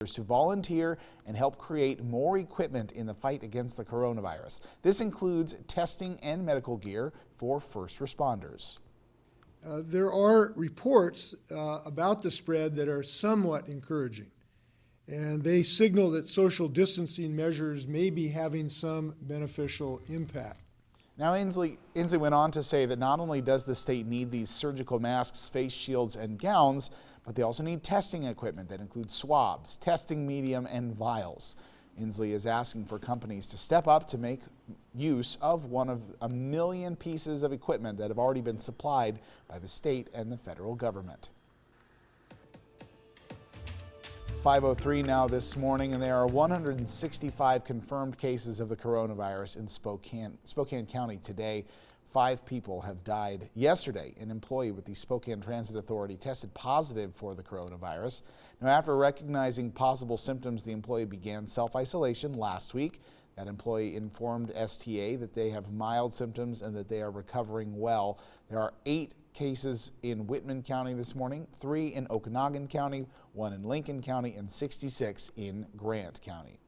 to volunteer and help create more equipment in the fight against the coronavirus. This includes testing and medical gear for first responders. There are reports about the spread that are somewhat encouraging, and they signal that social distancing measures may be having some beneficial impact. Now, Inslee went on to say that not only does the state need these surgical masks, face shields, and gowns, but they also need testing equipment that includes swabs, testing medium, and vials. Inslee is asking for companies to step up to make use of one of a million pieces of equipment that have already been supplied by the state and the federal government. 5:03 now this morning, and there are 165 confirmed cases of the coronavirus in Spokane County today. 5 people have died. Yesterday, an employee with the Spokane Transit Authority tested positive for the coronavirus. Now, after recognizing possible symptoms, the employee began self-isolation last week. That employee informed STA that they have mild symptoms and that they are recovering well. There are 8 cases in Whitman County this morning, 3 in Okanogan County, 1 in Lincoln County, and 66 in Grant County.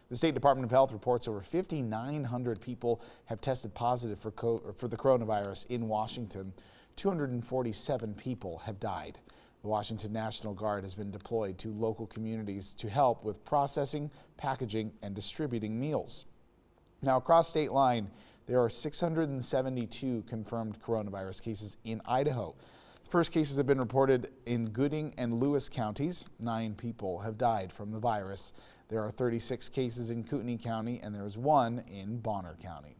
The State Department of Health reports over 5,900 people have tested positive for the coronavirus in Washington. 247 people have died. The Washington National Guard has been deployed to local communities to help with processing, packaging, and distributing meals. Now, across state line, there are 672 confirmed coronavirus cases in Idaho. The first cases have been reported in Gouging and Lewis counties. 9 people have died from the virus. There are 36 cases in Kootenai County, and there is 1 in Bonner County.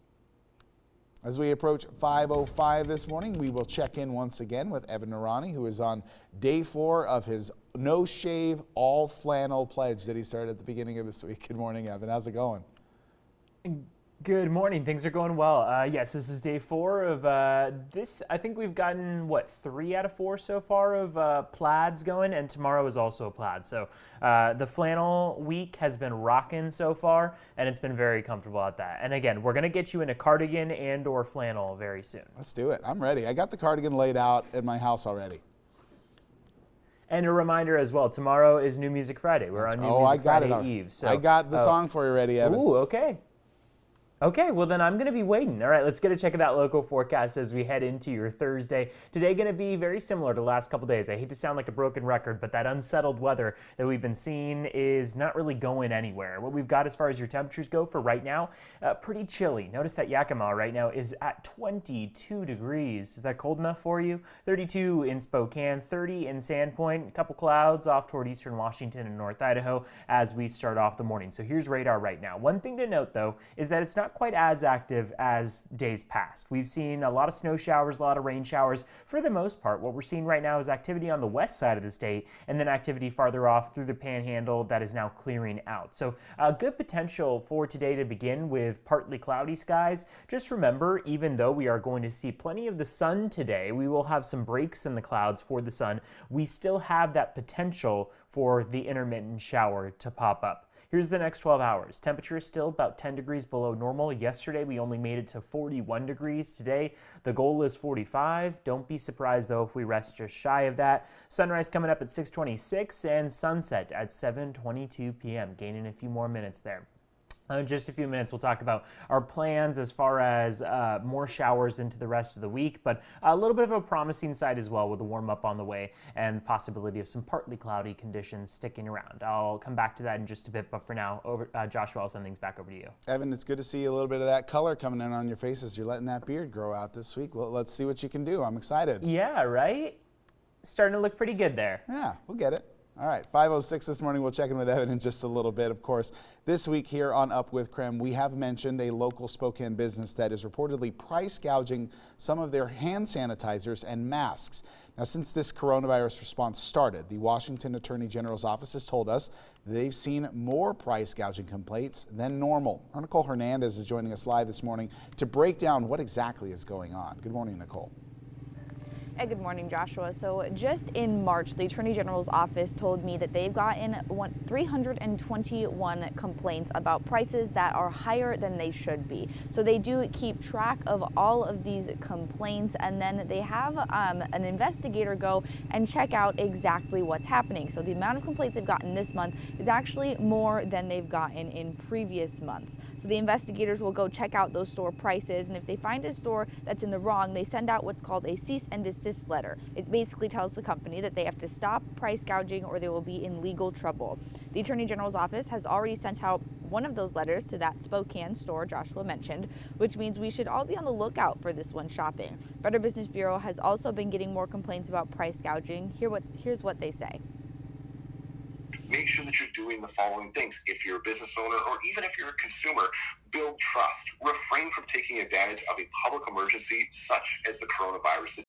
As we approach 5:05 this morning, we will check in once again with Evan Narani, who is on day 4 of his no shave, all flannel pledge that he started at the beginning of this week. Good morning, Evan. How's it going? Good morning. Things are going well. Yes, this is day 4 of this. I think we've gotten, 3 out of 4 so far of plaids going, and tomorrow is also a plaid. So the flannel week has been rocking so far, and it's been very comfortable at that. And again, we're going to get you in a cardigan and or flannel very soon. Let's do it. I'm ready. I got the cardigan laid out at my house already. And a reminder as well, tomorrow is New Music Friday. We're on New Music Friday Eve. So, I got the song for you ready, Evan. Ooh, okay. Okay, well then I'm going to be waiting. All right, let's get a check of that local forecast as we head into your Thursday. Today going to be very similar to the last couple days. I hate to sound like a broken record, but that unsettled weather that we've been seeing is not really going anywhere. What we've got as far as your temperatures go for right now, pretty chilly. Notice that Yakima right now is at 22 degrees. Is that cold enough for you? 32 in Spokane, 30 in Sandpoint, a couple clouds off toward eastern Washington and North Idaho as we start off the morning. So here's radar right now. One thing to note though is that it's not quite as active as days past. We've seen a lot of snow showers, a lot of rain showers. For the most part, what we're seeing right now is activity on the west side of the state and then activity farther off through the panhandle that is now clearing out. So good potential for today to begin with partly cloudy skies. Just remember, even though we are going to see plenty of the sun today, we will have some breaks in the clouds for the sun. We still have that potential for the intermittent shower to pop up. Here's the next 12 hours. Temperature is still about 10 degrees below normal. Yesterday, we only made it to 41 degrees. Today, the goal is 45. Don't be surprised, though, if we rest just shy of that. Sunrise coming up at 6:26 and sunset at 7:22 p.m., gaining a few more minutes there. In just a few minutes, we'll talk about our plans as far as more showers into the rest of the week, but a little bit of a promising side as well with a warm up on the way and possibility of some partly cloudy conditions sticking around. I'll come back to that in just a bit, but for now, Joshua, I'll send things back over to you. Evan, it's good to see a little bit of that color coming in on your faces. You're letting that beard grow out this week. Well, let's see what you can do. I'm excited. Yeah, right? Starting to look pretty good there. Yeah, we'll get it. All right, 5:06 this morning. We'll check in with Evan in just a little bit. Of course, this week here on Up with KREM, we have mentioned a local Spokane business that is reportedly price gouging some of their hand sanitizers and masks. Now, since this coronavirus response started, the Washington Attorney General's office has told us they've seen more price gouging complaints than normal. Our Nicole Hernandez is joining us live this morning to break down what exactly is going on. Good morning, Nicole. Hey, good morning, Joshua. So just in March, the Attorney General's office told me that they've gotten 321 complaints about prices that are higher than they should be. So they do keep track of all of these complaints, and then they have an investigator go and check out exactly what's happening. So the amount of complaints they've gotten this month is actually more than they've gotten in previous months. So the investigators will go check out those store prices, and if they find a store that's in the wrong, they send out what's called a cease and desist letter. It basically tells the company that they have to stop price gouging or they will be in legal trouble. The Attorney General's office has already sent out one of those letters to that Spokane store Joshua mentioned, which means we should all be on the lookout for this one shopping. Better Business Bureau has also been getting more complaints about price gouging. Here's what they say. Make sure that you're doing the following things. If you're a business owner or even if you're a consumer, build trust. Refrain from taking advantage of a public emergency such as the coronavirus.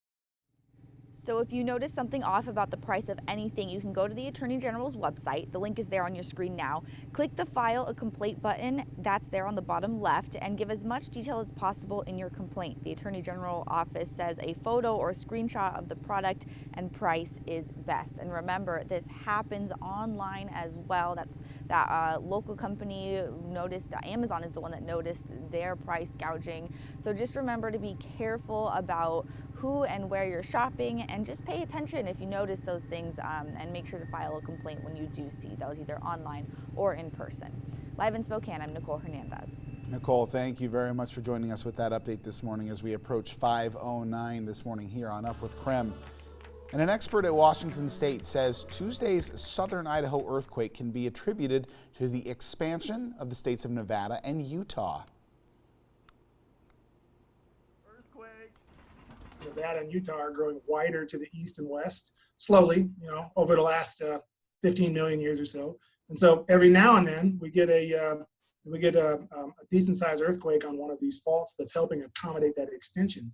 So if you notice something off about the price of anything, you can go to the Attorney General's website. The link is there on your screen now. Click the File a Complaint button that's there on the bottom left and give as much detail as possible in your complaint. The Attorney General office says a photo or screenshot of the product and price is best. And remember, this happens online as well. That local company noticed, Amazon is the one that noticed their price gouging. So just remember to be careful about who and where you're shopping, and just pay attention if you notice those things, and make sure to file a complaint when you do see those, either online or in person. Live in Spokane, I'm Nicole Hernandez. Nicole, thank you very much for joining us with that update this morning as we approach 5:09 this morning here on Up with KREM. And an expert at Washington State says Tuesday's southern Idaho earthquake can be attributed to the expansion of the states of Nevada and Utah. Nevada and Utah are growing wider to the east and west, slowly, over the last 15 million years or so. And so every now and then we get a decent sized earthquake on one of these faults that's helping accommodate that extension.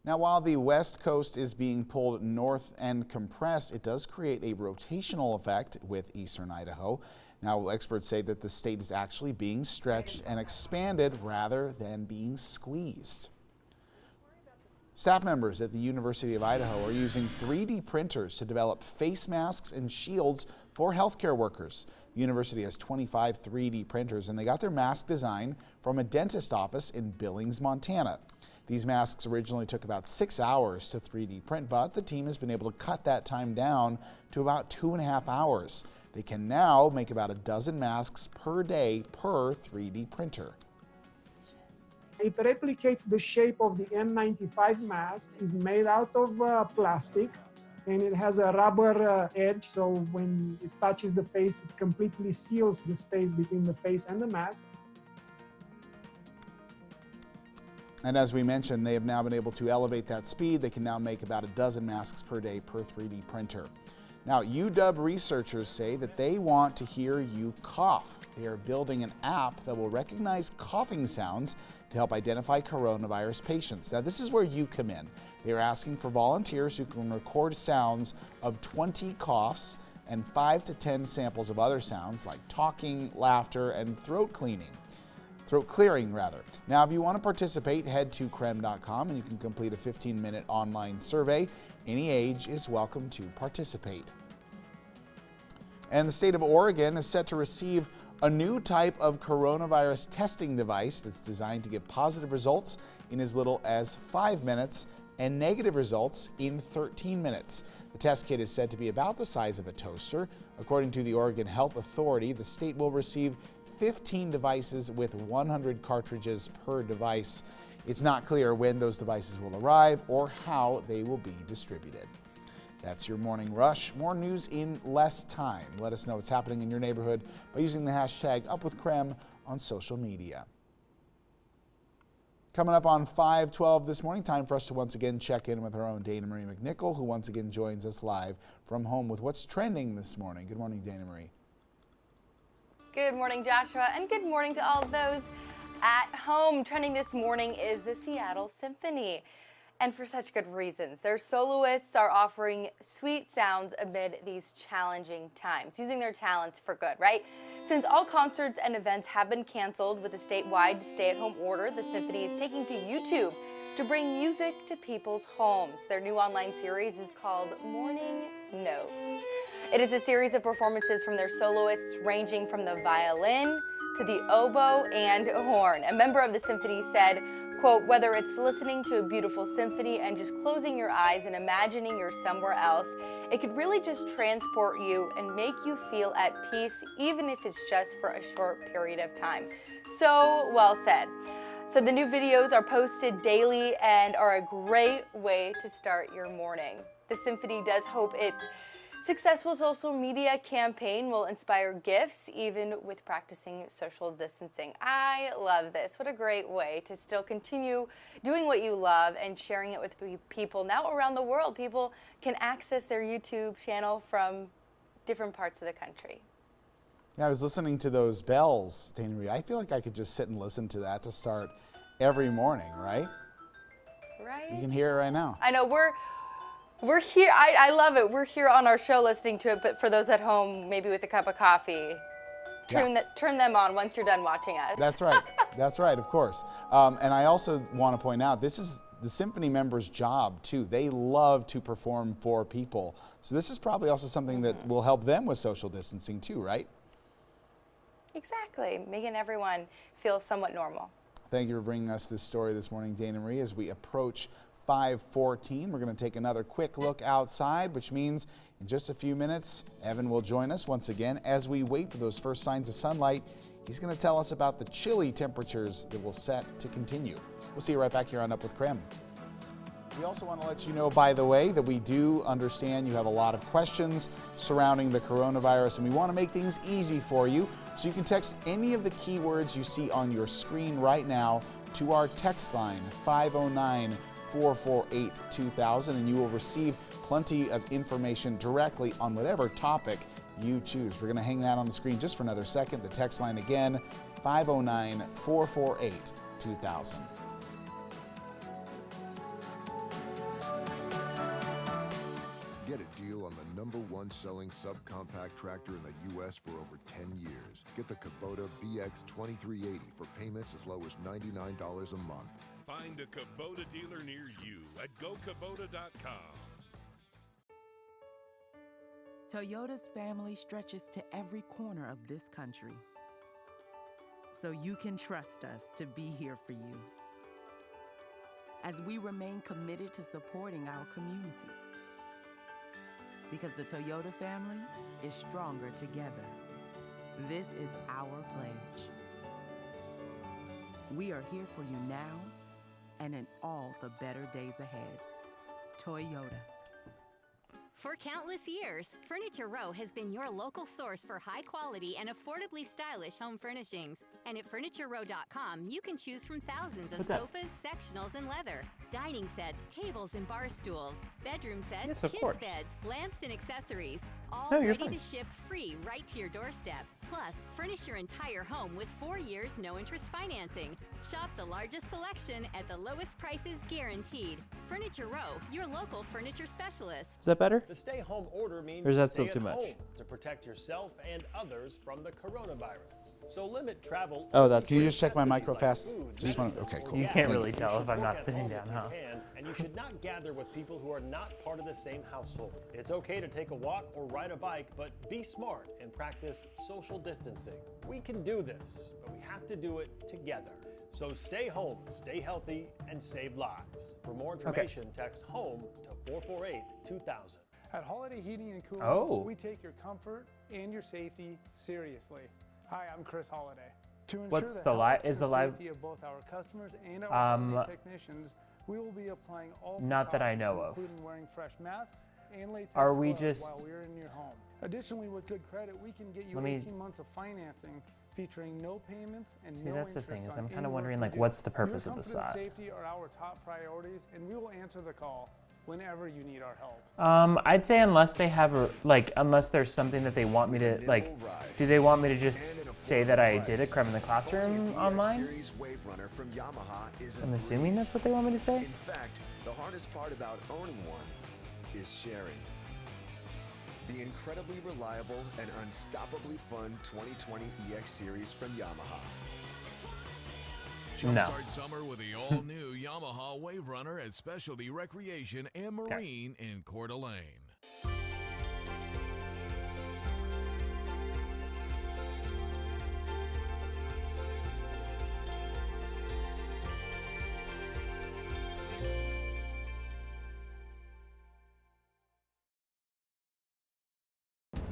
Now, while the west coast is being pulled north and compressed, it does create a rotational effect with eastern Idaho. Now, experts say that the state is actually being stretched and expanded rather than being squeezed. Staff members at the University of Idaho are using 3D printers to develop face masks and shields for healthcare workers. The university has 25 3D printers, and they got their mask design from a dentist office in Billings, Montana. These masks originally took about 6 hours to 3D print, but the team has been able to cut that time down to about 2.5 hours. They can now make about a dozen masks per day per 3D printer. It replicates the shape of the N95 mask. It's made out of plastic, and it has a rubber edge, so when it touches the face, it completely seals the space between the face and the mask. And as we mentioned, they have now been able to elevate that speed. They can now make about a dozen masks per day per 3D printer. Now, UW researchers say that they want to hear you cough. They are building an app that will recognize coughing sounds to help identify coronavirus patients. Now, this is where you come in. They are asking for volunteers who can record sounds of 20 coughs and 5 to 10 samples of other sounds like talking, laughter, and throat clearing. Now, if you want to participate, head to KREM.com and you can complete a 15-minute online survey. Any age is welcome to participate. And the state of Oregon is set to receive a new type of coronavirus testing device that's designed to give positive results in as little as 5 minutes and negative results in 13 minutes. The test kit is said to be about the size of a toaster. According to the Oregon Health Authority, the state will receive 15 devices with 100 cartridges per device. It's not clear when those devices will arrive or how they will be distributed. That's your Morning Rush. More news in less time. Let us know what's happening in your neighborhood by using the hashtag UpWithKREM on social media. Coming up on 5:12 this morning, time for us to once again check in with our own Dana Marie McNichol, who once again joins us live from home with what's trending this morning. Good morning, Dana Marie. Good morning, Joshua, and good morning to all of those at home. Trending this morning is the Seattle Symphony. And for such good reasons. Their soloists are offering sweet sounds amid these challenging times, using their talents for good, right? Since all concerts and events have been canceled with a statewide stay-at-home order, the symphony is taking to YouTube to bring music to people's homes. Their new online series is called Morning Notes. It is a series of performances from their soloists ranging from the violin to the oboe and horn. A member of the symphony said, quote, whether it's listening to a beautiful symphony and just closing your eyes and imagining you're somewhere else, it could really just transport you and make you feel at peace, even if it's just for a short period of time. So well said. So the new videos are posted daily and are a great way to start your morning. The symphony does hope its successful social media campaign will inspire gifts, even with practicing social distancing. I love this. What a great way to still continue doing what you love and sharing it with people. Now around the world, people can access their YouTube channel from different parts of the country. Yeah, I was listening to those bells, Dana Marie. I feel like I could just sit and listen to that to start every morning, right? Right? You can hear it right now. I know we're here. I love it. We're here on our show listening to it, but for those at home, maybe with a cup of coffee, turn them on once you're done watching us. That's right. That's right, of course. And I also want to point out, this is the symphony members' job, too. They love to perform for people. So this is probably also something that will help them with social distancing, too, right? Exactly. Making everyone feel somewhat normal. Thank you for bringing us this story this morning, Dana Marie. As we approach 5:14, we're going to take another quick look outside, which means in just a few minutes, Evan will join us once again as we wait for those first signs of sunlight. He's going to tell us about the chilly temperatures that will set to continue. We'll see you right back here on Up with KREM. We also want to let you know, by the way, that we do understand you have a lot of questions surrounding the coronavirus, and we want to make things easy for you. So you can text any of the keywords you see on your screen right now to our text line, 509-448-2000, and you will receive plenty of information directly on whatever topic you choose. We're going to hang that on the screen just for another second. The text line again, 509-448-2000. Get a deal on the #1 selling subcompact tractor in the U.S. for over 10 years. Get the Kubota BX 2380 for payments as low as $99 a month. Find a Kubota dealer near you at gokubota.com. Toyota's family stretches to every corner of this country, so you can trust us to be here for you as we remain committed to supporting our community. Because the Toyota family is stronger together. This is our pledge. We are here for you now and in all the better days ahead. Toyota. For countless years, Furniture Row has been your local source for high-quality and affordably stylish home furnishings. And at FurnitureRow.com, you can choose from thousands of sofas, sectionals, and leather, dining sets, tables, and bar stools, bedroom sets, kids' beds, lamps, and accessories, all ready to ship free right to your doorstep. Plus, furnish your entire home with 4 years no-interest financing. Shop the largest selection at the lowest prices guaranteed. Furniture Row, your local furniture specialist. Is that better? The stay-home order means or is that stay still too at much? home to protect yourself and others from the coronavirus. So limit travel. Oh, that's. Can you just check my micro fast? Just want to. Okay, cool. You can't really tell if I'm not sitting down, huh? And you should not gather with people who are not part of the same household. It's okay to take a walk or ride a bike, but be smart and practice social distancing. We can do this, but we have to do it together. So stay home, stay healthy, and save lives. For more information, text HOME to 448-2000. At Holiday Heating and Cooling, we take your comfort and your safety seriously. Hi, I'm Chris Holiday. To ensure What's the the health is and the live safety of both our customers and our technicians, we will be applying all not that I know of. including wearing fresh masks and latex Are we gloves just while we're in your home. Additionally, with good credit, we can get you 18 months of financing featuring no payments and no that's the interest thing, is on I'm kind any of work wondering, you like, do. what's the purpose Your of the comfort and side? safety are our top priorities, and we will answer the call. whenever you need our help. I'd say unless they have unless there's something that they want me to do they want me to just say that I did a KREM in the classroom online? I'm assuming that's what they want me to say. In fact, the hardest part about owning one is sharing. The incredibly reliable and unstoppably fun 2020 EX series from Yamaha. Jumpstart summer with the all-new Yamaha Wave Runner at Specialty Recreation and Marine in Coeur d'Alene.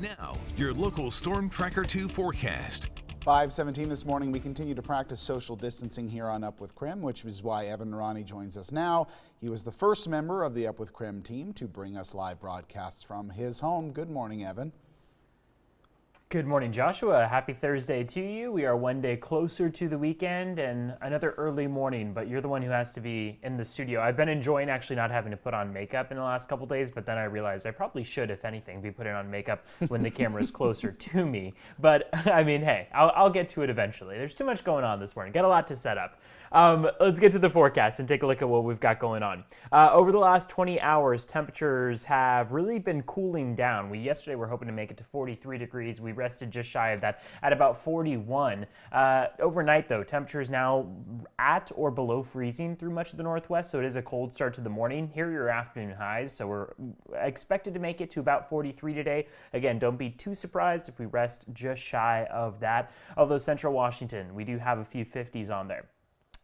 Now, your local Storm Tracker 2 forecast. 5:17 this morning, we continue to practice social distancing here on Up with KREM, which is why Evan Ronnie joins us now. He was the first member of the Up with KREM team to bring us live broadcasts from his home. Good morning, Evan. Good morning, Joshua. Happy Thursday to you. We are one day closer to the weekend and another early morning, but you're the one who has to be in the studio. I've been enjoying actually not having to put on makeup in the last couple days, but then I realized I probably should, if anything, be putting on makeup when the camera's closer to me. But I mean, hey, I'll get to it eventually. There's too much going on this morning. Got a lot to set up. Let's get to the forecast and take a look at what we've got going on. Over the last 20 hours, temperatures have really been cooling down. Yesterday were hoping to make it to 43 degrees. We rested just shy of that at about 41. Overnight, though, temperatures now at or below freezing through much of the northwest, so it is a cold start to the morning. Here are your afternoon highs, so we're expected to make it to about 43 today. Again, don't be too surprised if we rest just shy of that. Although Central Washington, we do have a few 50s on there.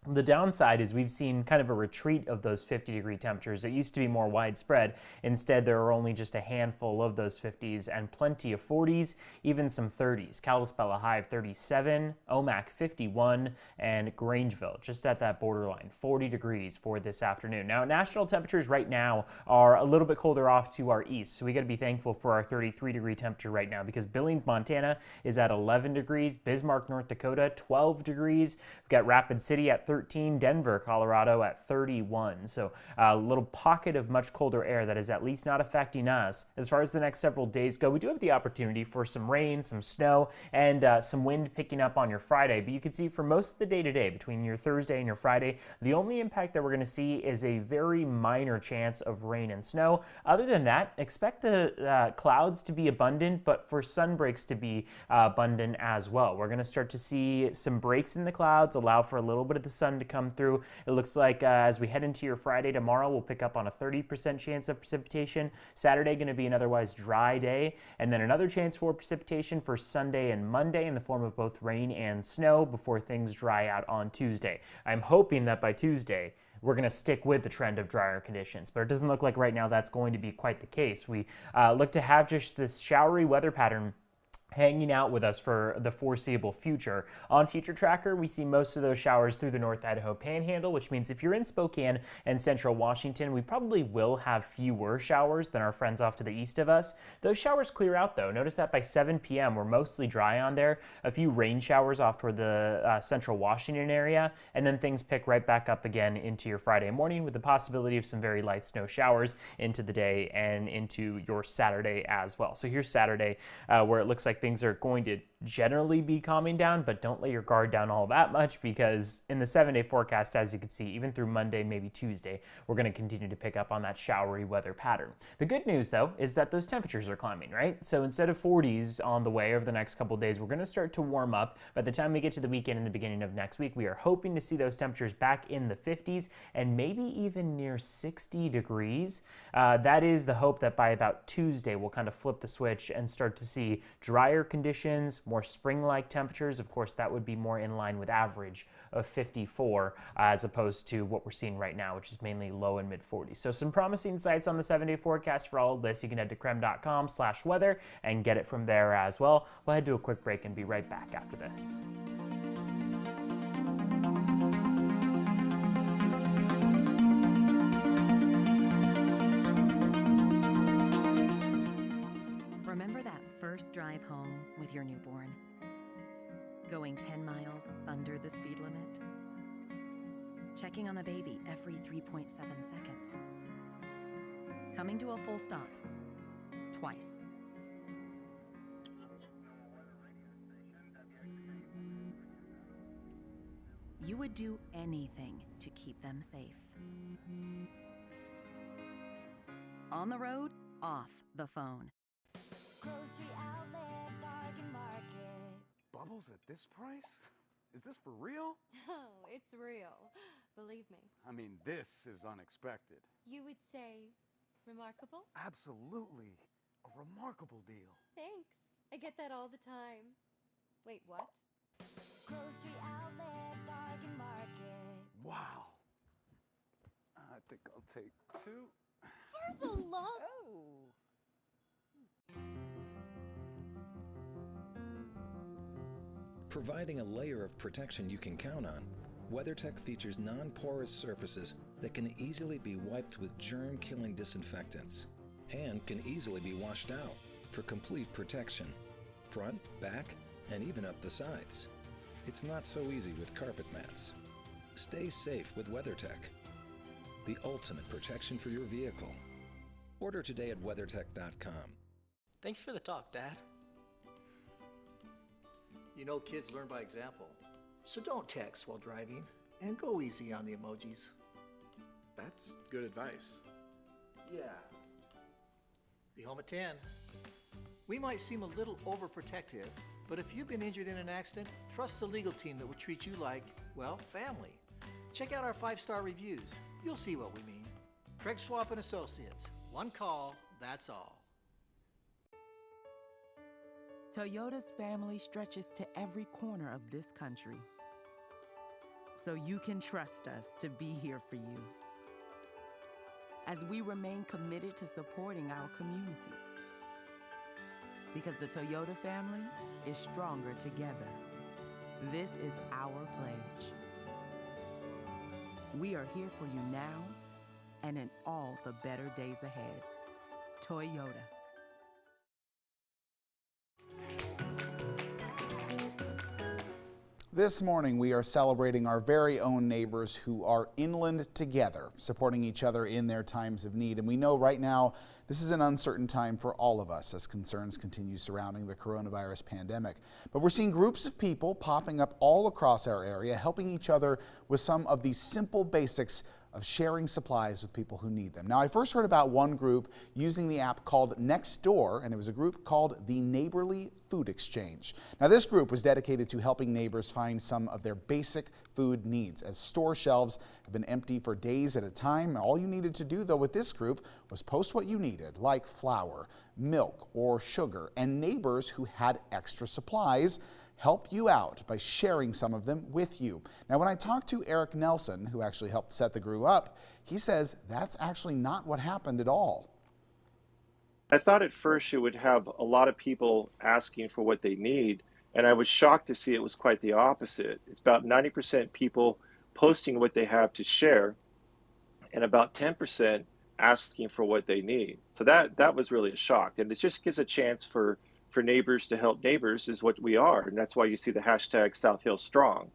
The downside is we've seen kind of a retreat of those 50-degree temperatures. It used to be more widespread. Instead, there are only just a handful of those 50s and plenty of 40s, even some 30s. Kalispell a high of 37, Omak 51, and Grangeville just at that borderline, 40 degrees for this afternoon. Now, national temperatures right now are a little bit colder off to our east, so we got to be thankful for our 33-degree temperature right now because Billings, Montana is at 11 degrees, Bismarck, North Dakota, 12 degrees. We've got Rapid City at 13, Denver, Colorado at 31. So a little pocket of much colder air that is at least not affecting us. As far as the next several days go, we do have the opportunity for some rain, some snow, and some wind picking up on your Friday. But you can see for most of the day today, between your Thursday and your Friday, the only impact that we're going to see is a very minor chance of rain and snow. Other than that, expect the clouds to be abundant, but for sun breaks to be abundant as well. We're going to start to see some breaks in the clouds, allow for a little bit of the sun to come through. It looks like as we head into your Friday tomorrow, we'll pick up on a 30% chance of precipitation. Saturday going to be an otherwise dry day, and then another chance for precipitation for Sunday and Monday in the form of both rain and snow before things dry out on Tuesday. I'm hoping that by Tuesday we're going to stick with the trend of drier conditions, but it doesn't look like right now that's going to be quite the case. We look to have just this showery weather pattern hanging out with us for the foreseeable future. On Future Tracker, we see most of those showers through the North Idaho Panhandle, which means if you're in Spokane and Central Washington, we probably will have fewer showers than our friends off to the east of us. Those showers clear out, though. Notice that by 7 p.m., we're mostly dry on there. A few rain showers off toward the Central Washington area, and then things pick right back up again into your Friday morning with the possibility of some very light snow showers into the day and into your Saturday as well. So here's Saturday, where it looks like things are going to generally be calming down, but don't let your guard down all that much because in the 7-day forecast, as you can see, even through Monday, maybe Tuesday, we're going to continue to pick up on that showery weather pattern. The good news, though, is that those temperatures are climbing, right? So instead of 40s on the way over the next couple of days, we're going to start to warm up. By the time we get to the weekend and the beginning of next week, we are hoping to see those temperatures back in the 50s and maybe even near 60 degrees. That is the hope that by about Tuesday, we'll kind of flip the switch and start to see drier conditions, more spring-like temperatures. Of course, that would be more in line with average of 54 as opposed to what we're seeing right now, which is mainly low and mid 40s. So some promising sights on the 7-day forecast for all of this. You can head to krem.com/weather and get it from there as well. We'll head to a quick break and be right back after this. Remember that first drive home with your newborn? Going 10 miles under the speed limit? Checking on the baby every 3.7 seconds? coming to a full stop. Twice. You would do anything to keep them safe. On the road, off the phone. Grocery outlet, bargain market. Bubbles at this price? Is this for real? Oh, it's real. Believe me. I mean, this is unexpected. You would say remarkable? Absolutely. A remarkable deal. Thanks. I get that all the time. Wait, what? Grocery outlet, bargain market. Wow. I think I'll take two. For the love. Oh. Providing a layer of protection you can count on, WeatherTech features non-porous surfaces that can easily be wiped with germ-killing disinfectants and can easily be washed out for complete protection, front, back, and even up the sides. It's not so easy with carpet mats. Stay safe with WeatherTech, the ultimate protection for your vehicle. Order today at WeatherTech.com. Thanks for the talk, Dad. You know kids learn by example, so don't text while driving and go easy on the emojis. That's good advice. Yeah. Be home at 10. We might seem a little overprotective, but if you've been injured in an accident, trust the legal team that will treat you like, well, family. Check out our 5-star reviews. You'll see what we mean. Craig Swap and Associates. One call, that's all. Toyota's family stretches to every corner of this country. So you can trust us to be here for you as we remain committed to supporting our community. Because the Toyota family is stronger together. This is our pledge. We are here for you now and in all the better days ahead. Toyota. This morning, we are celebrating our very own neighbors who are inland together, supporting each other in their times of need. And we know right now, this is an uncertain time for all of us as concerns continue surrounding the coronavirus pandemic. But we're seeing groups of people popping up all across our area, helping each other with some of these simple basics of sharing supplies with people who need them. Now, I first heard about one group using the app called Nextdoor, and it was a group called the Neighborly Food Exchange. Now, this group was dedicated to helping neighbors find some of their basic food needs, as store shelves have been empty for days at a time. All you needed to do, though, with this group was post what you needed, like flour, milk, or sugar, and neighbors who had extra supplies help you out by sharing some of them with you. Now, when I talked to Eric Nelson, who actually helped set the group up, he says that's actually not what happened at all. I thought at first you would have a lot of people asking for what they need, and I was shocked to see it was quite the opposite. It's about 90% people posting what they have to share, and about 10% asking for what they need. So that was really a shock, and it just gives a chance for neighbors to help neighbors is what we are, and that's why you see the hashtag South Hill Strong.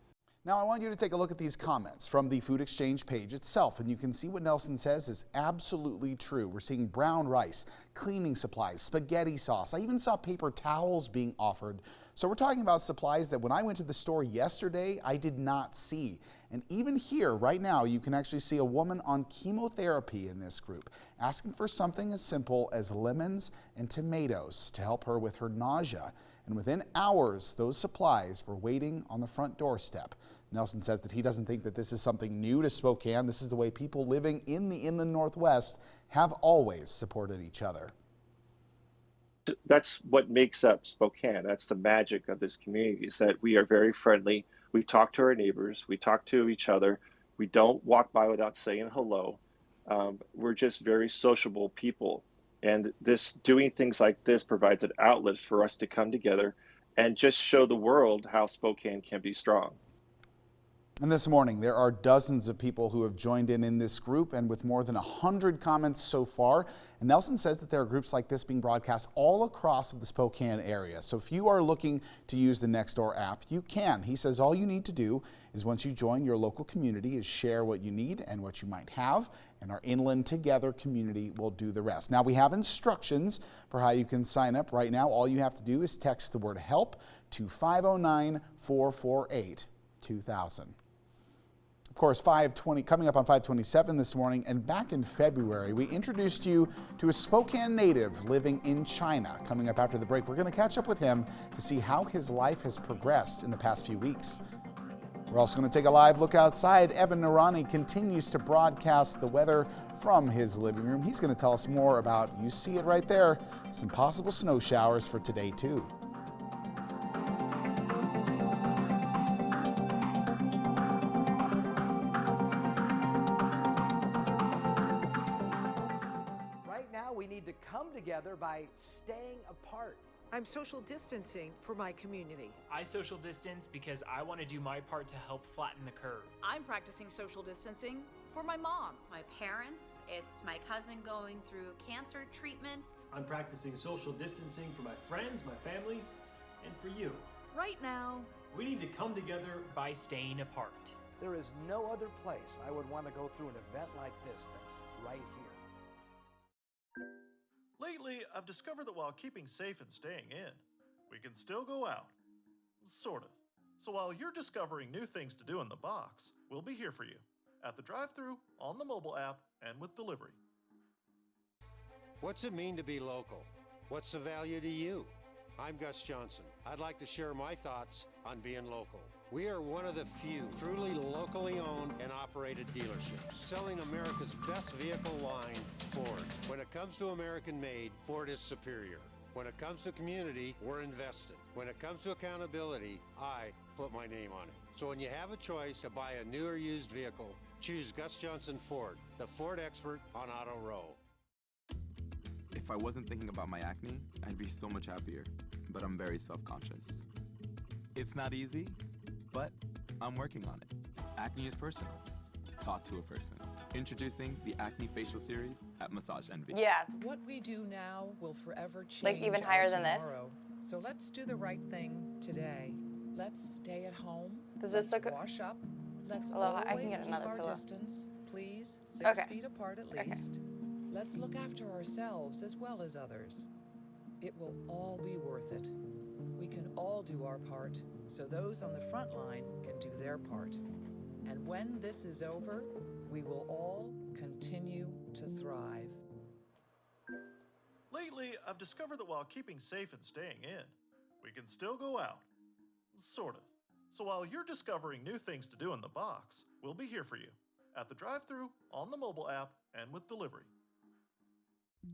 Now, I want you to take a look at these comments from the Food Exchange page itself, and you can see what Nelson says is absolutely true. We're seeing brown rice, cleaning supplies, spaghetti sauce. I even saw paper towels being offered. So we're talking about supplies that when I went to the store yesterday, I did not see. And even here, right now, you can actually see a woman on chemotherapy in this group, asking for something as simple as lemons and tomatoes to help her with her nausea. And within hours, those supplies were waiting on the front doorstep. Nelson says that he doesn't think that this is something new to Spokane. This is the way people living in the inland Northwest have always supported each other. That's what makes up Spokane. That's the magic of this community, is that we are very friendly. We talk to our neighbors. We talk to each other. We don't walk by without saying hello. We're just very sociable people. And doing things like this provides an outlet for us to come together and just show the world how Spokane can be strong. And this morning, there are dozens of people who have joined in this group, and with more than 100 comments so far. And Nelson says that there are groups like this being broadcast all across the Spokane area. So if you are looking to use the Nextdoor app, you can. He says all you need to do is, once you join your local community, is share what you need and what you might have, and our Inland Together community will do the rest. Now, we have instructions for how you can sign up. Right now, all you have to do is text the word HELP to 509-448-2000. Of course, coming up on 527 this morning, and back in February, we introduced you to a Spokane native living in China. Coming up after the break, we're going to catch up with him to see how his life has progressed in the past few weeks. We're also going to take a live look outside. Evan Narani continues to broadcast the weather from his living room. He's going to tell us more about, you see it right there, some possible snow showers for today, too. We need to come together by staying apart. I'm social distancing for my community. I social distance because I want to do my part to help flatten the curve. I'm practicing social distancing for my mom. My parents, it's my cousin going through cancer treatment. I'm practicing social distancing for my friends, my family, and for you. Right now, we need to come together by staying apart. There is no other place I would want to go through an event like this than right here. Lately, I've discovered that while keeping safe and staying in, we can still go out. Sort of. So while you're discovering new things to do in the box, we'll be here for you at the drive-thru, on the mobile app, and with delivery. What's it mean to be local? What's the value to you? I'm Gus Johnson. I'd like to share my thoughts on being local. We are one of the few truly locally owned and operated dealerships, selling America's best vehicle line, Ford. When it comes to American-made, Ford is superior. When it comes to community, we're invested. When it comes to accountability, I put my name on it. So when you have a choice to buy a new or used vehicle, choose Gus Johnson Ford, the Ford expert on Auto Row. If I wasn't thinking about my acne, I'd be so much happier, but I'm very self-conscious. It's not easy, but I'm working on it. Acne is personal. Talk to a person. Introducing the Acne Facial Series at Massage Envy. Yeah. What we do now will forever change. Like even higher than this. So let's do the right thing today. Let's stay at home. Does this look? Wash up. Let's Aloha, always keep our pillow. Distance, please. 6 feet apart at least. Let's look after ourselves as well as others. It will all be worth it. We can all do our part, so those on the front line can do their part. And when this is over, we will all continue to thrive. Lately, I've discovered that while keeping safe and staying in, we can still go out. Sort of. So while you're discovering new things to do in the box, we'll be here for you at the drive-thru, on the mobile app, and with delivery.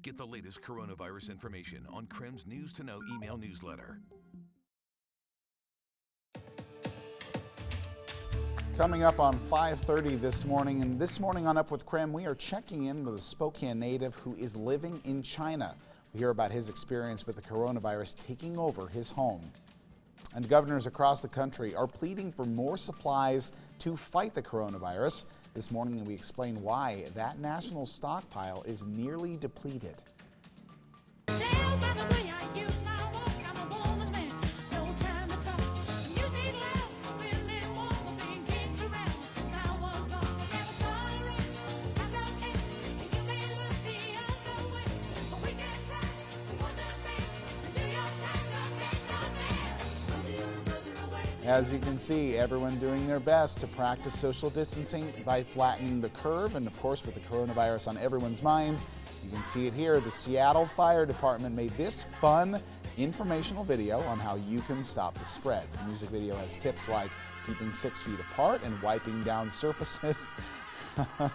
Get the latest coronavirus information on KREM's News to Know email newsletter. Coming up on 5:30 this morning, and this morning on Up with KREM, we are checking in with a Spokane native who is living in China. We hear about his experience with the coronavirus taking over his home. And governors across the country are pleading for more supplies to fight the coronavirus. This morning, we explain why that national stockpile is nearly depleted. As you can see, everyone doing their best to practice social distancing by flattening the curve. And of course, with the coronavirus on everyone's minds, you can see it here. The Seattle Fire Department made this fun, informational video on how you can stop the spread. The music video has tips like keeping 6 feet apart and wiping down surfaces.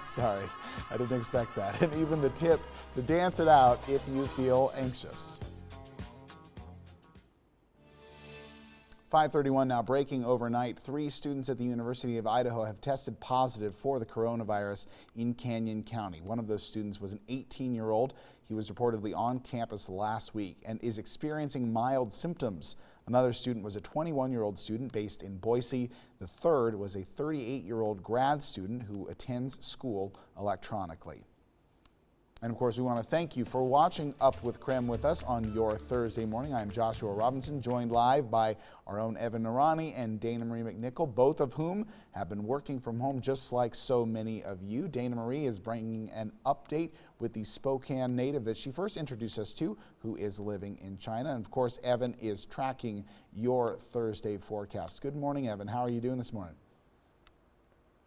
Sorry, I didn't expect that. And even the tip to dance it out if you feel anxious. 5:31 now, breaking overnight. 3 students at the University of Idaho have tested positive for the coronavirus in Canyon County. One of those students was an 18-year-old. He was reportedly on campus last week and is experiencing mild symptoms. Another student was a 21-year-old student based in Boise. The third was a 38-year-old grad student who attends school electronically. And of course, we want to thank you for watching Up with KREM with us on your Thursday morning. I'm Joshua Robinson, joined live by our own Evan Narani and Dana Marie McNichol, both of whom have been working from home just like so many of you. Dana Marie is bringing an update with the Spokane native that she first introduced us to, who is living in China. And of course, Evan is tracking your Thursday forecast. Good morning, Evan. How are you doing this morning?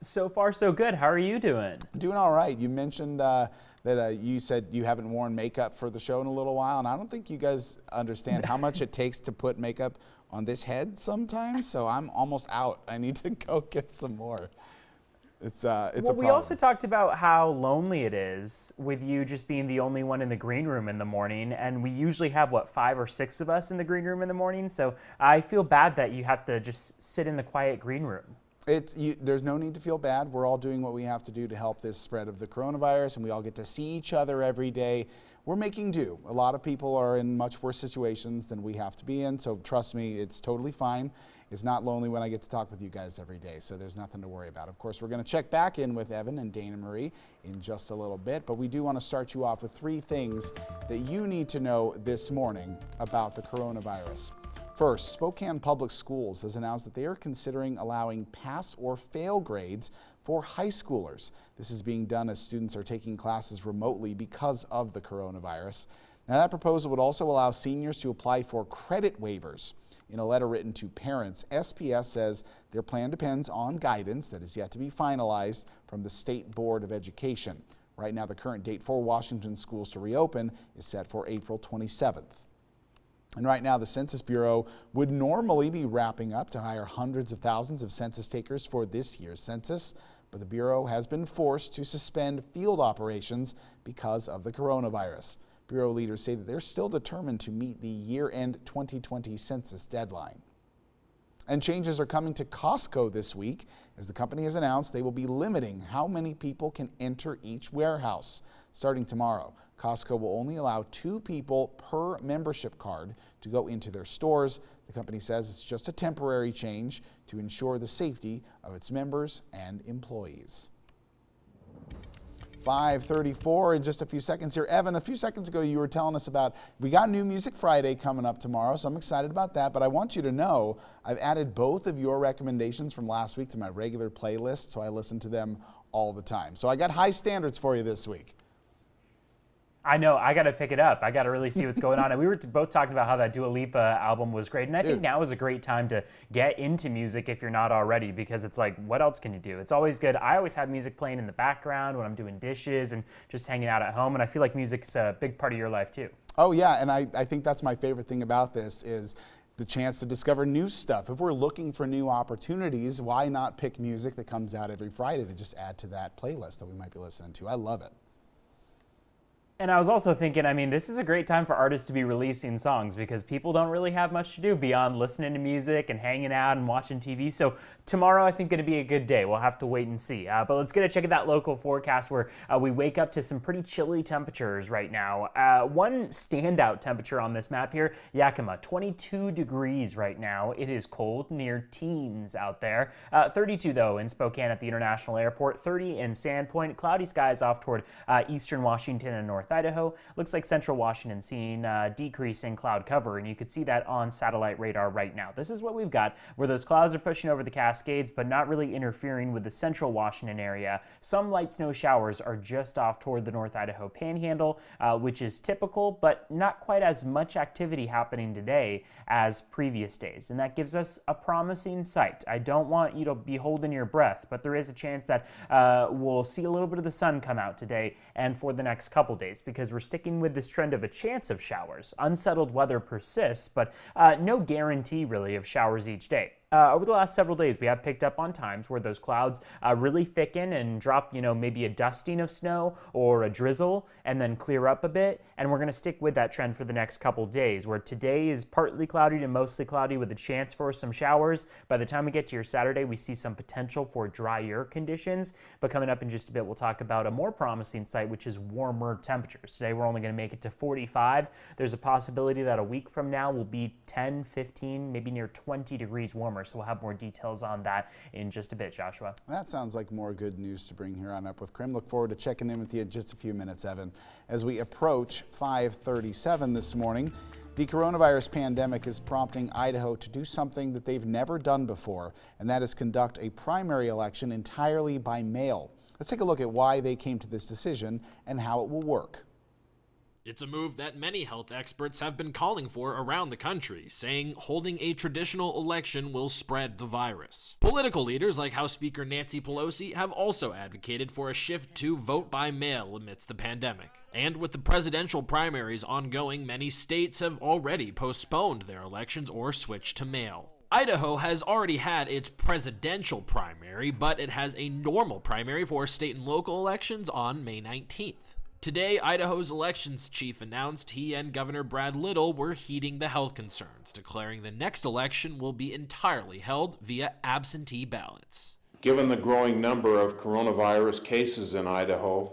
So far, so good. How are you doing? Doing all right. You mentioned that you said you haven't worn makeup for the show in a little while, and I don't think you guys understand how much it takes to put makeup on this head sometimes, so I'm almost out. I need to go get some more. It's a problem. We also talked about how lonely it is with you just being the only one in the green room in the morning, and we usually have, what, 5 or 6 of us in the green room in the morning, so I feel bad that you have to just sit in the quiet green room. There's no need to feel bad. We're all doing what we have to do to help this spread of the coronavirus, and we all get to see each other every day. We're making do. A lot of people are in much worse situations than we have to be in, so trust me, it's totally fine. It's not lonely when I get to talk with you guys every day, so there's nothing to worry about. Of course, we're going to check back in with Evan and Dana Marie in just a little bit, but we do want to start you off with 3 things that you need to know this morning about the coronavirus. First, Spokane Public Schools has announced that they are considering allowing pass or fail grades for high schoolers. This is being done as students are taking classes remotely because of the coronavirus. Now, that proposal would also allow seniors to apply for credit waivers. In a letter written to parents, SPS says their plan depends on guidance that is yet to be finalized from the State Board of Education. Right now, the current date for Washington schools to reopen is set for April 27th. And right now, the Census Bureau would normally be wrapping up to hire hundreds of thousands of census takers for this year's census, but the Bureau has been forced to suspend field operations because of the coronavirus. Bureau leaders say that they're still determined to meet the year-end 2020 census deadline. And changes are coming to Costco this week, as the company has announced they will be limiting how many people can enter each warehouse. Starting tomorrow, Costco will only allow 2 people per membership card to go into their stores. The company says it's just a temporary change to ensure the safety of its members and employees. 5:34 in just a few seconds here. Evan, a few seconds ago you were telling us about, we got New Music Friday coming up tomorrow, so I'm excited about that, but I want you to know I've added both of your recommendations from last week to my regular playlist, so I listen to them all the time. So I got high standards for you this week. I know, I got to pick it up. I got to really see what's going on. And we were both talking about how that Dua Lipa album was great. And I think now is a great time to get into music if you're not already, because it's like, what else can you do? It's always good. I always have music playing in the background when I'm doing dishes and just hanging out at home. And I feel like music's a big part of your life too. Oh yeah, and I think that's my favorite thing about this is the chance to discover new stuff. If we're looking for new opportunities, why not pick music that comes out every Friday to just add to that playlist that we might be listening to? I love it. And I was also thinking, I mean, this is a great time for artists to be releasing songs because people don't really have much to do beyond listening to music and hanging out and watching TV. So tomorrow, I think, going to be a good day. We'll have to wait and see. But let's get a check at that local forecast where we wake up to some pretty chilly temperatures right now. One standout temperature on this map here, Yakima, 22 degrees right now. It is cold, near teens out there. 32, though, in Spokane at the International Airport. 30 in Sandpoint. Cloudy skies off toward eastern Washington and North Idaho. Looks like central Washington seeing decrease in cloud cover, and you can see that on satellite radar right now. This is what we've got, where those clouds are pushing over the Cascades, but not really interfering with the central Washington area. Some light snow showers are just off toward the North Idaho Panhandle, which is typical, but not quite as much activity happening today as previous days, and that gives us a promising sight. I don't want you to be holding your breath, but there is a chance that we'll see a little bit of the sun come out today and for the next couple days, because we're sticking with this trend of a chance of showers. Unsettled weather persists, but no guarantee really of showers each day. over the last several days, we have picked up on times where those clouds really thicken and drop, maybe a dusting of snow or a drizzle and then clear up a bit. And we're going to stick with that trend for the next couple days, where today is partly cloudy to mostly cloudy with a chance for some showers. By the time we get to your Saturday, we see some potential for drier conditions. But coming up in just a bit, we'll talk about a more promising site, which is warmer temperatures. Today, we're only going to make it to 45. There's a possibility that a week from now will be 10, 15, maybe near 20 degrees warmer. So we'll have more details on that in just a bit, Joshua. That sounds like more good news to bring here on Up with KREM. Look forward to checking in with you in just a few minutes, Evan. As we approach 5:37 this morning, the coronavirus pandemic is prompting Idaho to do something that they've never done before, and that is conduct a primary election entirely by mail. Let's take a look at why they came to this decision and how it will work. It's a move that many health experts have been calling for around the country, saying holding a traditional election will spread the virus. Political leaders like House Speaker Nancy Pelosi have also advocated for a shift to vote by mail amidst the pandemic. And with the presidential primaries ongoing, many states have already postponed their elections or switched to mail. Idaho has already had its presidential primary, but it has a normal primary for state and local elections on May 19th. Today, Idaho's elections chief announced he and Governor Brad Little were heeding the health concerns, declaring the next election will be entirely held via absentee ballots. Given the growing number of coronavirus cases in Idaho,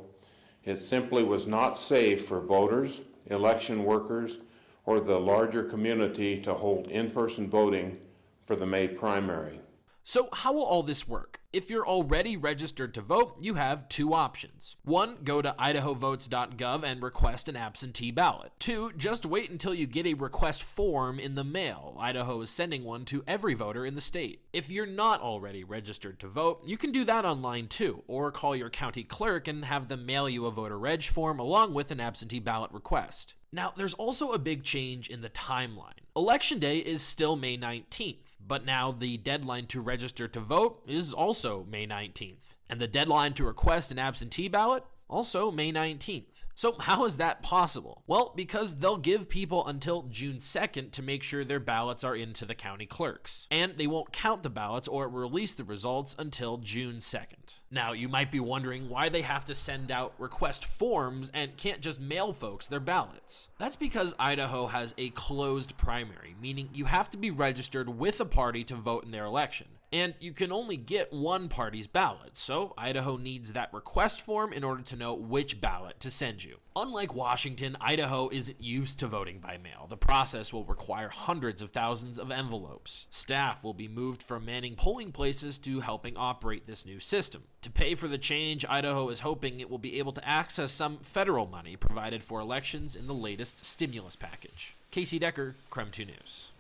it simply was not safe for voters, election workers, or the larger community to hold in-person voting for the May primary. So how will all this work? If you're already registered to vote, you have two options. 1, go to idahovotes.gov and request an absentee ballot. 2, just wait until you get a request form in the mail. Idaho is sending one to every voter in the state. If you're not already registered to vote, you can do that online too, or call your county clerk and have them mail you a voter reg form along with an absentee ballot request. Now, there's also a big change in the timeline. Election day is still May 19th, but now the deadline to register to vote is also May 19th. And the deadline to request an absentee ballot, also May 19th. So how is that possible? Well, because they'll give people until June 2nd to make sure their ballots are into the county clerks. And they won't count the ballots or release the results until June 2nd. Now, you might be wondering why they have to send out request forms and can't just mail folks their ballots. That's because Idaho has a closed primary, meaning you have to be registered with a party to vote in their election. And you can only get one party's ballot, so Idaho needs that request form in order to know which ballot to send you. Unlike Washington, Idaho isn't used to voting by mail. The process will require hundreds of thousands of envelopes. Staff will be moved from manning polling places to helping operate this new system. To pay for the change, Idaho is hoping it will be able to access some federal money provided for elections in the latest stimulus package. Casey Decker, KREM 2 News.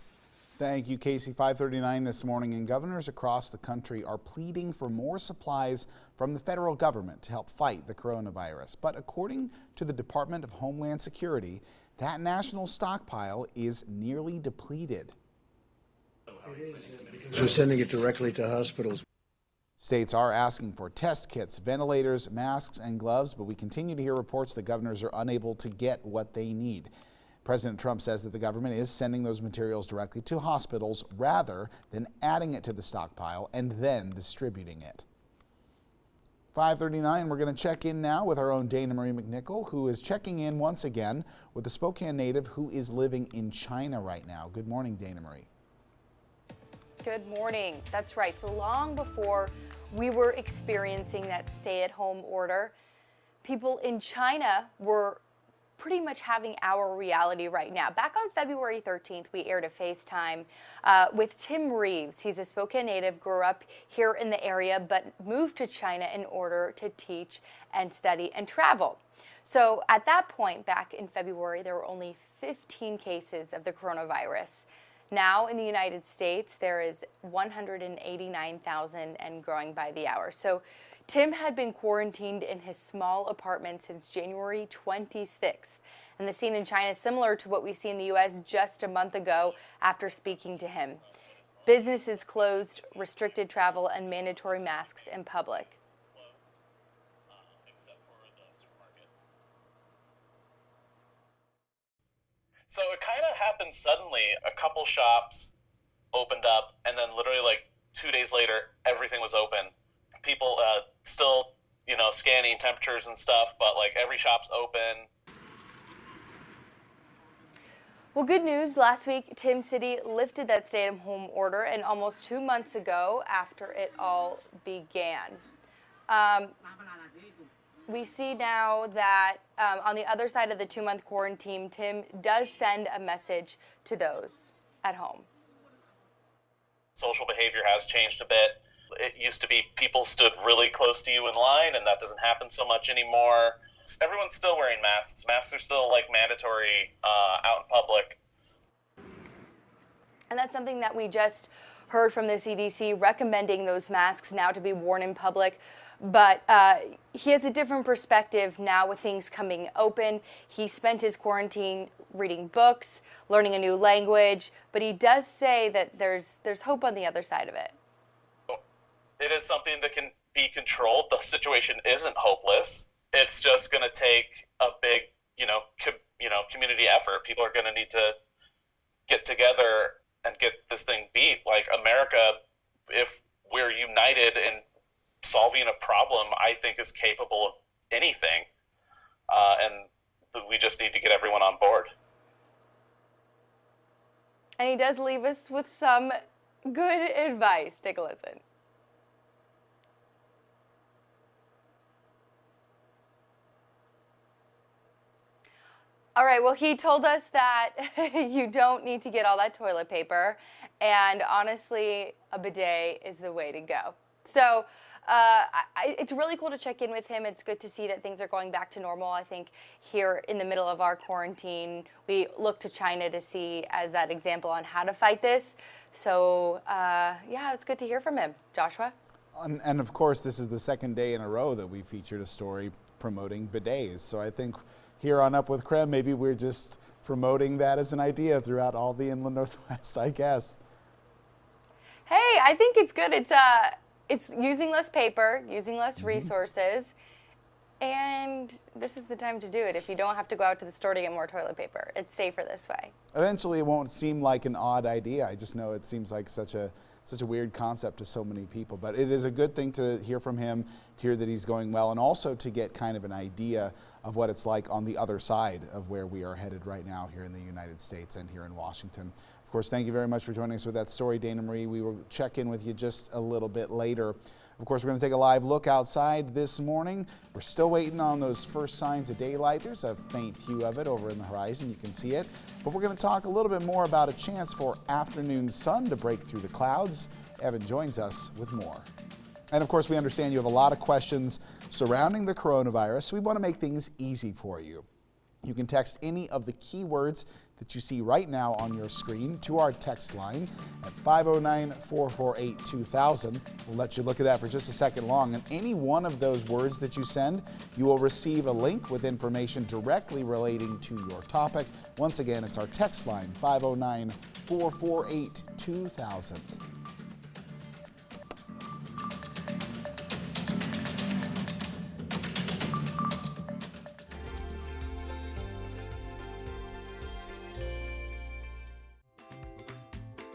Thank you, Casey. 5:39 this morning, and governors across the country are pleading for more supplies from the federal government to help fight the coronavirus. But according to the Department of Homeland Security, that national stockpile is nearly depleted. We're sending it directly to hospitals. States are asking for test kits, ventilators, masks, and gloves, but we continue to hear reports that governors are unable to get what they need. President Trump says that the government is sending those materials directly to hospitals rather than adding it to the stockpile and then distributing it. 5:39, we're going to check in now with our own Dana Marie McNichol, who is checking in once again with the Spokane native who is living in China right now. Good morning, Dana Marie. Good morning. That's right. So long before we were experiencing that stay-at-home order, people in China were pretty much having our reality right now. Back on February 13th, we aired a FaceTime with Tim Reeves. He's a Spokane native, grew up here in the area, but moved to China in order to teach and study and travel. So at that point, back in February, there were only 15 cases of the coronavirus. Now in the United States, there is 189,000 and growing by the hour. So Tim had been quarantined in his small apartment since January 26th. And the scene in China is similar to what we see in the U.S. just a month ago after speaking to him. Businesses closed, restricted travel, and mandatory masks in public. So it kind of happened suddenly. A couple shops opened up, and then literally like everything was open. People still, scanning temperatures and stuff, but like every shop's open. Well, good news. Last week, Tim City lifted that stay-at-home order, and almost 2 months ago, after it all began. We see now that on the other side of the 2-month quarantine, Tim does send a message to those at home. Social behavior has changed a bit. It used to be people stood really close to you in line, and that doesn't happen so much anymore. Everyone's still wearing masks. Masks are still like mandatory out in public. And that's something that we just heard from the CDC recommending those masks now to be worn in public. But he has a different perspective now with things coming open. He spent his quarantine reading books, learning a new language, but he does say that there's hope on the other side of it. It is something that can be controlled. The situation isn't hopeless. It's just going to take a big, community effort. People are going to need to get together and get this thing beat. Like America, if we're united in solving a problem, I think is capable of anything. And we just need to get everyone on board. And he does leave us with some good advice. Take a listen. All right, well, he told us that you don't need to get all that toilet paper, and honestly, a bidet is the way to go. So it's really cool to check in with him. It's good to see that things are going back to normal. I think here in the middle of our quarantine, we look to China to see as that example on how to fight this. So, yeah, it's good to hear from him. Joshua? And of course, this is the second day in a row that we featured a story promoting bidets. So I think here on Up with KREM, maybe we're just promoting that as an idea throughout all the inland Northwest, I guess. Hey, I think it's good. It's using less paper, using less resources, and this is the time to do it if you don't have to go out to the store to get more toilet paper. It's safer this way. Eventually, it won't seem like an odd idea. I just know it seems like such a weird concept to so many people. But it is a good thing to hear from him, to hear that he's going well, and also to get kind of an idea of what it's like on the other side of where we are headed right now here in the United States and here in Washington. Of course, thank you very much for joining us with that story, Dana Marie. We will check in with you just a little bit later. Of course, we're going to take a live look outside this morning. We're still waiting on those first signs of daylight. There's a faint hue of it over in the horizon. You can see it. But we're going to talk a little bit more about a chance for afternoon sun to break through the clouds. Evan joins us with more. And of course, we understand you have a lot of questions surrounding the coronavirus, so we want to make things easy for you. You can text any of the keywords that you see right now on your screen to our text line at 509-448-2000. We'll let you look at that for just a second long, and any one of those words that you send, you will receive a link with information directly relating to your topic. Once again, it's our text line, 509-448-2000.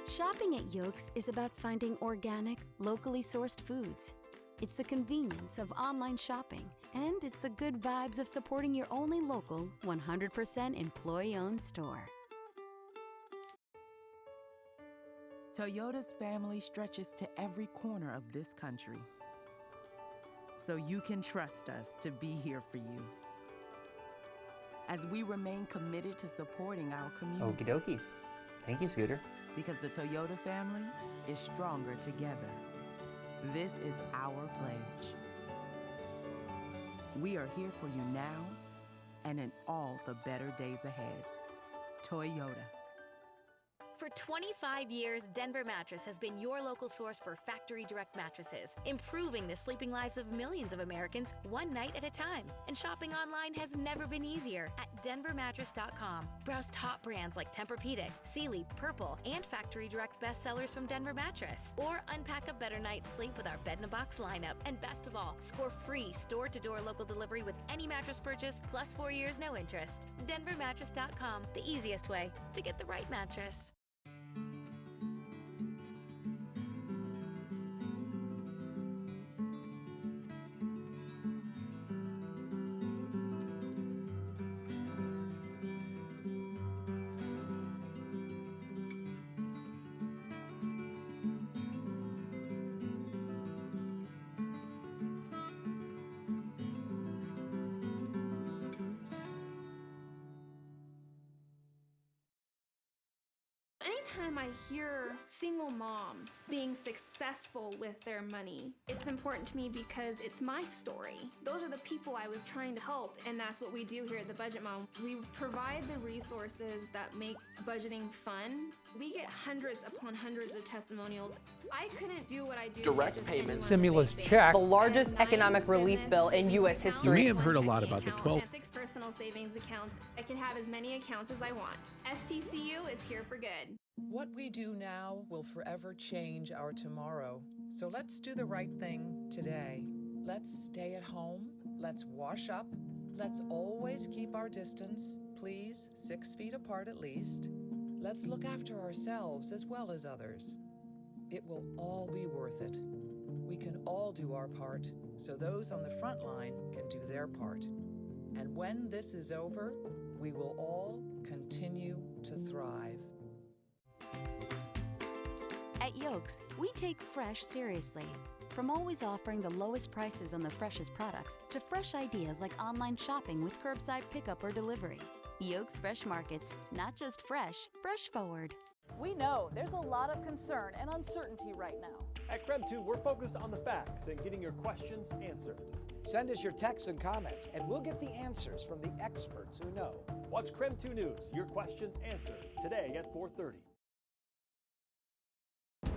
Shopping at Yolks is about finding organic, locally sourced foods. It's the convenience of online shopping, and it's the good vibes of supporting your only local, 100% employee-owned store. Toyota's family stretches to every corner of this country, so you can trust us to be here for you. As we remain committed to supporting our community. Okie dokie. Thank you, Scooter. Because the Toyota family is stronger together. This is our pledge. We are here for you now and in all the better days ahead. Toyota. For 25 years, Denver Mattress has been your local source for factory direct mattresses, improving the sleeping lives of millions of Americans one night at a time. And shopping online has never been easier at denvermattress.com. Browse top brands like Tempur-Pedic, Sealy, Purple, and factory direct bestsellers from Denver Mattress. Or unpack a better night's sleep with our bed-in-a-box lineup. And best of all, score free store-to-door local delivery with any mattress purchase, plus 4 years no interest. denvermattress.com, the easiest way to get the right mattress. Anytime I hear single moms being successful with their money, it's important to me because it's my story. Those are the people I was trying to help, and that's what we do here at the Budget Mom. We provide the resources that make budgeting fun. We get hundreds upon hundreds of testimonials. I couldn't do what I do. Direct payments. Stimulus check. The largest economic relief bill in U.S. history. You may have heard a lot about the 12. 6 personal savings accounts. I can have as many accounts as I want. STCU is here for good. What we do now will forever change our tomorrow. So let's do the right thing today. Let's stay at home. Let's wash up. Let's always keep our distance, please, 6 feet apart at least. Let's look after ourselves as well as others. It will all be worth it. We can all do our part, so those on the front line can do their part. And when this is over, we will all continue to thrive. At Yolks, we take fresh seriously. From always offering the lowest prices on the freshest products to fresh ideas like online shopping with curbside pickup or delivery. Yolks Fresh Markets, not just fresh, fresh forward. We know there's a lot of concern and uncertainty right now. At KREM 2, we're focused on the facts and getting your questions answered. Send us your texts and comments, and we'll get the answers from the experts who know. Watch KREM 2 News, your questions answered, today at 4:30.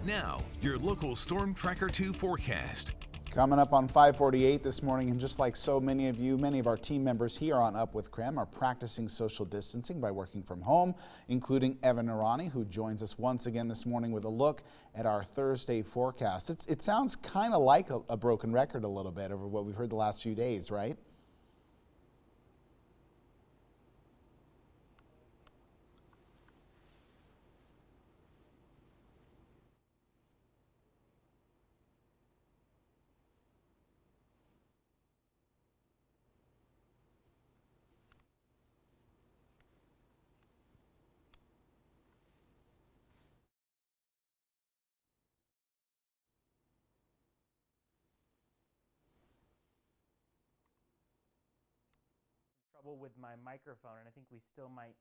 Now, your local Storm Tracker 2 forecast. Coming up on 548 this morning, and just like so many of you, many of our team members here on Up with KREM are practicing social distancing by working from home, including Evan Arani, who joins us once again this morning with a look at our Thursday forecast. It sounds kind of like a broken record a little bit over what we've heard the last few days, right? With my microphone, and I think we still might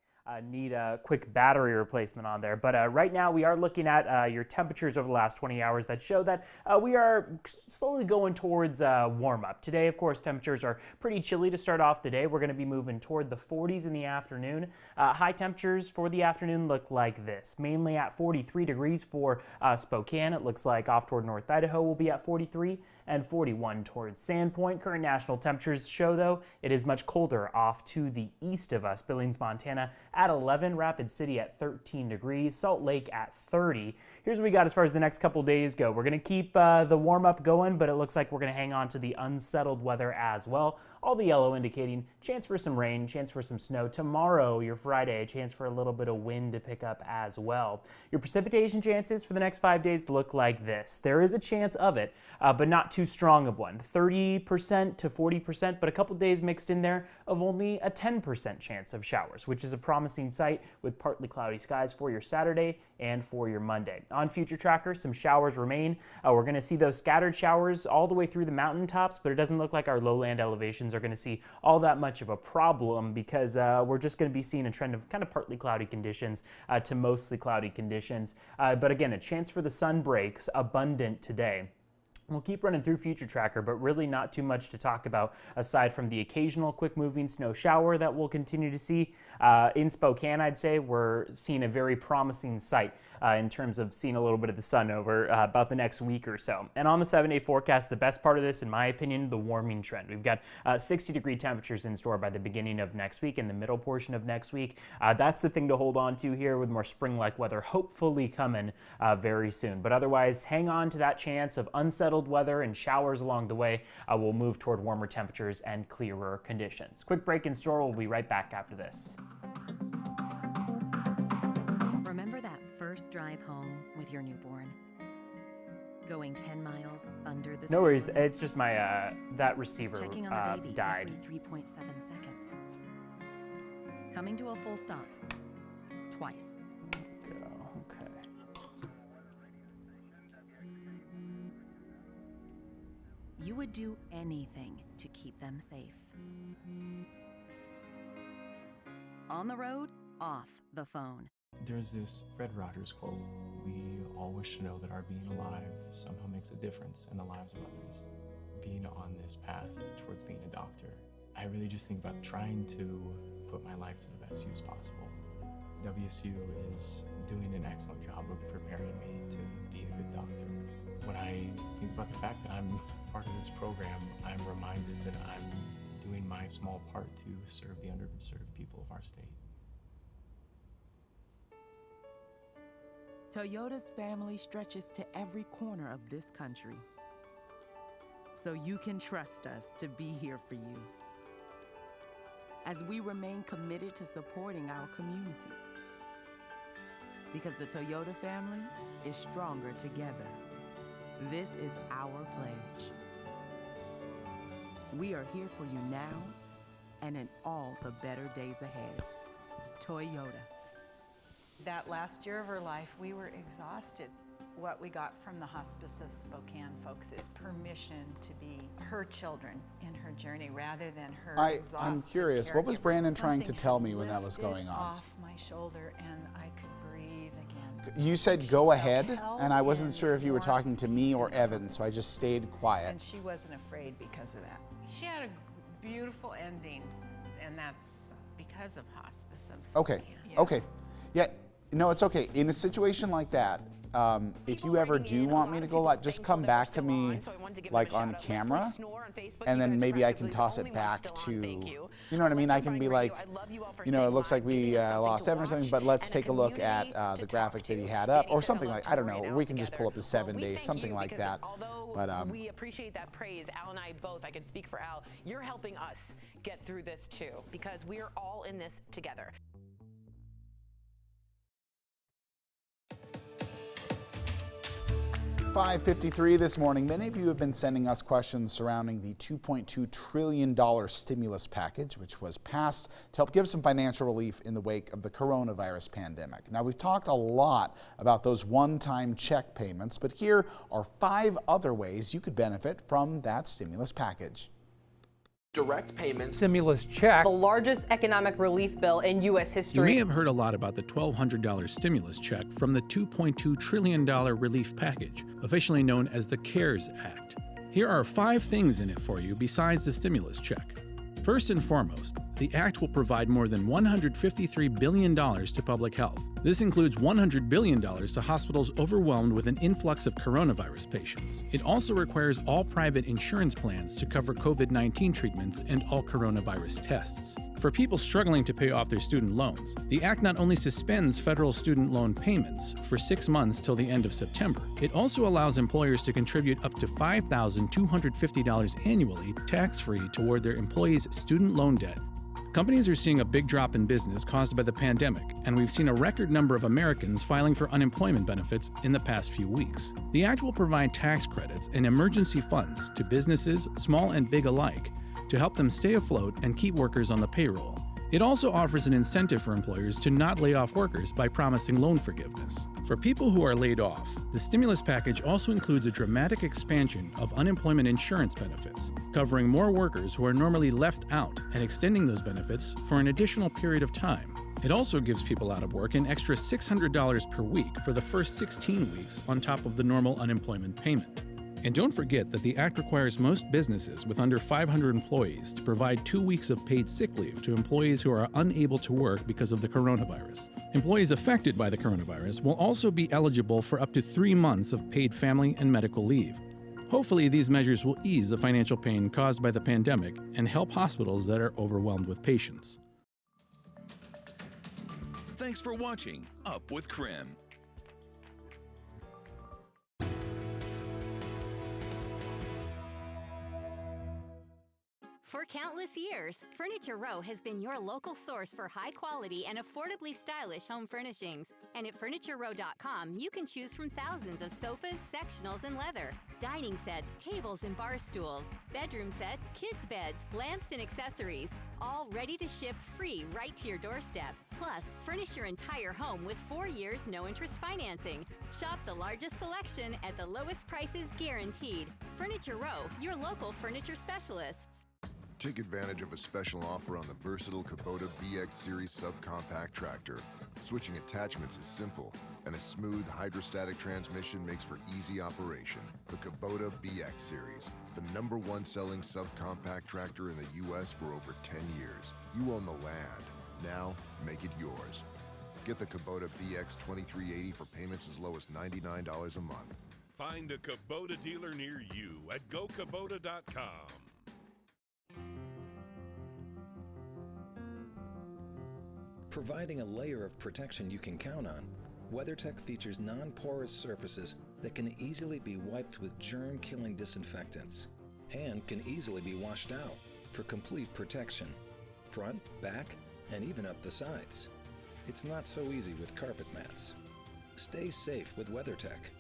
need a quick battery replacement on there. But right now we are looking at your temperatures over the last 20 hours that show that we are slowly going towards warm up. Today, of course, temperatures are pretty chilly to start off the day. We're going to be moving toward the 40s in the afternoon. High temperatures for the afternoon look like this, mainly at 43 degrees for Spokane. It looks like off toward North Idaho will be at 43 and 41 towards Sandpoint. Current national temperatures show, though, it is much colder off to the east of us. Billings, Montana at 11, Rapid City at 13 degrees, Salt Lake at 30. Here's what we got as far as the next couple days go. We're going to keep the warm up going, but it looks like we're going to hang on to the unsettled weather as well. All the yellow indicating chance for some rain, chance for some snow. Tomorrow, your Friday, a chance for a little bit of wind to pick up as well. Your precipitation chances for the next 5 days look like this. There is a chance of it, but not too strong of one. 30% to 40%, but a couple days mixed in there of only a 10% chance of showers, which is a promising sight with partly cloudy skies for your Saturday and for your Monday. On Future Tracker, some showers remain. We're going to see those scattered showers all the way through the mountaintops, but it doesn't look like our lowland elevations are going to see all that much of a problem because we're just going to be seeing a trend of kind of partly cloudy conditions to mostly cloudy conditions. But again, a chance for the sun breaks abundant today. We'll keep running through Future Tracker, but really not too much to talk about aside from the occasional quick-moving snow shower that we'll continue to see. In Spokane, I'd say we're seeing a very promising sight in terms of seeing a little bit of the sun over about the next week or so. And on the 7-day forecast, the best part of this, in my opinion, the warming trend. We've got 60-degree temperatures in store by the beginning of next week and the middle portion of next week. That's the thing to hold on to here with more spring-like weather hopefully coming very soon. But otherwise, hang on to that chance of unsettled weather and showers along the way. We'll move toward warmer temperatures and clearer conditions. Quick break in store. We'll be right back after this. Remember that first drive home with your newborn? Going 10 miles under the No worries. It's just my that receiver checking on the baby died. every 3.7 seconds. Coming to a full stop twice. Okay. You would do anything to keep them safe. On the road, off the phone. There's this Fred Rogers quote, "We all wish to know that our being alive somehow makes a difference in the lives of others." Being on this path towards being a doctor, I really just think about trying to put my life to the best use possible. WSU is doing an excellent job of preparing me to be a good doctor. When I think about the fact that I'm part of this program, I'm reminded that I'm doing my small part to serve the underserved people of our state. Toyota's family stretches to every corner of this country, so you can trust us to be here for you as we remain committed to supporting our community. Because the Toyota family is stronger together. This is our pledge. We are here for you now and in all the better days ahead. Toyota. That last year of her life, we were exhausted. What we got from the Hospice of Spokane folks is permission to be her children in her journey rather than her exhausted I'm curious, what was caregivers. Brandon trying to Something tell had me when that was going lifted on? off my shoulder and I could breathe again. You said go ahead, and I wasn't sure if you were talking to me or Evan, so I just stayed quiet. And she wasn't afraid because of that. She had a beautiful ending, and that's because of Hospice of Okay, Spokane. okay. Yeah, no, it's okay. In a situation like that, if you ever do want me to go live, just come back to me like on camera, and then maybe I can toss it back to, you know what I mean? I can be like, you know, it looks like we lost Evan or something, but let's take a look at the graphic that he had up, or something like, I don't know, we can just pull up the 7 days, something like that. But we appreciate that praise. Al and I both, I can speak for Al, you're helping us get through this too, because we're all in this together. .53 this morning. Many of you have been sending us questions surrounding the $2.2 trillion stimulus package, which was passed to help give some financial relief in the wake of the coronavirus pandemic. Now, we've talked a lot about those one-time check payments, but here are 5 other ways you could benefit from that stimulus package. Direct payments. Stimulus check. The largest economic relief bill in U.S. history. You may have heard a lot about the $1,200 stimulus check from the $2.2 trillion relief package, officially known as the CARES Act. Here are 5 things in it for you besides the stimulus check. First and foremost, the act will provide more than $153 billion to public health. This includes $100 billion to hospitals overwhelmed with an influx of coronavirus patients. It also requires all private insurance plans to cover COVID-19 treatments and all coronavirus tests. For people struggling to pay off their student loans, the act not only suspends federal student loan payments for 6 months till the end of September, it also allows employers to contribute up to $5,250 annually tax-free toward their employees' student loan debt. Companies are seeing a big drop in business caused by the pandemic, and we've seen a record number of Americans filing for unemployment benefits in the past few weeks. The act will provide tax credits and emergency funds to businesses, small and big alike, to help them stay afloat and keep workers on the payroll. It also offers an incentive for employers to not lay off workers by promising loan forgiveness. For people who are laid off, the stimulus package also includes a dramatic expansion of unemployment insurance benefits, covering more workers who are normally left out and extending those benefits for an additional period of time. It also gives people out of work an extra $600 per week for the first 16 weeks on top of the normal unemployment payment. And don't forget that the Act requires most businesses with under 500 employees to provide 2 weeks of paid sick leave to employees who are unable to work because of the coronavirus. Employees affected by the coronavirus will also be eligible for up to 3 months of paid family and medical leave. Hopefully, these measures will ease the financial pain caused by the pandemic and help hospitals that are overwhelmed with patients. Thanks for watching Up with KREM. For countless years, Furniture Row has been your local source for high quality and affordably stylish home furnishings. And at FurnitureRow.com, you can choose from thousands of sofas, sectionals, and leather, dining sets, tables, and bar stools, bedroom sets, kids' beds, lamps, and accessories, all ready to ship free right to your doorstep. Plus, furnish your entire home with 4 years no-interest financing. Shop the largest selection at the lowest prices guaranteed. Furniture Row, your local furniture specialists. Take advantage of a special offer on the versatile Kubota BX Series subcompact tractor. Switching attachments is simple, and a smooth hydrostatic transmission makes for easy operation. The Kubota BX Series, the #1 selling subcompact tractor in the U.S. for over 10 years. You own the land. Now, make it yours. Get the Kubota BX 2380 for payments as low as $99 a month. Find a Kubota dealer near you at gokubota.com. Providing a layer of protection you can count on, WeatherTech features non-porous surfaces that can easily be wiped with germ-killing disinfectants and can easily be washed out for complete protection, front, back, and even up the sides. It's not so easy with carpet mats. Stay safe with WeatherTech,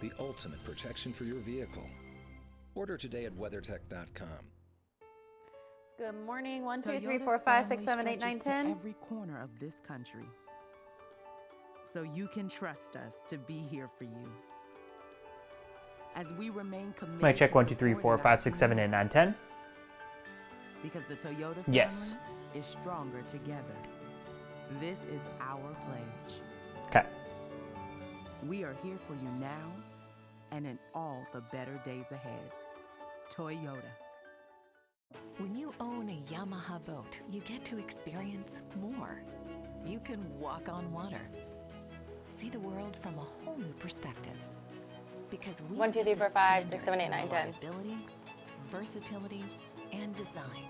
the ultimate protection for your vehicle. Order today at weathertech.com. Good morning. 1, 2, 3, 4, 5, 6, 7, 8, 9, 10. Every corner of this country, so you can trust us to be here for you. As we remain committed. Mic check 1, 2, 3, 4, 5, 6, 7, 8, 9, 10. Because the Toyota family Yes. is stronger together. This is our pledge. Okay. We are here for you now and in all the better days ahead. Toyota. When you own a Yamaha boat, you get to experience more. You can walk on water, see the world from a whole new perspective. Because we 1, 2, 3, 4, 5, 6, 7, 8, 9, 10. Reliability, versatility, and design.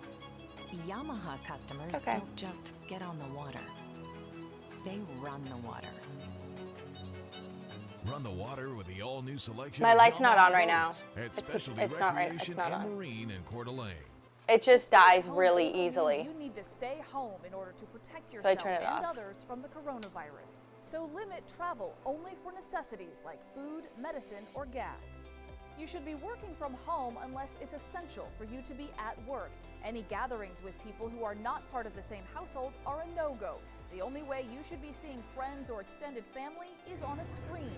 Yamaha customers don't just get on the water. They run the water. Run the water with the all-new selection. My of light's not Yamaha on right now. boats At It's Specialty not right. Recreation It's not and on. Marine in Coeur d'Alene. It just dies really easily. You need to stay home in order to protect So I yourself turn it and off. others from the coronavirus. So limit travel only for necessities like food, medicine, or gas. You should be working from home unless it's essential for you to be at work. Any gatherings with people who are not part of the same household are a no-go. The only way you should be seeing friends or extended family is on a screen.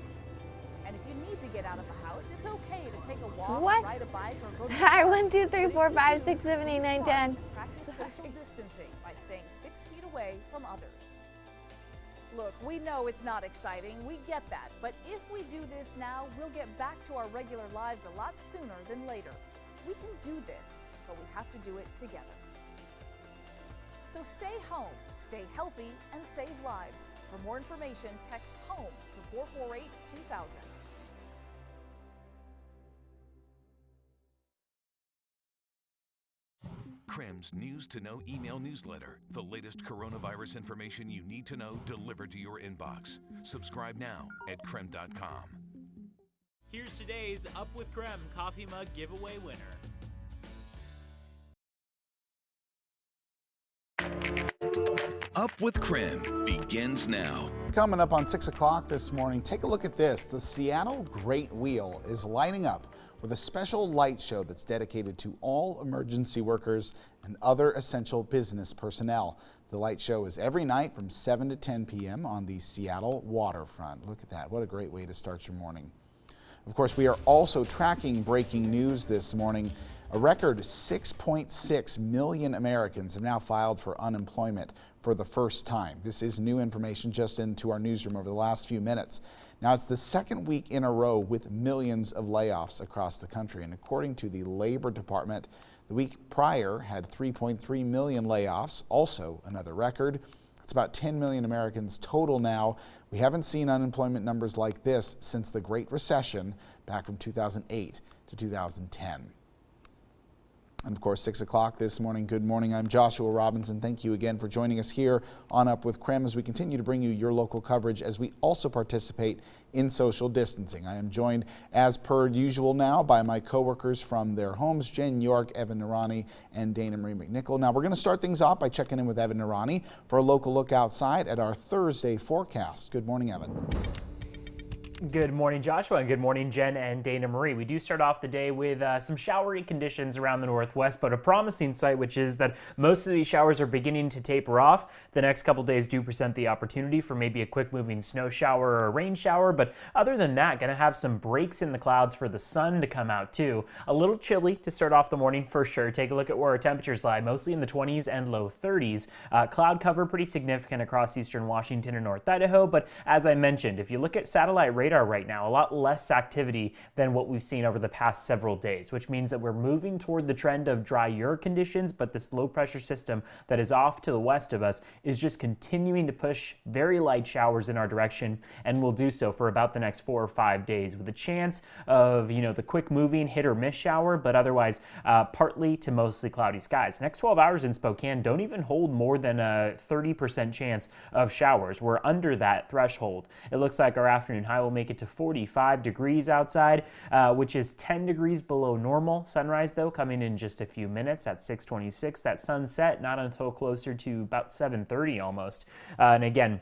And if you need to get out of the house, it's okay to take a walk, What? ride a bike, or go to Hi, 1, 2, 3, 4, 5, 6, 7, 8, 9, 10. Practice social distancing by staying 6 feet away from others. Look, we know it's not exciting, we get that, but if we do this now, we'll get back to our regular lives a lot sooner than later. We can do this, but we have to do it together. So stay home, stay healthy, and save lives. For more information, text HOME to 448-2000. KREM's News to Know email newsletter. The latest coronavirus information you need to know delivered to your inbox. Subscribe now at krem.com. Here's today's Up with KREM coffee mug giveaway winner. Up with KREM begins now. Coming up on 6 o'clock this morning, take a look at this. The Seattle Great Wheel is lighting up with a special light show that's dedicated to all emergency workers and other essential business personnel. The light show is every night from 7 to 10 p.m. on the Seattle waterfront. Look at that. What a great way to start your morning. Of course, we are also tracking breaking news this morning. A record 6.6 million Americans have now filed for unemployment for the first time. This is new information just into our newsroom over the last few minutes. Now, it's the second week in a row with millions of layoffs across the country. And according to the Labor Department, the week prior had 3.3 million layoffs, also another record. It's about 10 million Americans total now. We haven't seen unemployment numbers like this since the Great Recession back from 2008 to 2010. And of course, 6 o'clock this morning. Good morning. I'm Joshua Robinson. Thank you again for joining us here on Up with KREM as we continue to bring you your local coverage as we also participate in social distancing. I am joined as per usual now by my coworkers from their homes, Jen York, Evan Narani, and Dana Marie McNichol. Now we're going to start things off by checking in with Evan Narani for a local look outside at our Thursday forecast. Good morning, Evan. Good morning, Joshua, and good morning, Jen and Dana Marie. We do start off the day with some showery conditions around the northwest, but a promising sight, which is that most of these showers are beginning to taper off. The next couple days do present the opportunity for maybe a quick moving snow shower or a rain shower, but other than that, going to have some breaks in the clouds for the sun to come out too. A little chilly to start off the morning for sure. Take a look at where our temperatures lie, mostly in the 20s and low 30s. Cloud cover pretty significant across eastern Washington and North Idaho, but as I mentioned, if you look at satellite radar right now, a lot less activity than what we've seen over the past several days, which means that we're moving toward the trend of drier conditions, but this low pressure system that is off to the west of us is just continuing to push very light showers in our direction, and will do so for about the next 4 or 5 days with a chance of, the quick moving hit or miss shower, but otherwise partly to mostly cloudy skies. Next 12 hours in Spokane don't even hold more than a 30% chance of showers. We're under that threshold. It looks like our afternoon high will make it to 45 degrees outside, which is 10 degrees below normal. Sunrise, though, coming in just a few minutes at 6:26. That sunset not until closer to about 7:30 almost. And again,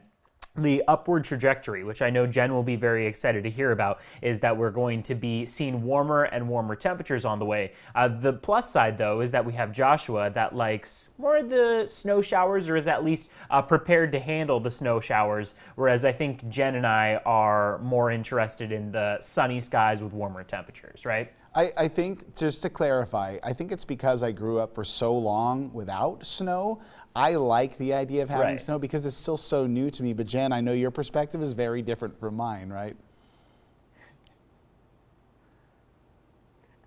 the upward trajectory, which I know Jen will be very excited to hear about, is that we're going to be seeing warmer and warmer temperatures on the way. The plus side, though, is that we have Joshua that likes more of the snow showers, or is at least prepared to handle the snow showers, whereas I think Jen and I are more interested in the sunny skies with warmer temperatures, right? I think, just to clarify, I think it's because I grew up for so long without snow. I like the idea of having snow because it's still so new to me. But Jen, I know your perspective is very different from mine, right?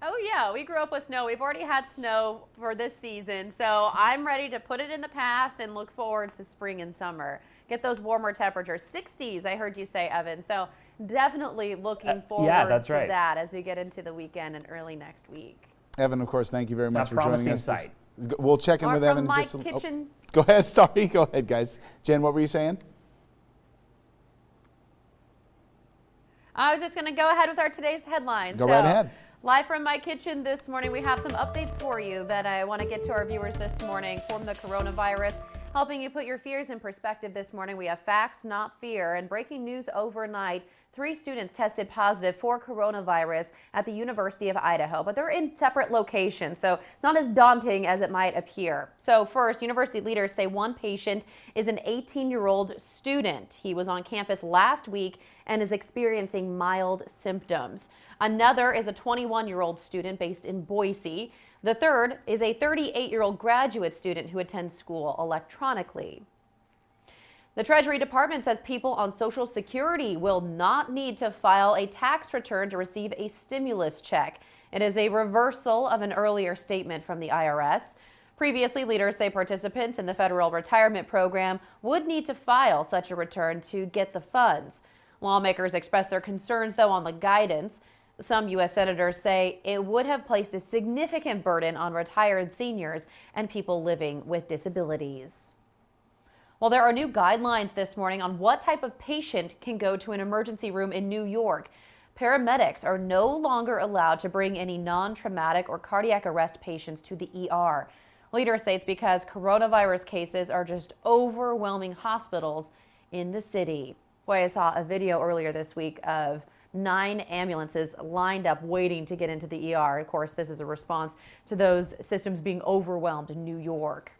Oh yeah, we grew up with snow. We've already had snow for this season, so I'm ready to put it in the past and look forward to spring and summer. Get those warmer temperatures, 60s, I heard you say, Evan. So definitely looking forward to that as we get into the weekend and early next week. Evan, of course, thank you very much for joining us. We'll check in with Evan. Go ahead. Sorry. Go ahead, guys. Jen, what were you saying? I was just going to go ahead with our today's headlines. Go right ahead. Live from my kitchen this morning, we have some updates for you that I want to get to our viewers this morning from the coronavirus. Helping you put your fears in perspective this morning, we have facts, not fear. And breaking news overnight, 3 students tested positive for coronavirus at the University of Idaho, but they're in separate locations, so it's not as daunting as it might appear. So first, university leaders say one patient is an 18-year-old student. He was on campus last week and is experiencing mild symptoms. Another is a 21-year-old student based in Boise. The third is a 38-year-old graduate student who attends school electronically. The Treasury Department says people on Social Security will not need to file a tax return to receive a stimulus check. It is a reversal of an earlier statement from the IRS. Previously, leaders say participants in the federal retirement program would need to file such a return to get the funds. Lawmakers expressed their concerns, though, on the guidance. Some U.S. senators say it would have placed a significant burden on retired seniors and people living with disabilities. Well, there are new guidelines this morning on what type of patient can go to an emergency room in New York. Paramedics are no longer allowed to bring any non-traumatic or cardiac arrest patients to the ER. Leaders say it's because coronavirus cases are just overwhelming hospitals in the city. Boy, I saw a video earlier this week of 9 ambulances lined up waiting to get into the ER. Of course, this is a response to those systems being overwhelmed in New York.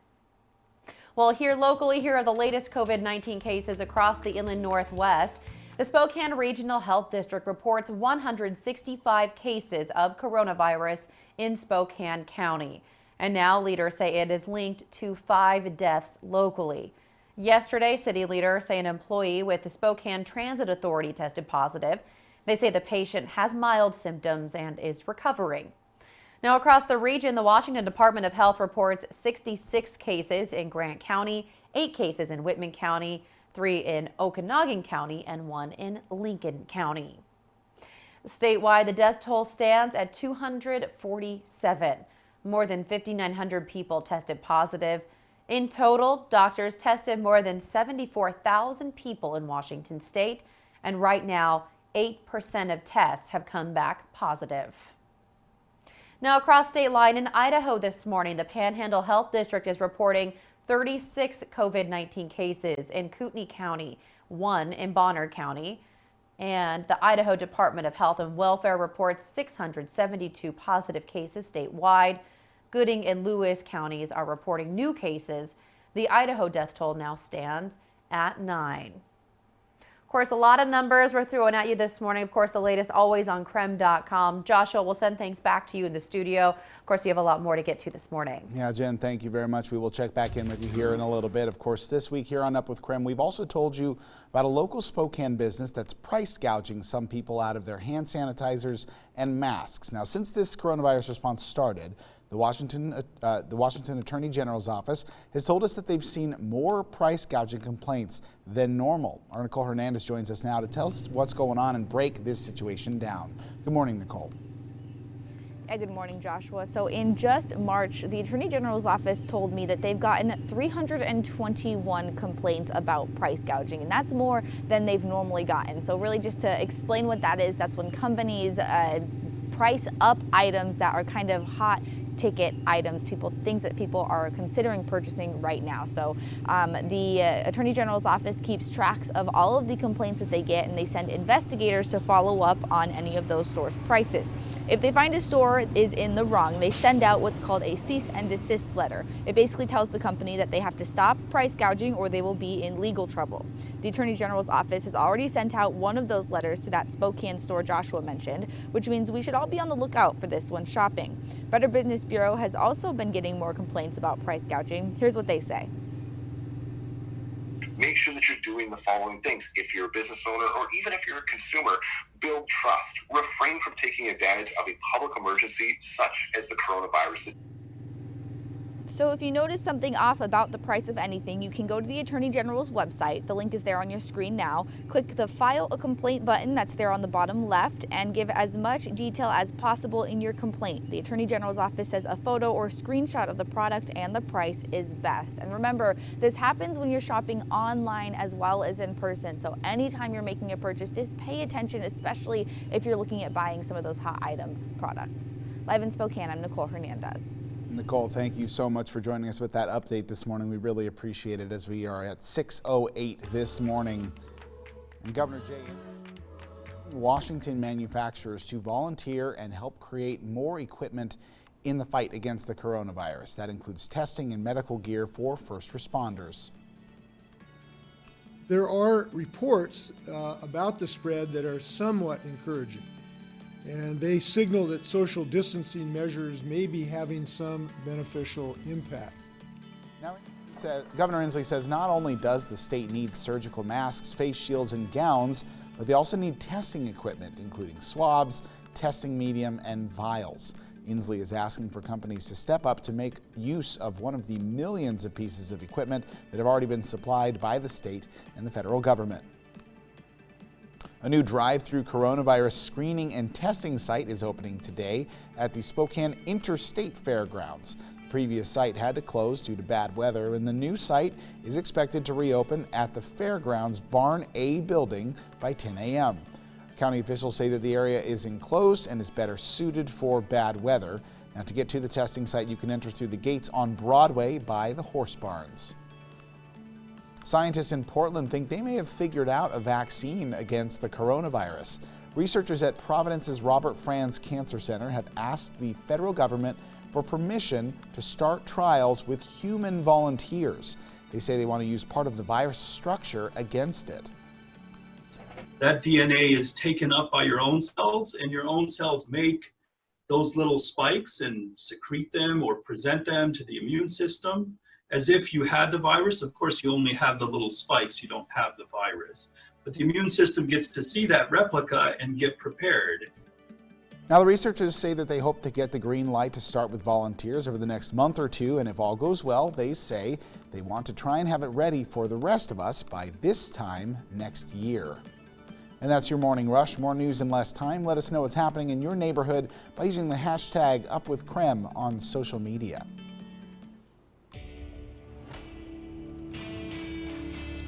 Well, here locally, here are the latest COVID-19 cases across the inland Northwest. The Spokane Regional Health District reports 165 cases of coronavirus in Spokane County. And now leaders say it is linked to 5 deaths locally. Yesterday, city leaders say an employee with the Spokane Transit Authority tested positive. They say the patient has mild symptoms and is recovering. Now, across the region, the Washington Department of Health reports 66 cases in Grant County, 8 cases in Whitman County, 3 in Okanogan County, and 1 in Lincoln County. Statewide, the death toll stands at 247. More than 5,900 people tested positive. In total, doctors tested more than 74,000 people in Washington state, and right now, 8% of tests have come back positive. Now, across state line in Idaho this morning, the Panhandle Health District is reporting 36 COVID-19 cases in Kootenai County, 1 in Bonner County. And the Idaho Department of Health and Welfare reports 672 positive cases statewide. Gooding and Lewis counties are reporting new cases. The Idaho death toll now stands at 9. Of course, a lot of numbers we're throwing at you this morning. Of course, the latest always on KREM.com. Joshua, we'll send things back to you in the studio. Of course, you have a lot more to get to this morning. Yeah, Jen, thank you very much. We will check back in with you here in a little bit. Of course, this week here on Up with KREM, we've also told you about a local Spokane business that's price gouging some people out of their hand sanitizers and masks. Now, since this coronavirus response started, the Washington Attorney General's office has told us that they've seen more price gouging complaints than normal. Our Nicole Hernandez joins us now to tell us what's going on and break this situation down. Good morning, Nicole. Yeah, good morning, Joshua. So in just March, the Attorney General's office told me that they've gotten 321 complaints about price gouging, and that's more than they've normally gotten. So really, just to explain what that is, that's when companies price up items that are kind of hot ticket items, things that people are considering purchasing right now. So the Attorney General's office keeps tracks of all of the complaints that they get, and they send investigators to follow up on any of those stores' prices. If they find a store is in the wrong, they send out what's called a cease and desist letter. It basically tells the company that they have to stop price gouging or they will be in legal trouble. The Attorney General's office has already sent out one of those letters to that Spokane store Joshua mentioned, which means we should all be on the lookout for this when shopping. Better Business Bureau has also been getting more complaints about price gouging. Here's what they say. Make sure that you're doing the following things. If you're a business owner or even if you're a consumer, build trust. Refrain from taking advantage of a public emergency such as the coronavirus. So if you notice something off about the price of anything, you can go to the Attorney General's website. The link is there on your screen now. Click the File a Complaint button that's there on the bottom left and give as much detail as possible in your complaint. The Attorney General's office says a photo or screenshot of the product and the price is best. And remember, this happens when you're shopping online as well as in person. So anytime you're making a purchase, just pay attention, especially if you're looking at buying some of those hot item products. Live in Spokane, I'm Nicole Hernandez. Nicole, thank you so much for joining us with that update this morning. We really appreciate it as we are at 6:08 this morning. And Governor Jay, Washington manufacturers to volunteer and help create more equipment in the fight against the coronavirus. That includes testing and medical gear for first responders. There are reports about the spread that are somewhat encouraging, and they signal that social distancing measures may be having some beneficial impact. Now, Governor Inslee says not only does the state need surgical masks, face shields, and gowns, but they also need testing equipment, including swabs, testing medium, and vials. Inslee is asking for companies to step up to make use of one of the millions of pieces of equipment that have already been supplied by the state and the federal government. A new drive-through coronavirus screening and testing site is opening today at the Spokane Interstate Fairgrounds. The previous site had to close due to bad weather, and the new site is expected to reopen at the Fairgrounds Barn A building by 10 a.m. County officials say that the area is enclosed and is better suited for bad weather. Now, to get to the testing site, you can enter through the gates on Broadway by the horse barns. Scientists in Portland think they may have figured out a vaccine against the coronavirus. Researchers at Providence's Robert Franz Cancer Center have asked the federal government for permission to start trials with human volunteers. They say they want to use part of the virus structure against it. That DNA is taken up by your own cells, and your own cells make those little spikes and secrete them or present them to the immune system as if you had the virus. Of course, you only have the little spikes, you don't have the virus. But the immune system gets to see that replica and get prepared. Now, the researchers say that they hope to get the green light to start with volunteers over the next month or two, and if all goes well, they say they want to try and have it ready for the rest of us by this time next year. And that's your Morning Rush. More news in less time. Let us know what's happening in your neighborhood by using the hashtag #UpWithKREM on social media.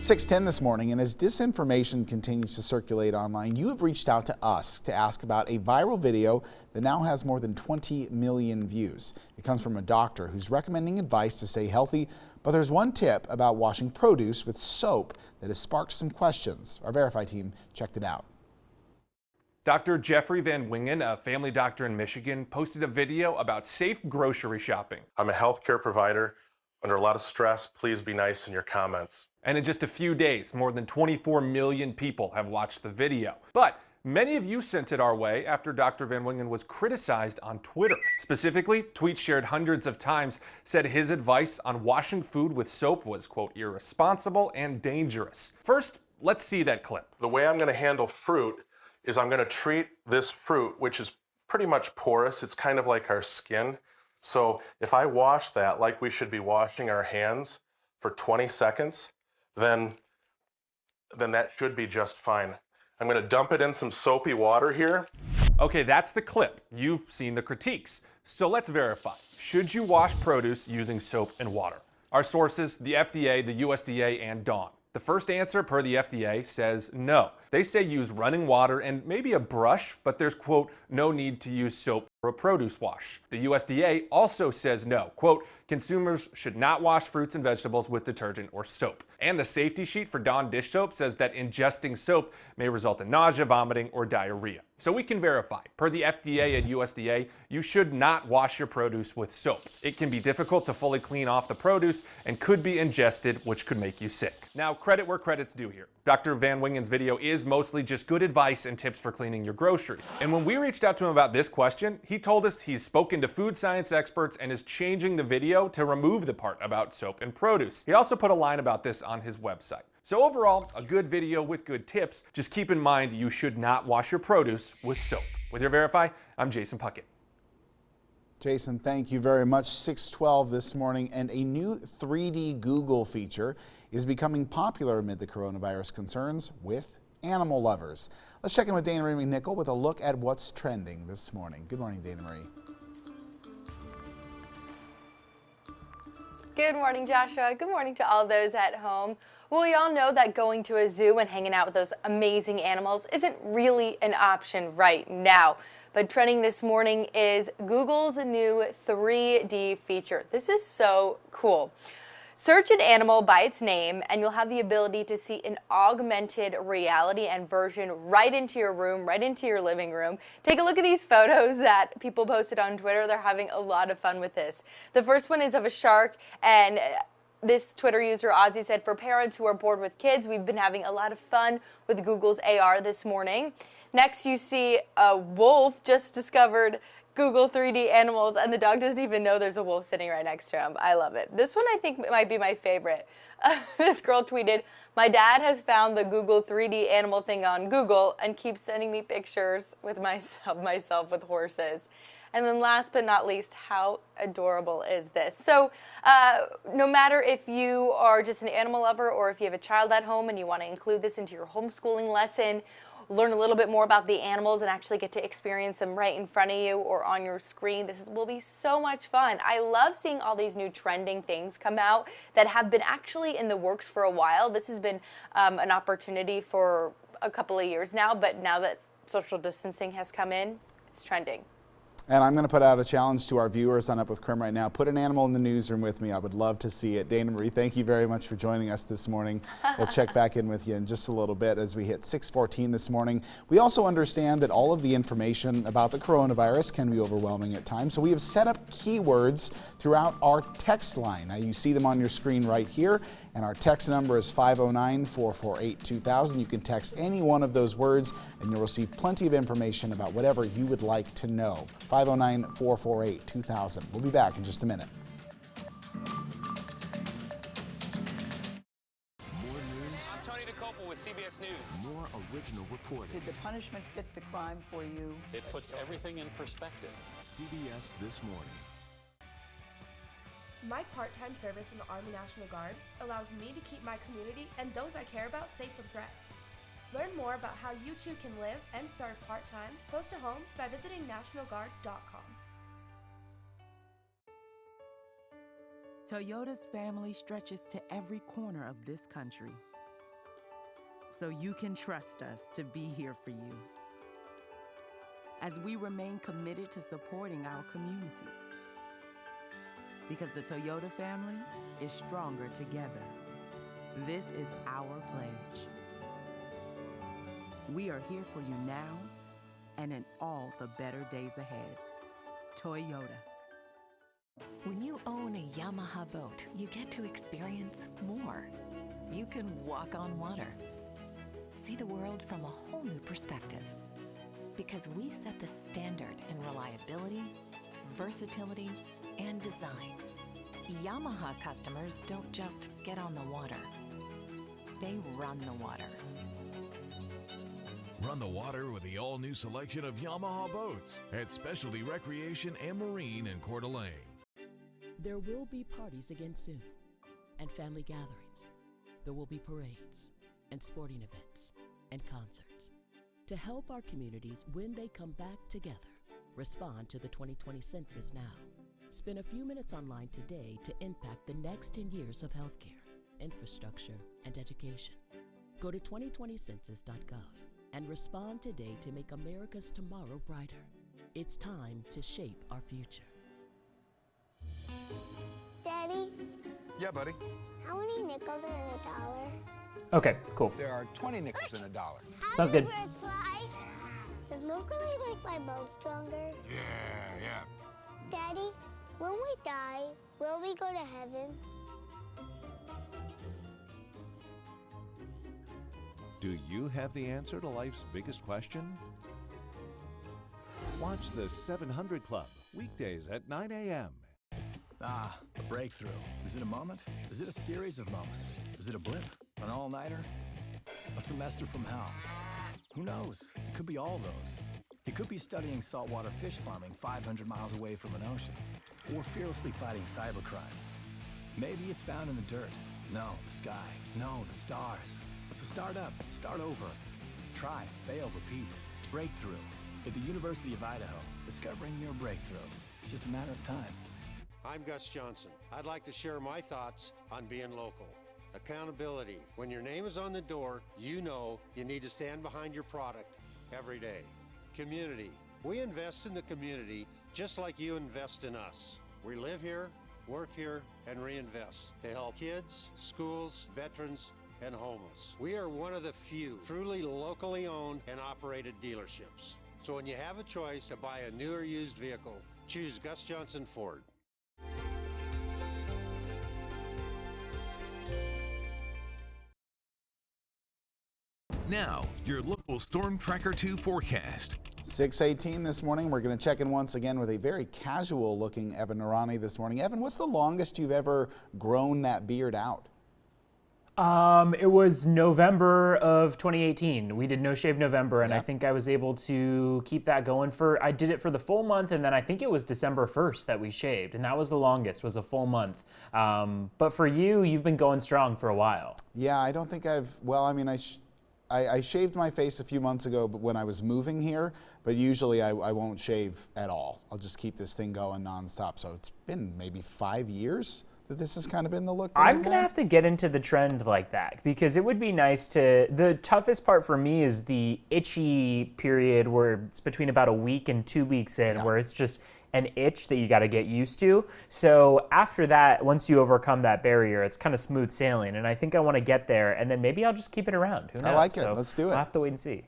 6:10 this morning, and as disinformation continues to circulate online, you have reached out to us to ask about a viral video that now has more than 20 million views. It comes from a doctor who's recommending advice to stay healthy, but there's one tip about washing produce with soap that has sparked some questions. Our Verify team checked it out. Dr. Jeffrey Van Wingen, a family doctor in Michigan, posted a video about safe grocery shopping. I'm a healthcare provider under a lot of stress. Please be nice in your comments. And in just a few days, more than 24 million people have watched the video. But many of you sent it our way after Dr. Van Wingen was criticized on Twitter. Specifically, tweets shared hundreds of times said his advice on washing food with soap was, quote, irresponsible and dangerous. First, let's see that clip. The way I'm going to handle fruit is I'm going to treat this fruit, which is pretty much porous. It's kind of like our skin. So if I wash that like we should be washing our hands for 20 seconds, then that should be just fine. I'm going to dump it in some soapy water here. Okay, that's the clip. You've seen the critiques. So let's verify. Should you wash produce using soap and water? Our sources, the FDA, the USDA, and Dawn. The first answer per the FDA says no. They say use running water and maybe a brush, but there's, quote, no need to use soap for a produce wash. The USDA also says no. Quote, consumers should not wash fruits and vegetables with detergent or soap. And the safety sheet for Dawn dish soap says that ingesting soap may result in nausea, vomiting, or diarrhea. So we can verify. Per the FDA and USDA, you should not wash your produce with soap. It can be difficult to fully clean off the produce and could be ingested, which could make you sick. Now, credit where credit's due here. Dr. Van Wingen's video is mostly just good advice and tips for cleaning your groceries. And when we reached out to him about this question, he told us he's spoken to food science experts and is changing the video to remove the part about soap and produce. He also put a line about this on his website. So overall, a good video with good tips. Just keep in mind you should not wash your produce with soap. With your Verify, I'm Jason Puckett. Jason, thank you very much. 6:12 this morning, and a new 3D Google feature is becoming popular amid the coronavirus concerns with animal lovers. Let's check in with Dana Marie McNichol with a look at what's trending this morning. Good morning, Dana Marie. Good morning, Joshua. Good morning to all those at home. Well, we all know that going to a zoo and hanging out with those amazing animals isn't really an option right now. But trending this morning is Google's new 3D feature. This is so cool. Search an animal by its name and you'll have the ability to see an augmented reality and version right into your room, right into your living room. Take a look at these photos that people posted on Twitter. They're having a lot of fun with this. The first one is of a shark, and this Twitter user, Ozzy, said, for parents who are bored with kids, we've been having a lot of fun with Google's AR this morning. Next, you see a wolf just discovered Google 3D animals, and the dog doesn't even know there's a wolf sitting right next to him. I love it. This one I think might be my favorite. This girl tweeted, my dad has found the Google 3D animal thing on Google and keeps sending me pictures with myself with horses. And then last but not least, how adorable is this? So no matter if you are just an animal lover or if you have a child at home and you want to include this into your homeschooling lesson, learn a little bit more about the animals and actually get to experience them right in front of you or on your screen. This will be so much fun. I love seeing all these new trending things come out that have been actually in the works for a while. This has been an opportunity for a couple of years now, but now that social distancing has come in, it's trending. And I'm going to put out a challenge to our viewers on Up with KREM right now. Put an animal in the newsroom with me. I would love to see it. Dana Marie, thank you very much for joining us this morning. We'll check back in with you in just a little bit as we hit 6:14 this morning. We also understand that all of the information about the coronavirus can be overwhelming at times, so we have set up keywords throughout our text line. Now you see them on your screen right here, and our text number is 509-448-2000. You can text any one of those words and you'll receive plenty of information about whatever you would like to know. 509-448-2000. We'll be back in just a minute. More news. I'm Tony DeCopel with CBS News. More original reporting. Did the punishment fit the crime for you? It puts everything in perspective. CBS This Morning. My part-time service in the Army National Guard allows me to keep my community and those I care about safe from threats. Learn more about how you too can live and serve part-time close to home by visiting nationalguard.com. Toyota's family stretches to every corner of this country, so you can trust us to be here for you as we remain committed to supporting our community. Because the Toyota family is stronger together. This is our pledge. We are here for you now and in all the better days ahead. Toyota. When you own a Yamaha boat, you get to experience more. You can walk on water. See the world from a whole new perspective. Because we set the standard in reliability, versatility, and design. Yamaha customers don't just get on the water. They run the water. Run the water with the all-new selection of Yamaha boats at Specialty Recreation and Marine in Coeur d'Alene. There will be parties again soon, and family gatherings. There will be parades, and sporting events, and concerts. To help our communities when they come back together, respond to the 2020 census now. Spend a few minutes online today to impact the next 10 years of healthcare, infrastructure, and education. Go to 2020census.gov and respond today to make America's tomorrow brighter. It's time to shape our future. Daddy? Yeah, buddy. How many nickels are in a dollar? Okay, cool. There are 20 nickels in a dollar. Sounds good. How do birds fly? Does milk really make my bones stronger? Yeah. Daddy, when we die, will we go to heaven? Do you have the answer to life's biggest question? Watch the 700 Club, weekdays at 9 a.m. Ah, a breakthrough. Is it a moment? Is it a series of moments? Is it a blip? An all-nighter? A semester from hell? Who knows? It could be all those. It could be studying saltwater fish farming 500 miles away from an ocean, or fearlessly fighting cybercrime. Maybe it's found in the dirt. No, the sky. No, the stars. So start up, start over. Try, fail, repeat. Breakthrough. At the University of Idaho, discovering your breakthrough. It's just a matter of time. I'm Gus Johnson. I'd like to share my thoughts on being local. Accountability. When your name is on the door, you know you need to stand behind your product every day. Community. We invest in the community just like you invest in us. We live here, work here, and reinvest to help kids, schools, veterans, and homeless. We are one of the few truly locally owned and operated dealerships. So when you have a choice to buy a new or used vehicle, choose Gus Johnson Ford. Now, your local Storm Tracker 2 forecast. 6:18 this morning. We're going to check in once again with a very casual looking Evan Narani this morning. Evan, what's the longest you've ever grown that beard out? It was November of 2018. We did No Shave November, and I think I was able to keep that going I did it for the full month, and then I think it was December 1st that we shaved, and that was the longest, was a full month. But for you, you've been going strong for a while. Yeah, I don't think I shaved my face a few months ago when I was moving here, but usually I won't shave at all. I'll just keep this thing going nonstop. So it's been maybe 5 years that this has kind of been the look that I'm going to have to get into the trend like that, because it would be nice to, the toughest part for me is the itchy period where it's between about a week and 2 weeks in, where it's just an itch that you got to get used to. So after that, once you overcome that barrier, it's kind of smooth sailing. And I think I want to get there, and then maybe I'll just keep it around. Who knows? I like it. So Let's do it. I'll have to wait and see.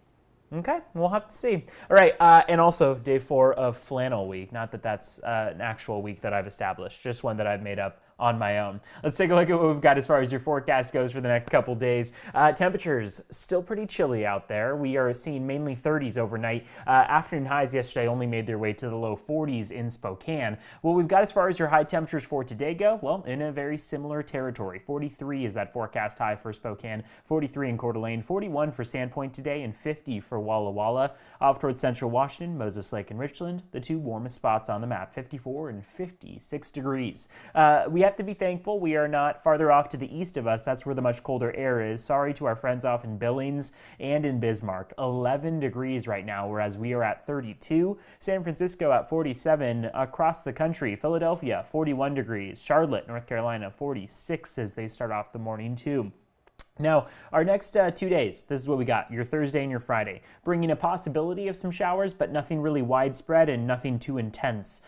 Okay, we'll have to see. All right, and also day 4 of Flannel Week. Not that that's an actual week that I've established, just one that I've made up on my own. Let's take a look at what we've got as far as your forecast goes for the next couple days. Temperatures still pretty chilly out there. We are seeing mainly 30s overnight. Afternoon highs yesterday only made their way to the low 40s in Spokane. What we've got as far as your high temperatures for today go, well, in a very similar territory. 43 is that forecast high for Spokane, 43 in Coeur d'Alene, 41 for Sandpoint today, and 50 for Walla Walla. Off towards central Washington, Moses Lake and Richland, the two warmest spots on the map, 54 and 56 degrees. We have to be thankful we are not farther off to the east of us. That's where the much colder air is. Sorry to our friends off in Billings and in Bismarck. 11 degrees right now, whereas we are at 32. San Francisco at 47 across the country. Philadelphia, 41 degrees. Charlotte, North Carolina, 46 as they start off the morning too. Now, our next 2 days, this is what we got, your Thursday and your Friday, bringing a possibility of some showers, but nothing really widespread and nothing too intense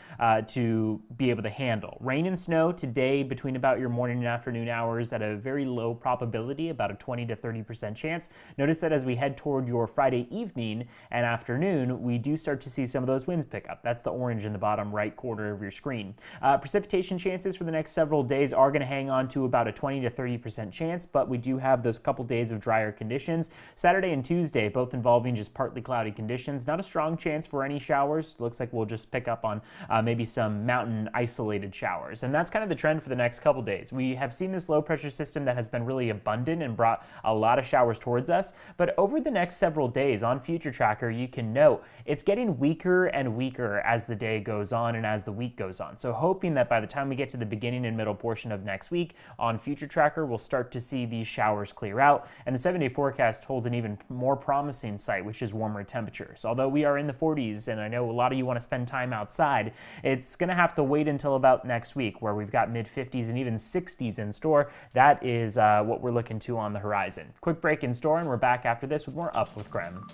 to be able to handle. Rain and snow today between about your morning and afternoon hours at a very low probability, about a 20 to 30% chance. Notice that as we head toward your Friday evening and afternoon, we do start to see some of those winds pick up. That's the orange in the bottom right corner of your screen. Precipitation chances for the next several days are going to hang on to about a 20 to 30% chance, but we do have those couple days of drier conditions. Saturday and Tuesday, both involving just partly cloudy conditions. Not a strong chance for any showers. Looks like we'll just pick up on maybe some mountain isolated showers. And that's kind of the trend for the next couple days. We have seen this low pressure system that has been really abundant and brought a lot of showers towards us. But over the next several days on Future Tracker, you can note it's getting weaker and weaker as the day goes on and as the week goes on. So hoping that by the time we get to the beginning and middle portion of next week on Future Tracker, we'll start to see these showers clear out. And the 7-day forecast holds an even more promising sight, which is warmer temperatures. Although we are in the 40s, and I know a lot of you want to spend time outside, it's going to have to wait until about next week, where we've got mid-50s and even 60s in store. That is what we're looking to on the horizon. Quick break in store, and we're back after this with more Up with KREM.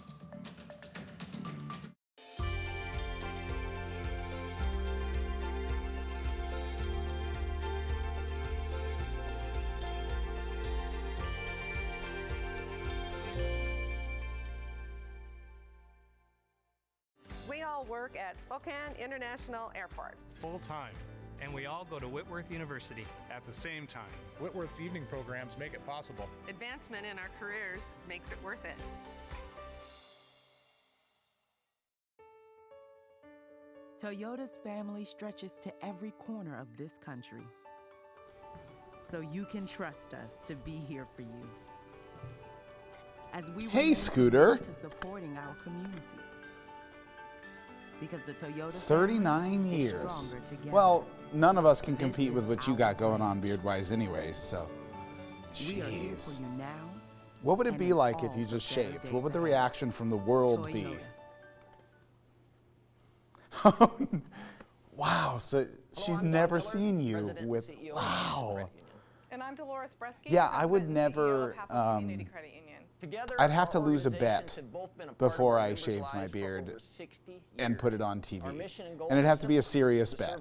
We all work at Spokane International Airport. Full-time. And we all go to Whitworth University. At the same time, Whitworth's evening programs make it possible. Advancement in our careers makes it worth it. Toyota's family stretches to every corner of this country. So you can trust us to be here for you. As we Hey, Scooter. to supporting our community. Because the Toyota 39 years. Well, none of us can compete with what you got going on beard-wise anyways, so. Jeez. What would it be like if you just shaved? What would the reaction from the world be? Wow, so she's never seen you with, wow. And I'm Dolores Bresky. Yeah, I would never, I'd have to lose a bet before I shaved my beard and put it on TV. And it'd have to be a serious bet.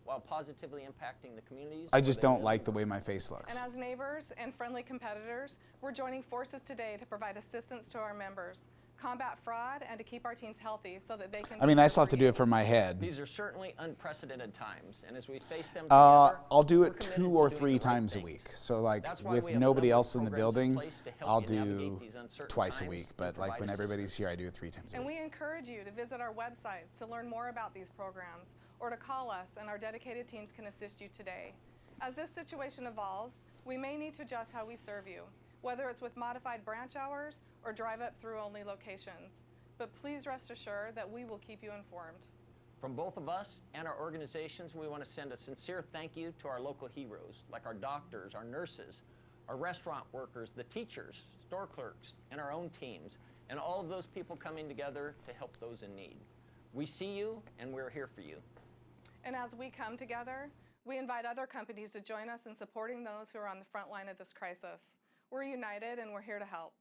While positively impacting the communities. I just don't like the way my face looks. And as neighbors and friendly competitors, we're joining forces today to provide assistance to our members, combat fraud, and to keep our teams healthy so that they can... I mean, I still have to do it for my head. These are certainly unprecedented times, and as we face them together, I'll do it 2 or 3 times a week. So like with nobody else in the building, I'll do twice a week. But like when everybody's here, I do it 3 times a week. And we encourage you to visit our websites to learn more about these programs, or to call us and our dedicated teams can assist you today. As this situation evolves, we may need to adjust how we serve you, whether it's with modified branch hours or drive-up-through only locations. But please rest assured that we will keep you informed. from both of us and our organizations, we want to send a sincere thank you to our local heroes, like our doctors, our nurses, our restaurant workers, the teachers, store clerks, and our own teams, and all of those people coming together to help those in need. We see you, and we're here for you. And as we come together, we invite other companies to join us in supporting those who are on the front line of this crisis. We're united, and we're here to help.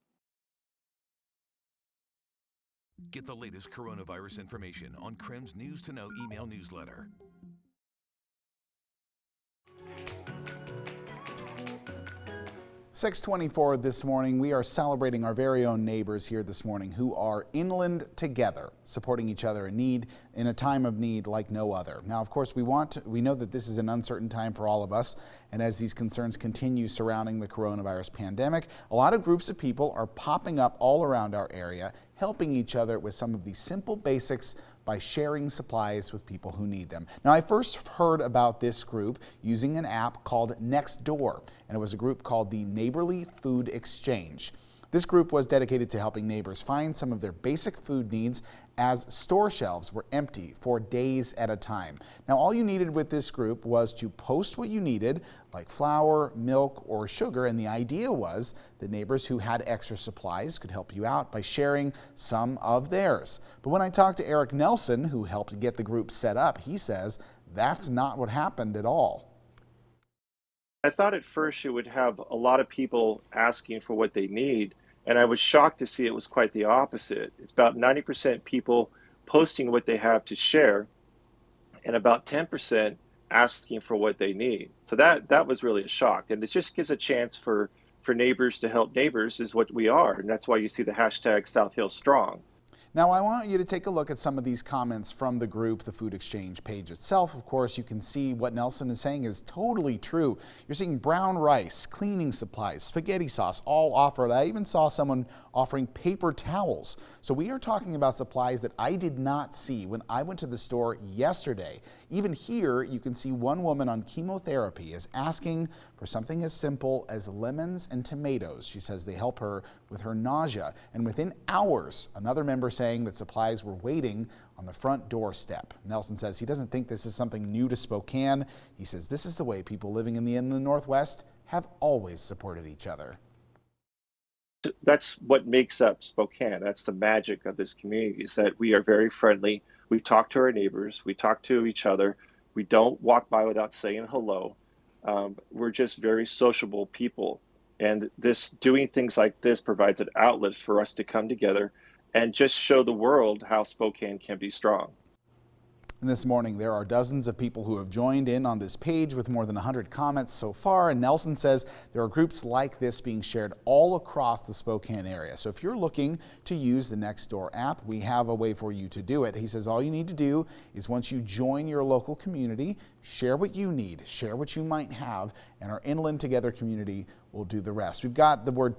Get the latest coronavirus information on KREM's News to Know email newsletter. (6:24) this morning, we are celebrating our very own neighbors here this morning who are inland together, supporting each other in a time of need like no other. Now, of course, we know that this is an uncertain time for all of us, and as these concerns continue surrounding the coronavirus pandemic, a lot of groups of people are popping up all around our area, helping each other with some of the simple basics by sharing supplies with people who need them. Now, I first heard about this group using an app called Nextdoor, and it was a group called the Neighborly Food Exchange. This group was dedicated to helping neighbors find some of their basic food needs as store shelves were empty for days at a time. Now, all you needed with this group was to post what you needed, like flour, milk, or sugar, and the idea was that neighbors who had extra supplies could help you out by sharing some of theirs. But when I talked to Eric Nelson, who helped get the group set up, he says that's not what happened at all. I thought at first you would have a lot of people asking for what they need, and I was shocked to see it was quite the opposite. It's about 90% people posting what they have to share, and about 10% asking for what they need. So that was really a shock, and it just gives a chance for neighbors to help neighbors is what we are, and that's why you see the hashtag South Hill Strong. Now, I want you to take a look at some of these comments from the group, the Food Exchange page itself. Of course, you can see what Nelson is saying is totally true. You're seeing brown rice, cleaning supplies, spaghetti sauce, all offered. I even saw someone offering paper towels. So we are talking about supplies that I did not see when I went to the store yesterday. Even here, you can see one woman on chemotherapy is asking for something as simple as lemons and tomatoes. She says they help her with her nausea. And within hours, another member saying that supplies were waiting on the front doorstep. Nelson says he doesn't think this is something new to Spokane. He says this is the way people living in the inland Northwest have always supported each other. That's what makes up Spokane. That's the magic of this community, is that we are very friendly. We talk to our neighbors. We talk to each other. We don't walk by without saying hello. We're just very sociable people. And doing things like this provides an outlet for us to come together and just show the world how Spokane can be strong. And this morning, there are dozens of people who have joined in on this page with more than 100 comments so far. And Nelson says there are groups like this being shared all across the Spokane area. So if you're looking to use the Nextdoor app, we have a way for you to do it. He says all you need to do is once you join your local community, share what you need, share what you might have, and our Inland Together community will do the rest. We've got the word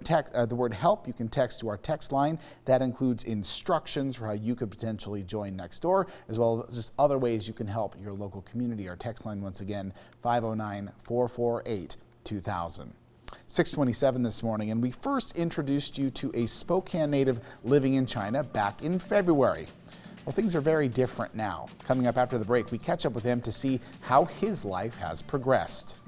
help. You can text to our text line. That includes instructions for how you could potentially join Nextdoor, as well as just other ways you can help your local community. Our text line, once again, 509-448-2000. 6:27 this morning, and we first introduced you to a Spokane native living in China back in February. Well, things are very different now. Coming up after the break, we catch up with him to see how his life has progressed.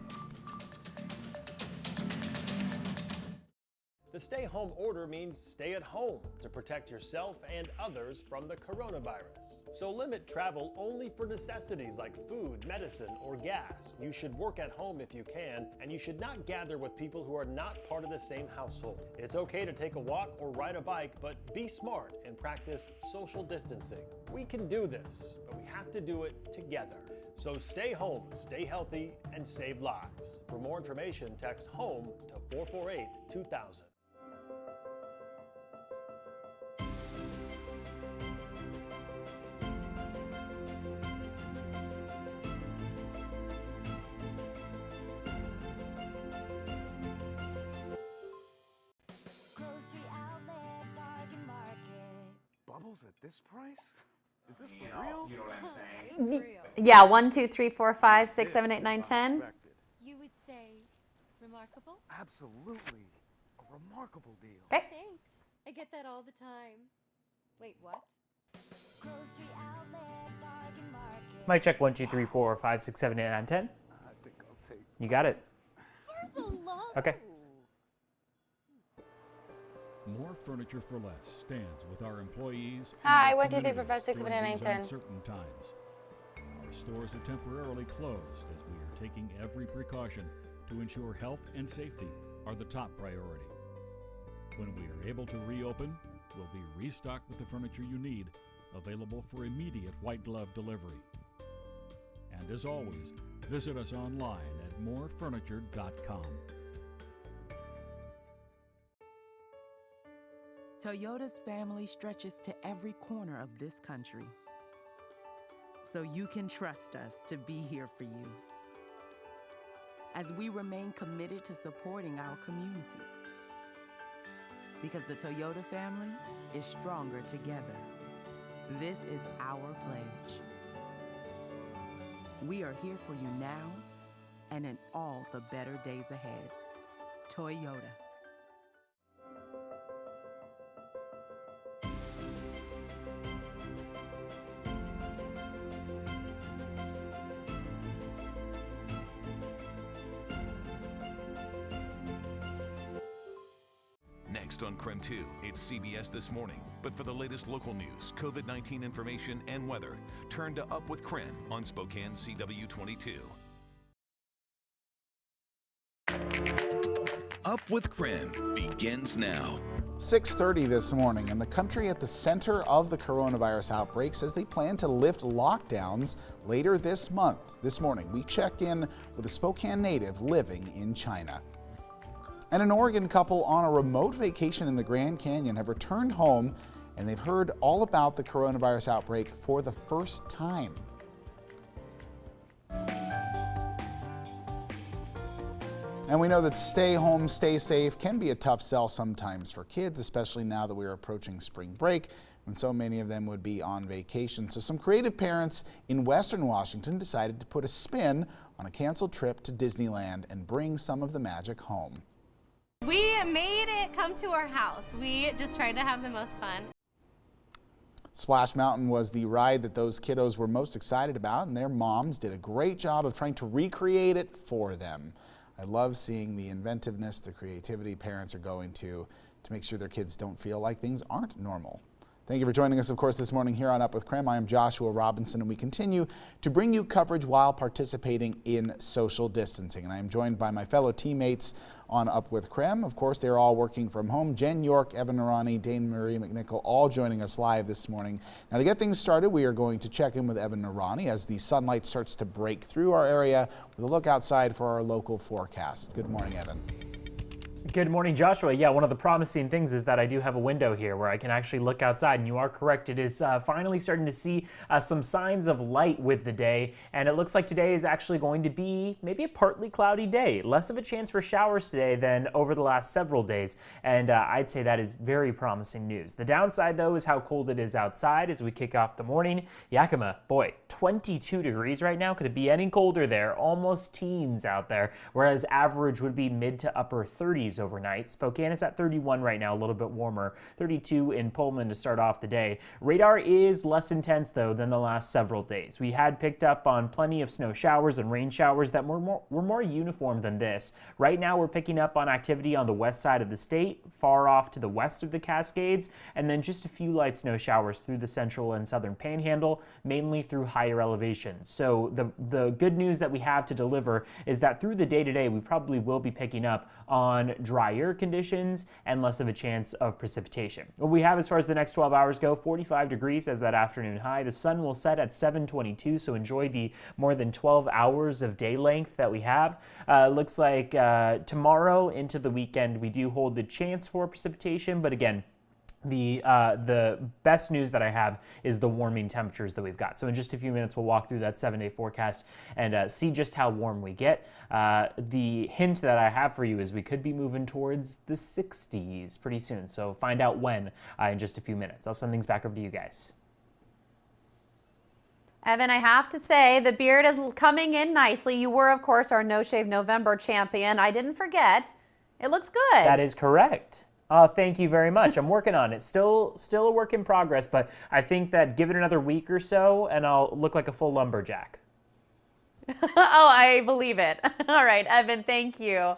The stay-home order means stay at home to protect yourself and others from the coronavirus. So limit travel only for necessities like food, medicine, or gas. You should work at home if you can, and you should not gather with people who are not part of the same household. It's okay to take a walk or ride a bike, but be smart and practice social distancing. We can do this, but we have to do it together. So stay home, stay healthy, and save lives. For more information, text HOME to 448-2000. Bubbles at this price? Is this for real? You know what I'm saying? Yeah, 1, 2, 3, 4, 5, 6, 7, 8, 9, 10. You would say remarkable? Absolutely. A remarkable deal. Okay. Thanks. I get that all the time. Wait, what? Grocery outlet, bargain market. Mic check 1, 2, 3, 4, 5, 6, 7, 8, 9, 10. I think I'll take. You got it. For the love. Okay. More Furniture for Less stands with our employees. Hi, and 1, 2, 3, 4, communities 5, 6, 7, 8, 9, during 10. these uncertain times. Our stores are temporarily closed as we are taking every precaution to ensure health and safety are the top priority. When we are able to reopen, we'll be restocked with the furniture you need, available for immediate white glove delivery. And as always, visit us online at morefurniture.com. Toyota's family stretches to every corner of this country, so you can trust us to be here for you as we remain committed to supporting our community. Because the Toyota family is stronger together. This is our pledge. We are here for you now and in all the better days ahead. Toyota. Next on KREM 2, it's CBS This Morning. But for the latest local news, COVID-19 information, and weather, turn to Up with KREM on Spokane CW22. Up with KREM begins now. 6:30 this morning, and the country at the center of the coronavirus outbreak says they plan to lift lockdowns later this month. This morning, we check in with a Spokane native living in China. And an Oregon couple on a remote vacation in the Grand Canyon have returned home, and they've heard all about the coronavirus outbreak for the first time. And we know that stay home, stay safe can be a tough sell sometimes for kids, especially now that we are approaching spring break when so many of them would be on vacation. So some creative parents in Western Washington decided to put a spin on a canceled trip to Disneyland and bring some of the magic home. We made it come to our house. We just tried to have the most fun. Splash Mountain was the ride that those kiddos were most excited about, and their moms did a great job of trying to recreate it for them. I love seeing the inventiveness, the creativity parents are going to make sure their kids don't feel like things aren't normal. Thank you for joining us, of course, this morning here on Up with KREM. I am Joshua Robinson, and we continue to bring you coverage while participating in social distancing. And I am joined by my fellow teammates on Up with KREM. Of course, they're all working from home. Jen York, Evan Narani, Dane Marie McNichol, all joining us live this morning. Now, to get things started, we are going to check in with Evan Narani as the sunlight starts to break through our area with a look outside for our local forecast. Good morning, Evan. Good morning, Joshua. Yeah, one of the promising things is that I do have a window here where I can actually look outside, and you are correct. It is finally starting to see some signs of light with the day, and it looks like today is actually going to be maybe a partly cloudy day. Less of a chance for showers today than over the last several days, and I'd say that is very promising news. The downside, though, is how cold it is outside as we kick off the morning. Yakima, boy, 22 degrees right now. Could it be any colder there? Almost teens out there, whereas average would be mid to upper 30s overnight. Spokane is at 31 right now, a little bit warmer. 32 in Pullman to start off the day. Radar is less intense, though, than the last several days. We had picked up on plenty of snow showers and rain showers that were more uniform than this. Right now, we're picking up on activity on the west side of the state, far off to the west of the Cascades, and then just a few light snow showers through the central and southern panhandle, mainly through higher elevations. So the good news that we have to deliver is that through the day today, we probably will be picking up on drier conditions and less of a chance of precipitation. What we have as far as the next 12 hours go, 45 degrees as that afternoon high. The sun will set at 7:22, so enjoy the more than 12 hours of day length that we have. Looks like tomorrow into the weekend, we do hold the chance for precipitation, but again, the best news that I have is the warming temperatures that we've got. So in just a few minutes, we'll walk through that 7-day forecast and see just how warm we get. The hint that I have for you is we could be moving towards the 60s pretty soon. So find out when in just a few minutes. I'll send things back over to you guys. Evan, I have to say the beard is coming in nicely. You were, of course, our No Shave November champion. I didn't forget. It looks good. That is correct. Thank you very much. I'm working on it. Still a work in progress, but I think that give it another week or so and I'll look like a full lumberjack. Oh, I believe it. All right, Evan, thank you.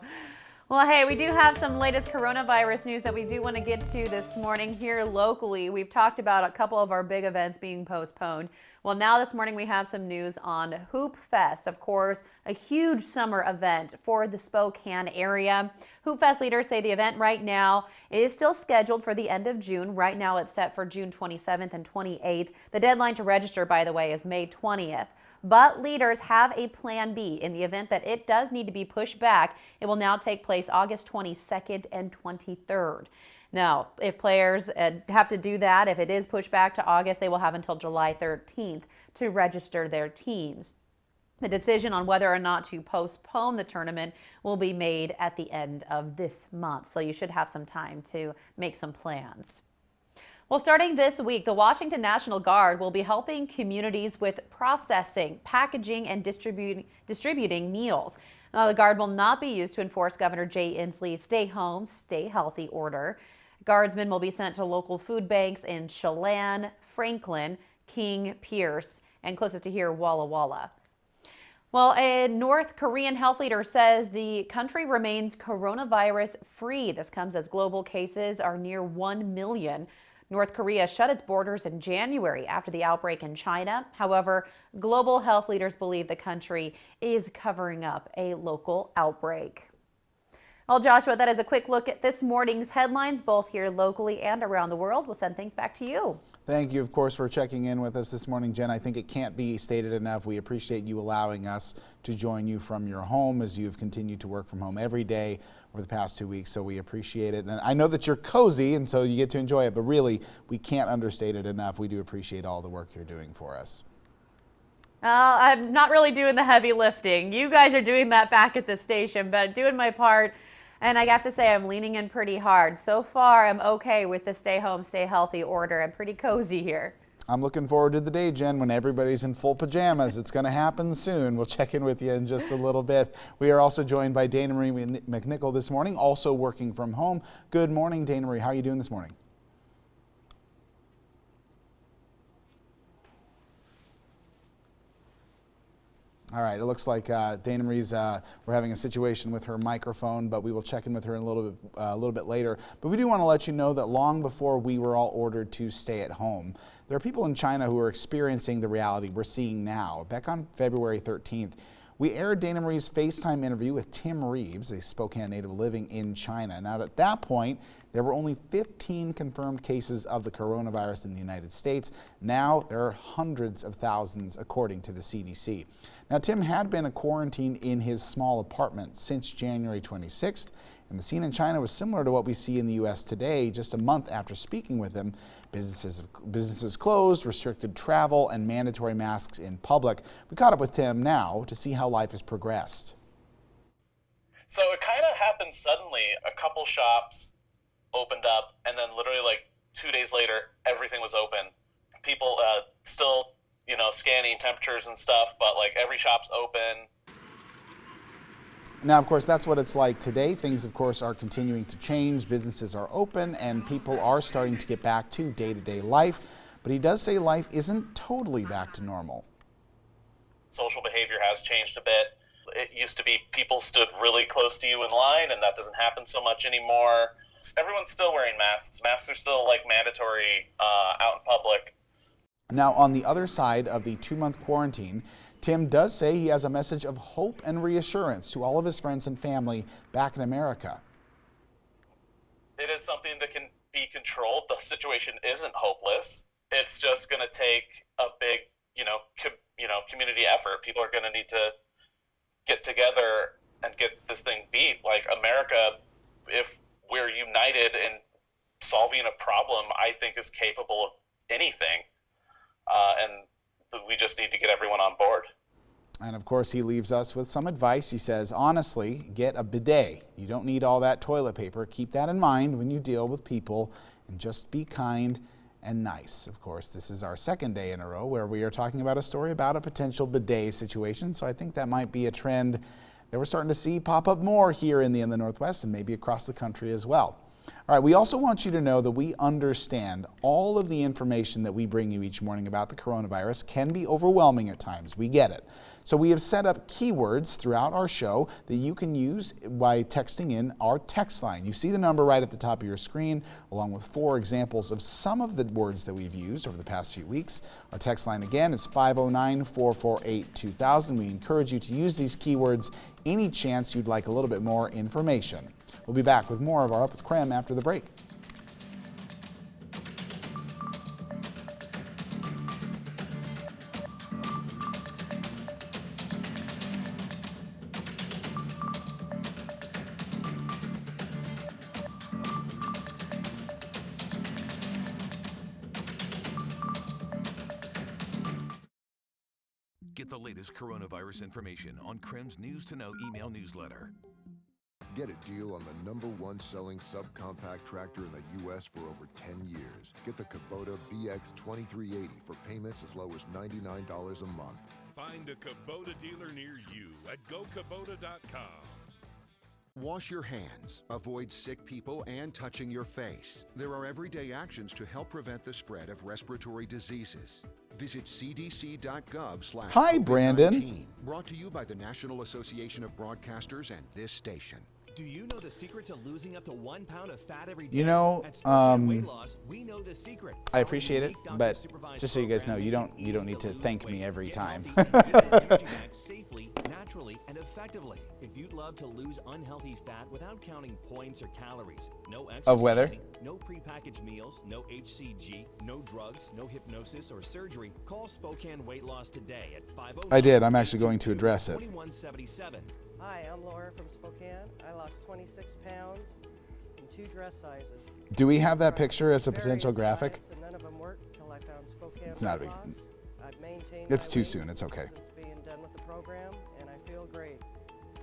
Well, hey, we do have some latest coronavirus news that we do want to get to this morning here locally. We've talked about a couple of our big events being postponed. Well, now this morning we have some news on Hoopfest, of course, a huge summer event for the Spokane area. Hoopfest leaders say the event right now is still scheduled for the end of June. Right now it's set for June 27th and 28th. The deadline to register, by the way, is May 20th. But leaders have a plan B in the event that it does need to be pushed back. It will now take place August 22nd and 23rd. Now, if players have to do that, if it is pushed back to August, they will have until July 13th to register their teams. The decision on whether or not to postpone the tournament will be made at the end of this month, so you should have some time to make some plans. Well, starting this week, the Washington National Guard will be helping communities with processing, packaging, and distributing meals. Now, the Guard will not be used to enforce Governor Jay Inslee's Stay Home, Stay Healthy order. Guardsmen will be sent to local food banks in Chelan, Franklin, King, Pierce, and closest to here, Walla Walla. Well, a North Korean health leader says the country remains coronavirus free. This comes as global cases are near 1 million. North Korea shut its borders in January after the outbreak in China. However, global health leaders believe the country is covering up a local outbreak. Well, Joshua, that is a quick look at this morning's headlines, both here locally and around the world. We'll send things back to you. Thank you, of course, for checking in with us this morning, Jen. I think it can't be stated enough. We appreciate you allowing us to join you from your home as you've continued to work from home every day over the past 2 weeks, so we appreciate it. And I know that you're cozy, and so you get to enjoy it, but really, we can't understate it enough. We do appreciate all the work you're doing for us. I'm not really doing the heavy lifting. You guys are doing that back at the station, but doing my part. And I have to say, I'm leaning in pretty hard. So far, I'm okay with the stay home, stay healthy order. I'm pretty cozy here. I'm looking forward to the day, Jen, when everybody's in full pajamas. It's going to happen soon. We'll check in with you in just a little bit. We are also joined by Dana Marie McNichol this morning, also working from home. Good morning, Dana Marie. How are you doing this morning? All right, it looks like Dana Marie's, we're having a situation with her microphone, but we will check in with her in a little bit later. But we do want to let you know that long before we were all ordered to stay at home, there are people in China who are experiencing the reality we're seeing now. Back on February 13th, we aired Dana Marie's FaceTime interview with Tim Reeves, a Spokane native living in China. Now, at that point, there were only 15 confirmed cases of the coronavirus in the United States. Now, there are hundreds of thousands, according to the CDC. Now, Tim had been quarantined in his small apartment since January 26th, and the scene in China was similar to what we see in the U.S. today. Just a month after speaking with him, businesses closed, restricted travel, and mandatory masks in public. We caught up with Tim now to see how life has progressed. So it kind of happened suddenly. A couple shops opened up, and then literally like 2 days later, everything was open. People still, scanning temperatures and stuff, but like every shop's open. Now, of course, that's what it's like today. Things, of course, are continuing to change. Businesses are open, and people are starting to get back to day-to-day life. But he does say life isn't totally back to normal. Social behavior has changed a bit. It used to be people stood really close to you in line, and that doesn't happen so much anymore. Everyone's still wearing masks. Masks are still like mandatory out in public. Now, on the other side of the 2-month quarantine, Tim does say he has a message of hope and reassurance to all of his friends and family back in America. It is something that can be controlled. The situation isn't hopeless. It's just going to take a big, community effort. People are going to need to get together and get this thing beat. Like America, if we're united in solving a problem, I think is capable of anything. And we just need to get everyone on board. And of course, he leaves us with some advice. He says, honestly, get a bidet. You don't need all that toilet paper. Keep that in mind when you deal with people, and just be kind and nice. Of course, this is our second day in a row where we are talking about a story about a potential bidet situation. So I think that might be a trend that we're starting to see pop up more here in the Northwest and maybe across the country as well. All right, we also want you to know that we understand all of the information that we bring you each morning about the coronavirus can be overwhelming at times. We get it. So we have set up keywords throughout our show that you can use by texting in our text line. You see the number right at the top of your screen, along with 4 examples of some of the words that we've used over the past few weeks. Our text line again is 509-448-2000. We encourage you to use these keywords any chance you'd like a little bit more information. We'll be back with more of our Up with KREM after the break. Get the latest coronavirus information on KREM's News to Know email newsletter. Get a deal on the #1 selling subcompact tractor in the U.S. for over 10 years. Get the Kubota BX 2380 for payments as low as $99 a month. Find a Kubota dealer near you at gokubota.com. Wash your hands. Avoid sick people and touching your face. There are everyday actions to help prevent the spread of respiratory diseases. Visit cdc.gov/COVID-19. Hi, Brandon. Brought to you by the National Association of Broadcasters and this station. Do you know the secret to losing up to 1 pound of fat every day? You know, At Spokane Weight Loss, we know the secret. I appreciate it, but just so you guys know, you don't need to thank me every time. Safely, naturally, and effectively. If you'd love to lose unhealthy fat without counting points or calories, no exercise, Of weather? no prepackaged meals, no HCG, no drugs, no hypnosis or surgery, call Spokane Weight Loss today at 509. I did. I'm actually going to address it. 2177. Hi, I'm Laura from Spokane. I lost 26 pounds in 2 dress sizes. Do we have that picture as a potential graphic? Various diets, and none of them worked until I found Spokane It's not a Weight big. Loss. I've maintained It's my too weight soon. It's okay. since being done with the program, and I feel great.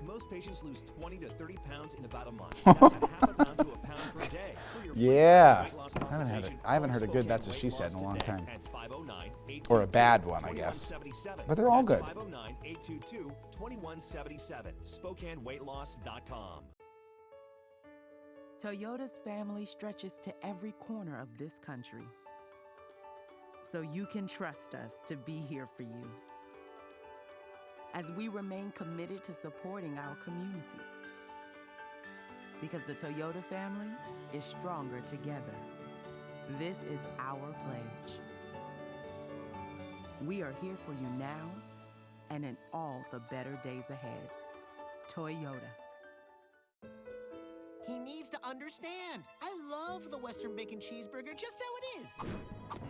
Most patients lose 20 to 30 pounds in about a month. That's a half a pound to a pound per day. For your Yeah. weight loss I haven't heard a good "that's what she said" in a long time. Or a bad one, I guess. 2177. But they're all good. 509-822-2177. SpokaneWeightLoss.com. Toyota's family stretches to every corner of this country. So you can trust us to be here for you as we remain committed to supporting our community. Because the Toyota family is stronger together. This is our pledge. We are here for you now and in all the better days ahead. Toyota. He needs to understand. I love the Western Bacon Cheeseburger just how it is.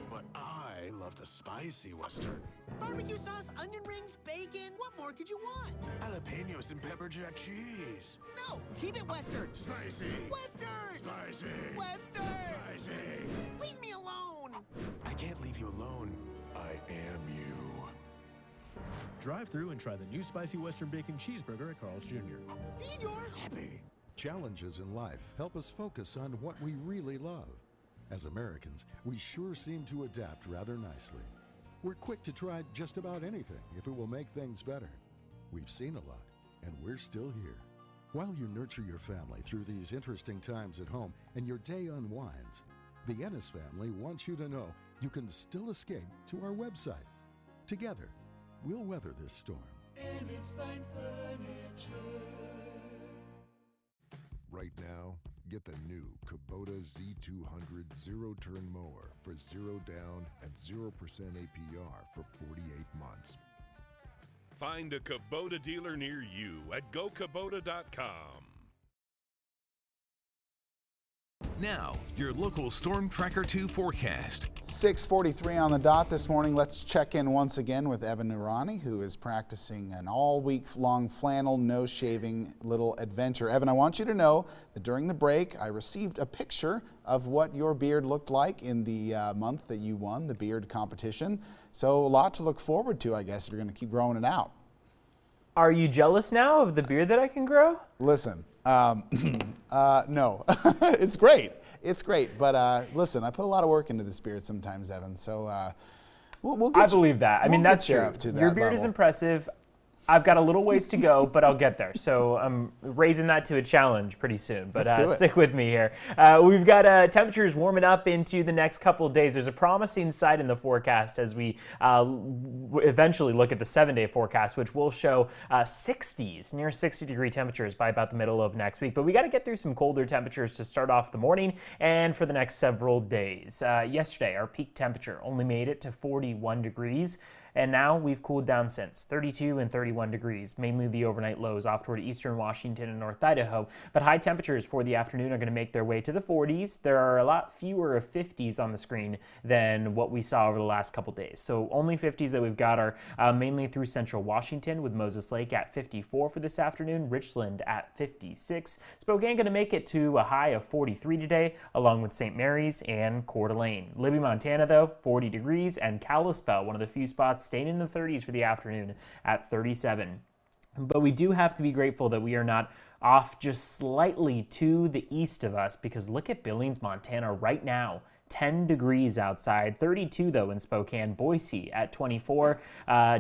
But I love the spicy Western. Barbecue sauce, onion rings, bacon. What more could you want? Jalapenos and pepper jack cheese. No, keep it Western. Spicy. Western. Spicy. Western. Spicy. Leave me alone. I can't leave you alone. I am you. Drive through and try the new spicy Western Bacon Cheeseburger at Carl's Jr. Feed your Happy. Challenges in life help us focus on what we really love. As Americans, we sure seem to adapt rather nicely. We're quick to try just about anything if it will make things better. We've seen a lot, and we're still here. While you nurture your family through these interesting times at home and your day unwinds, the Ennis family wants you to know you can still escape to our website. Together, we'll weather this storm. Ennis Fine Furniture. Right now, get the new Kubota Z200 zero-turn mower for 0 down and 0% APR for 48 months. Find a Kubota dealer near you at goukubota.com. Now, your local Storm Tracker 2 forecast. 6:43 on the dot this morning. Let's check in once again with Evan Nurani, who is practicing an all-week-long flannel, no-shaving little adventure. Evan, I want you to know that during the break, I received a picture of what your beard looked like in the month that you won the beard competition. So a lot to look forward to, I guess, if you're going to keep growing it out. Are you jealous now of the beard that I can grow? Listen, no, it's great. It's great. But listen, I put a lot of work into this beard sometimes, Evan. So we'll get I believe that. I mean, that's true. Up to Your that beard is level. impressive. I've got a little ways to go, but I'll get there. So I'm raising that to a challenge pretty soon. But Let's do it. stick with me here. We've got temperatures warming up into the next couple of days. There's a promising side in the forecast as we eventually look at the 7-day forecast, which will show 60s, near 60-degree temperatures by about the middle of next week. But we got to get through some colder temperatures to start off the morning and for the next several days. Yesterday, our peak temperature only made it to 41 degrees. And now we've cooled down since 32 and 31 degrees, mainly the overnight lows off toward eastern Washington and North Idaho. But high temperatures for the afternoon are going to make their way to the 40s. There are a lot fewer of 50s on the screen than what we saw over the last couple days. So only 50s that we've got are mainly through central Washington, with Moses Lake at 54 for this afternoon, Richland at 56. Spokane going to make it to a high of 43 today, along with St. Mary's and Coeur d'Alene. Libby, Montana, though, 40 degrees, and Kalispell, one of the few spots staying in the 30s for the afternoon at 37. But we do have to be grateful that we are not off just slightly to the east of us, because look at Billings, Montana right now. 10 degrees outside, 32 though in Spokane, Boise at 24,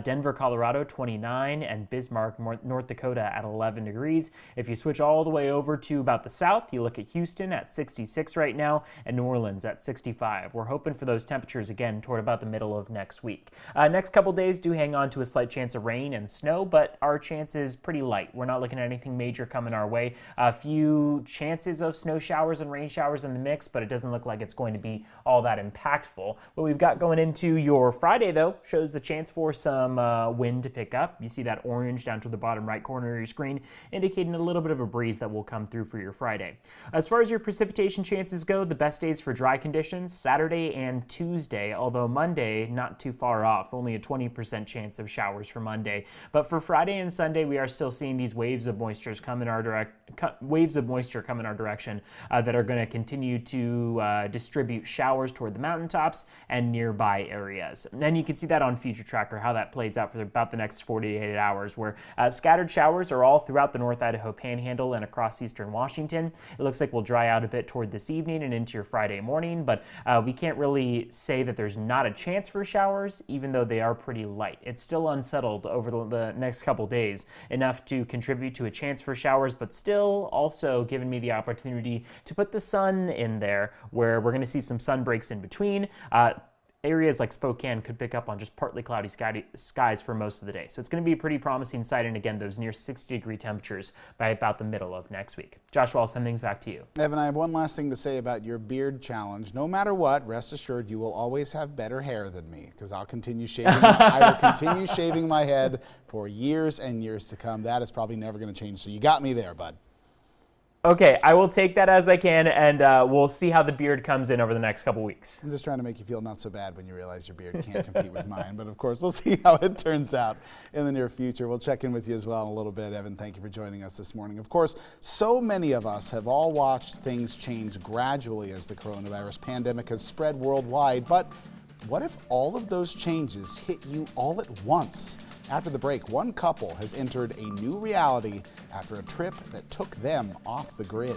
Denver, Colorado 29, and Bismarck, North Dakota at 11 degrees. If you switch all the way over to about the south, you look at Houston at 66 right now, and New Orleans at 65. We're hoping for those temperatures again toward about the middle of next week. Next couple days do hang on to a slight chance of rain and snow, but our chance is pretty light. We're not looking at anything major coming our way. A few chances of snow showers and rain showers in the mix, but it doesn't look like it's going to be all that impactful. What we've got going into your Friday, though, shows the chance for some wind to pick up. You see that orange down to the bottom right corner of your screen, indicating a little bit of a breeze that will come through for your Friday. As far as your precipitation chances go, the best days for dry conditions, Saturday and Tuesday, although Monday, not too far off, only a 20% chance of showers for Monday. But for Friday and Sunday, we are still seeing these waves of moisture come in our direction that are going to continue to distribute showers toward the mountaintops and nearby areas. And then you can see that on Future Tracker, how that plays out for about the next 48 hours, where scattered showers are all throughout the North Idaho Panhandle and across eastern Washington. It looks like we'll dry out a bit toward this evening and into your Friday morning, but we can't really say that there's not a chance for showers, even though they are pretty light. It's still unsettled over the next couple days, enough to contribute to a chance for showers, but still also giving me the opportunity to put the sun in there, where we're going to see some sun breaks in between. Areas like Spokane could pick up on just partly cloudy skies for most of the day. So it's going to be a pretty promising sight, and again, those near 60-degree temperatures by about the middle of next week. Joshua, I'll send things back to you. Evan, I have one last thing to say about your beard challenge. No matter what, rest assured you will always have better hair than me, because I will continue shaving my head for years and years to come. That is probably never going to change. So you got me there, bud. Okay, I will take that as I can, and we'll see how the beard comes in over the next couple weeks. I'm just trying to make you feel not so bad when you realize your beard can't compete with mine. But of course, we'll see how it turns out in the near future. We'll check in with you as well in a little bit. Evan, thank you for joining us this morning. Of course, so many of us have all watched things change gradually as the coronavirus pandemic has spread worldwide. But what if all of those changes hit you all at once? After the break, one couple has entered a new reality after a trip that took them off the grid.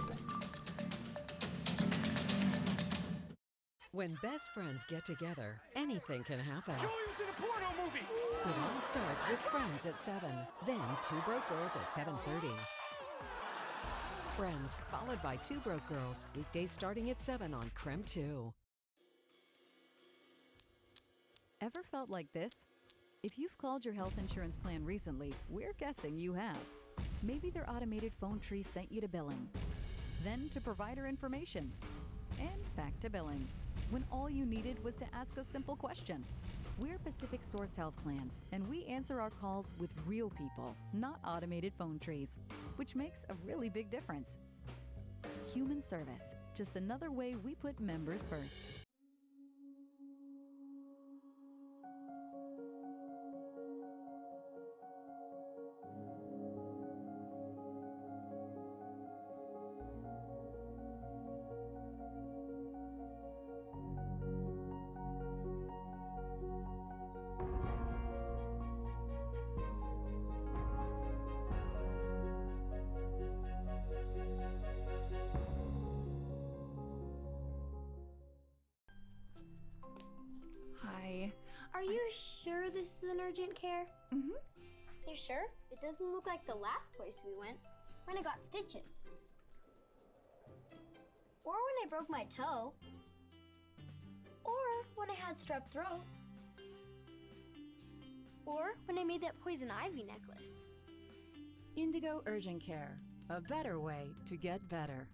When best friends get together, anything can happen. It all starts with Friends at 7, then Two Broke Girls at 7:30. Friends, followed by Two Broke Girls, weekdays starting at 7 on KREM 2. Ever felt like this? If you've called your health insurance plan recently, we're guessing you have. Maybe their automated phone tree sent you to billing, then to provider information, and back to billing, when all you needed was to ask a simple question. We're Pacific Source Health Plans, and we answer our calls with real people, not automated phone trees, which makes a really big difference. Human service, just another way we put members first. Hi. Are you sure this is an urgent care? Mm-hmm. You sure? It doesn't look like the last place we went, when I got stitches. Or when I broke my toe. Or when I had strep throat. Or when I made that poison ivy necklace. Indigo Urgent Care, a better way to get better.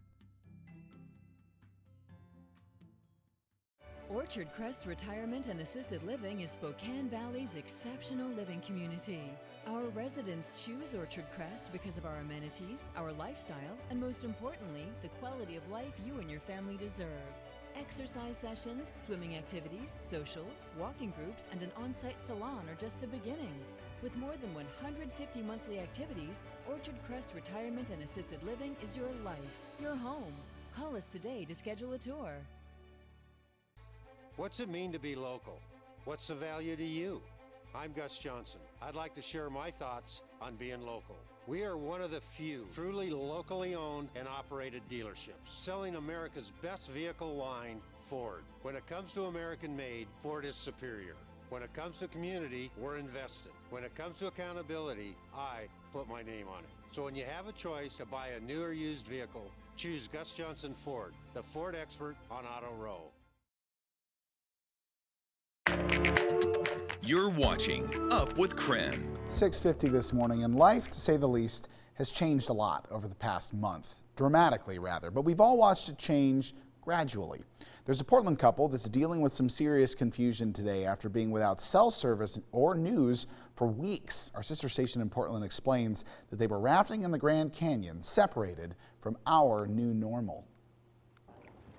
Orchard Crest Retirement and Assisted Living is Spokane Valley's exceptional living community. Our residents choose Orchard Crest because of our amenities, our lifestyle, and most importantly, the quality of life you and your family deserve. Exercise sessions, swimming activities, socials, walking groups, and an on-site salon are just the beginning. With more than 150 monthly activities, Orchard Crest Retirement and Assisted Living is your life, your home. Call us today to schedule a tour. What's it mean to be local? What's the value to you? I'm Gus Johnson. I'd like to share my thoughts on being local. We are one of the few truly locally owned and operated dealerships, selling America's best vehicle line Ford. When it comes to American-made, Ford is superior. When it comes to community, we're invested. When it comes to accountability, I put my name on it. So when you have a choice to buy a new or used vehicle, choose Gus Johnson Ford, the Ford expert on Auto Row. You're watching Up with KREM. 6:50 this morning, and life, to say the least, has changed a lot over the past month. Dramatically, rather, but we've all watched it change gradually. There's a Portland couple that's dealing with some serious confusion today after being without cell service or news for weeks. Our sister station in Portland explains that they were rafting in the Grand Canyon, separated from our new normal.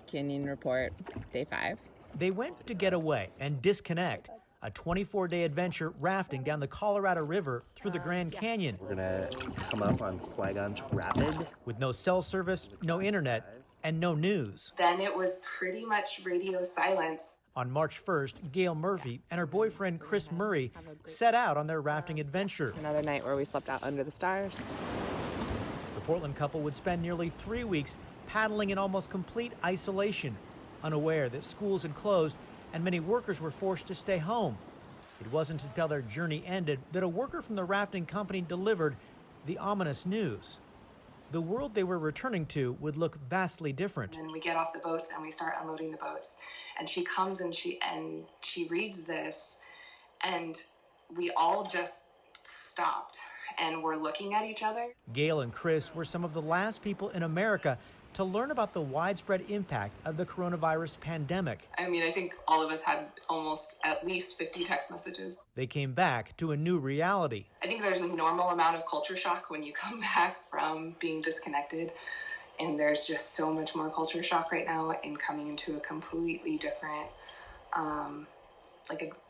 Canyon report, day 5. They went to get away and disconnect. A 24-day adventure rafting down the Colorado River through the Grand Canyon. We're gonna come up on Qui-Gon's Rapid. With no cell service, no internet, and no news. Then it was pretty much radio silence. On March 1st, Gail Murphy and her boyfriend Chris Murray set out on their rafting adventure. Another night where we slept out under the stars. The Portland couple would spend nearly 3 weeks paddling in almost complete isolation, unaware that schools had closed and many workers were forced to stay home. It wasn't until their journey ended that a worker from the rafting company delivered the ominous news. The world they were returning to would look vastly different. And we get off the boats and we start unloading the boats. And she comes and she reads this, and we all just stopped and we're looking at each other. Gail and Chris were some of the last people in America to learn about the widespread impact of the coronavirus pandemic. I mean, I think all of us had almost at least 50 text messages. They came back to a new reality. I think there's a normal amount of culture shock when you come back from being disconnected. And there's just so much more culture shock right now in coming into a completely different,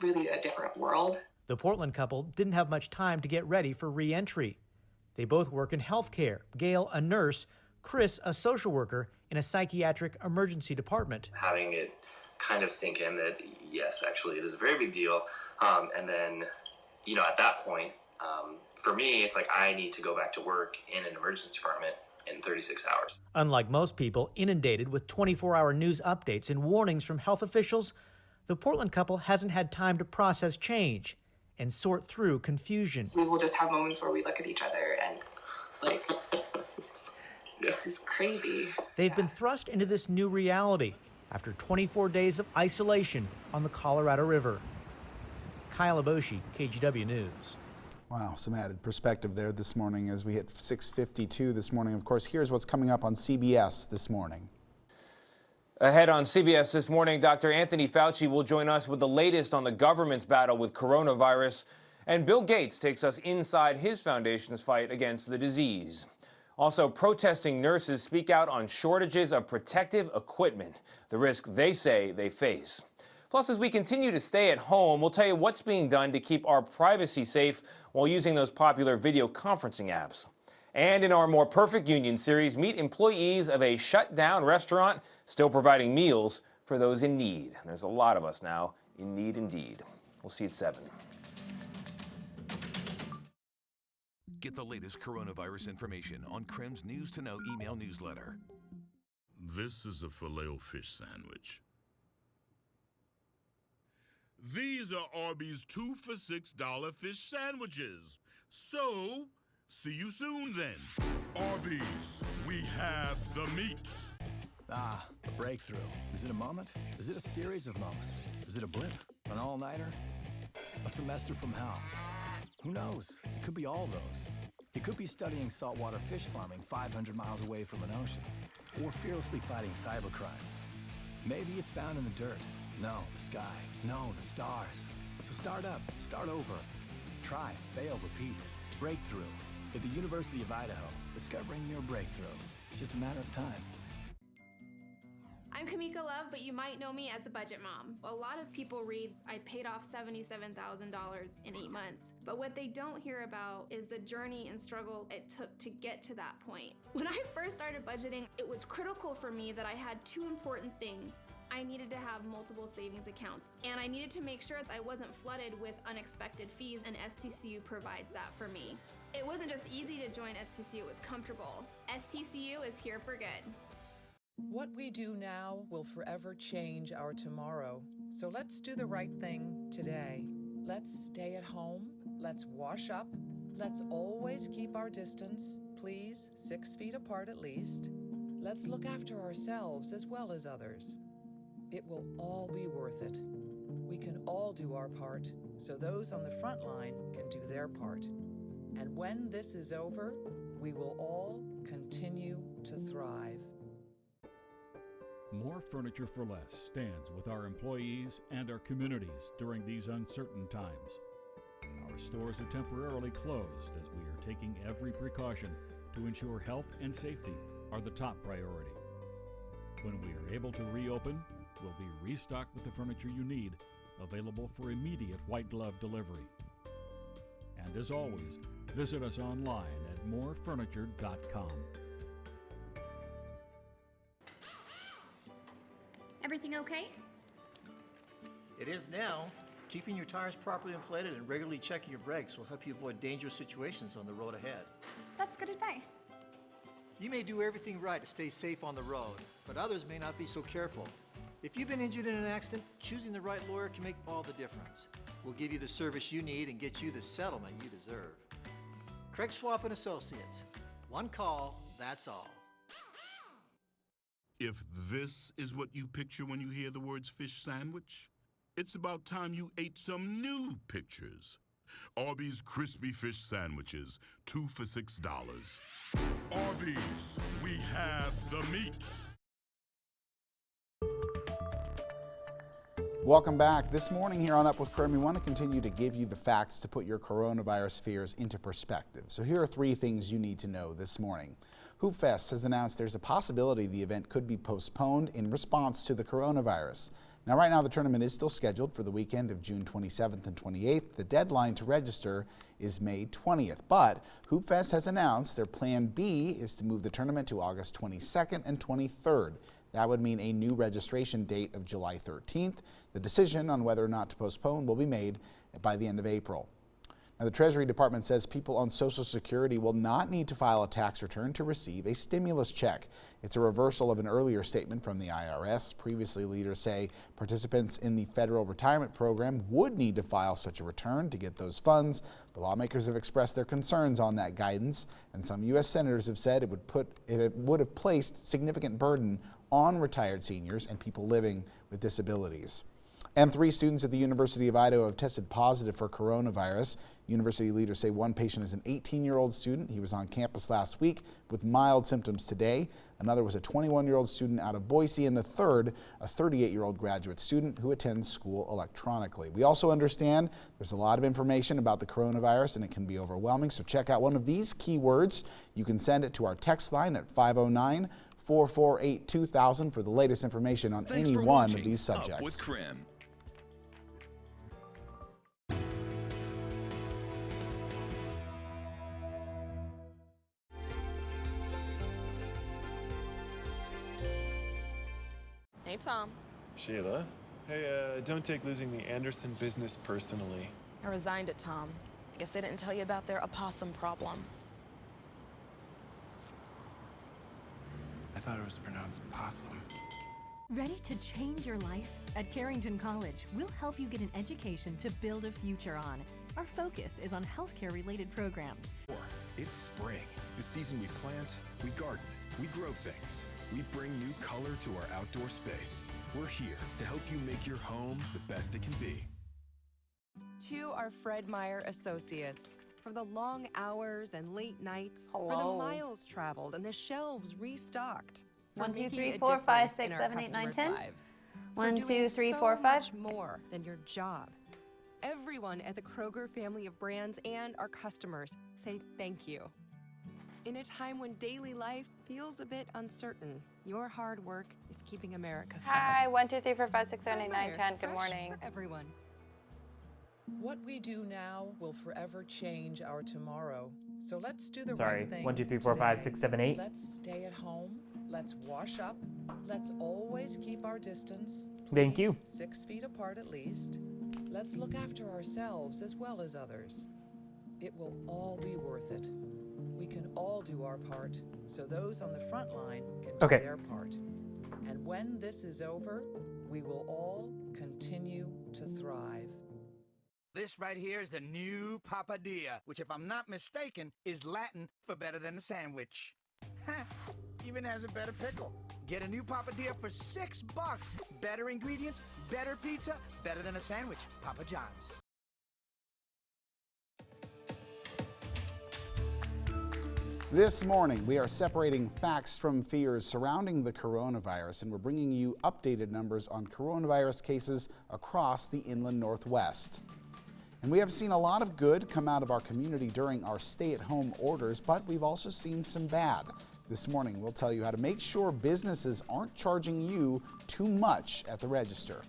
really a different world. The Portland couple didn't have much time to get ready for re-entry. They both work in healthcare. Gail, a nurse, Chris, a social worker in a psychiatric emergency department. Having it kind of sink in that, yes, actually, it is a very big deal. And then, at that point, for me, it's like I need to go back to work in an emergency department in 36 hours. Unlike most people inundated with 24-hour news updates and warnings from health officials, the Portland couple hasn't had time to process change and sort through confusion. We will just have moments where we look at each other and this is crazy. They've been thrust into this new reality after 24 days of isolation on the Colorado River. Kyle Aboshi, KGW News. Wow, some added perspective there this morning as we hit 6:52 this morning. Of course, here's what's coming up on CBS this morning. Ahead on CBS this morning, Dr. Anthony Fauci will join us with the latest on the government's battle with coronavirus. And Bill Gates takes us inside his foundation's fight against the disease. Also, protesting nurses speak out on shortages of protective equipment, the risk they say they face. Plus, as we continue to stay at home, we'll tell you what's being done to keep our privacy safe while using those popular video conferencing apps. And in our More Perfect Union series, meet employees of a shut-down restaurant still providing meals for those in need. There's a lot of us now in need indeed. We'll see you at 7. Get the latest coronavirus information on KREM's News to Know email newsletter. This is a Filet-O-Fish sandwich. These are Arby's 2 for $6 fish sandwiches. So, see you soon then. Arby's, we have the meats. Ah, a breakthrough. Is it a moment? Is it a series of moments? Is it a blip? An all-nighter? A semester from hell? Who knows? It could be all those. It could be studying saltwater fish farming 500 miles away from an ocean, or fearlessly fighting cybercrime. Maybe it's found in the dirt. No, the sky. No, the stars. So start up, start over. Try, fail, repeat. Breakthrough. At the University of Idaho, discovering your breakthrough. It's just a matter of time. I'm Kamika Love, but you might know me as the budget mom. A lot of people read, I paid off $77,000 in 8 months. But what they don't hear about is the journey and struggle it took to get to that point. When I first started budgeting, it was critical for me that I had 2 important things. I needed to have multiple savings accounts, and I needed to make sure that I wasn't flooded with unexpected fees, and STCU provides that for me. It wasn't just easy to join STCU, it was comfortable. STCU is here for good. What we do now will forever change our tomorrow. So let's do the right thing today. Let's stay at home. Let's wash up. Let's always keep our distance, please, 6 feet apart at least. Let's look after ourselves as well as others. It will all be worth it. We can all do our part, so those on the front line can do their part. And when this is over, we will all continue to thrive. More Furniture for Less stands with our employees and our communities during these uncertain times. Our stores are temporarily closed as we are taking every precaution to ensure health and safety are the top priority. When we are able to reopen, we'll be restocked with the furniture you need, available for immediate white glove delivery. And as always, visit us online at morefurniture.com. Everything okay? It is now. Keeping your tires properly inflated and regularly checking your brakes will help you avoid dangerous situations on the road ahead. That's good advice. You may do everything right to stay safe on the road, but others may not be so careful. If you've been injured in an accident, choosing the right lawyer can make all the difference. We'll give you the service you need and get you the settlement you deserve. Craig Swap and Associates. One call, that's all. If this is what you picture when you hear the words fish sandwich, it's about time you ate some new pictures. Arby's crispy fish sandwiches, 2 for $6. Arby's, we have the meats. Welcome back. This morning here on Up with KREM, we want to continue to give you the facts to put your coronavirus fears into perspective. So here are 3 things you need to know this morning. Hoopfest has announced there's a possibility the event could be postponed in response to the coronavirus. Now, right now, the tournament is still scheduled for the weekend of June 27th and 28th. The deadline to register is May 20th, but Hoopfest has announced their plan B is to move the tournament to August 22nd and 23rd. That would mean a new registration date of July 13th. The decision on whether or not to postpone will be made by the end of April. Now, the Treasury Department says people on Social Security will not need to file a tax return to receive a stimulus check. It's a reversal of an earlier statement from the IRS. Previously, leaders say participants in the federal retirement program would need to file such a return to get those funds. But lawmakers have expressed their concerns on that guidance, and some U.S. senators have said it would have placed significant burden on retired seniors and people living with disabilities. And 3 students at the University of Idaho have tested positive for coronavirus. University leaders say one patient is an 18-year-old student. He was on campus last week with mild symptoms today. Another was a 21-year-old student out of Boise, and the third, a 38-year-old graduate student who attends school electronically. We also understand there's a lot of information about the coronavirus and it can be overwhelming, so check out one of these keywords. You can send it to our text line at 509-448-2000 for the latest information on any one of these subjects. Up with KREM. Hey, Tom. Sheila. Hey, don't take losing the Anderson business personally. I resigned it, Tom. I guess they didn't tell you about their opossum problem. I thought it was pronounced possum. Ready to change your life? At Carrington College, we'll help you get an education to build a future on. Our focus is on healthcare-related programs. It's spring. This season we plant, we garden, we grow things. We bring new color to our outdoor space. We're here to help you make your home the best it can be. To our Fred Meyer Associates, for the long hours and late nights, for the Hello. miles traveled and the shelves restocked. 1, 2, 3, 4, 5, 6, 7, 8, 9, 10. 1, 2, 3, 4, 5. Much more than your job. Everyone at the Kroger family of brands and our customers say thank you. In a time when daily life feels a bit uncertain, your hard work is keeping America fed. Hi, 1, 2, 3, 4, 5, 6, 7, 8, 9, 10. Good Fresh morning. for everyone. What we do now will forever change our tomorrow. So let's do the Sorry, right thing 1, 2, 3, 4, 5, today. 6, 7, 8. Let's stay at home. Let's wash up. Let's always keep our distance. Thank you. 6 feet apart at least. Let's look after ourselves as well as others. It will all be worth it. We can all do our part, so those on the front line can do Okay. their part. when this is over, we will all continue to thrive. This right here is the new papadilla, which, if I'm not mistaken, is Latin for better than a sandwich. Even has a better pickle. Get a new papadilla for $6. Better ingredients, better pizza, better than a sandwich. Papa John's. This morning, we are separating facts from fears surrounding the coronavirus, and we're bringing you updated numbers on coronavirus cases across the inland Northwest. And we have seen a lot of good come out of our community during our stay-at-home orders, but we've also seen some bad. This morning, we'll tell you how to make sure businesses aren't charging you too much at the register.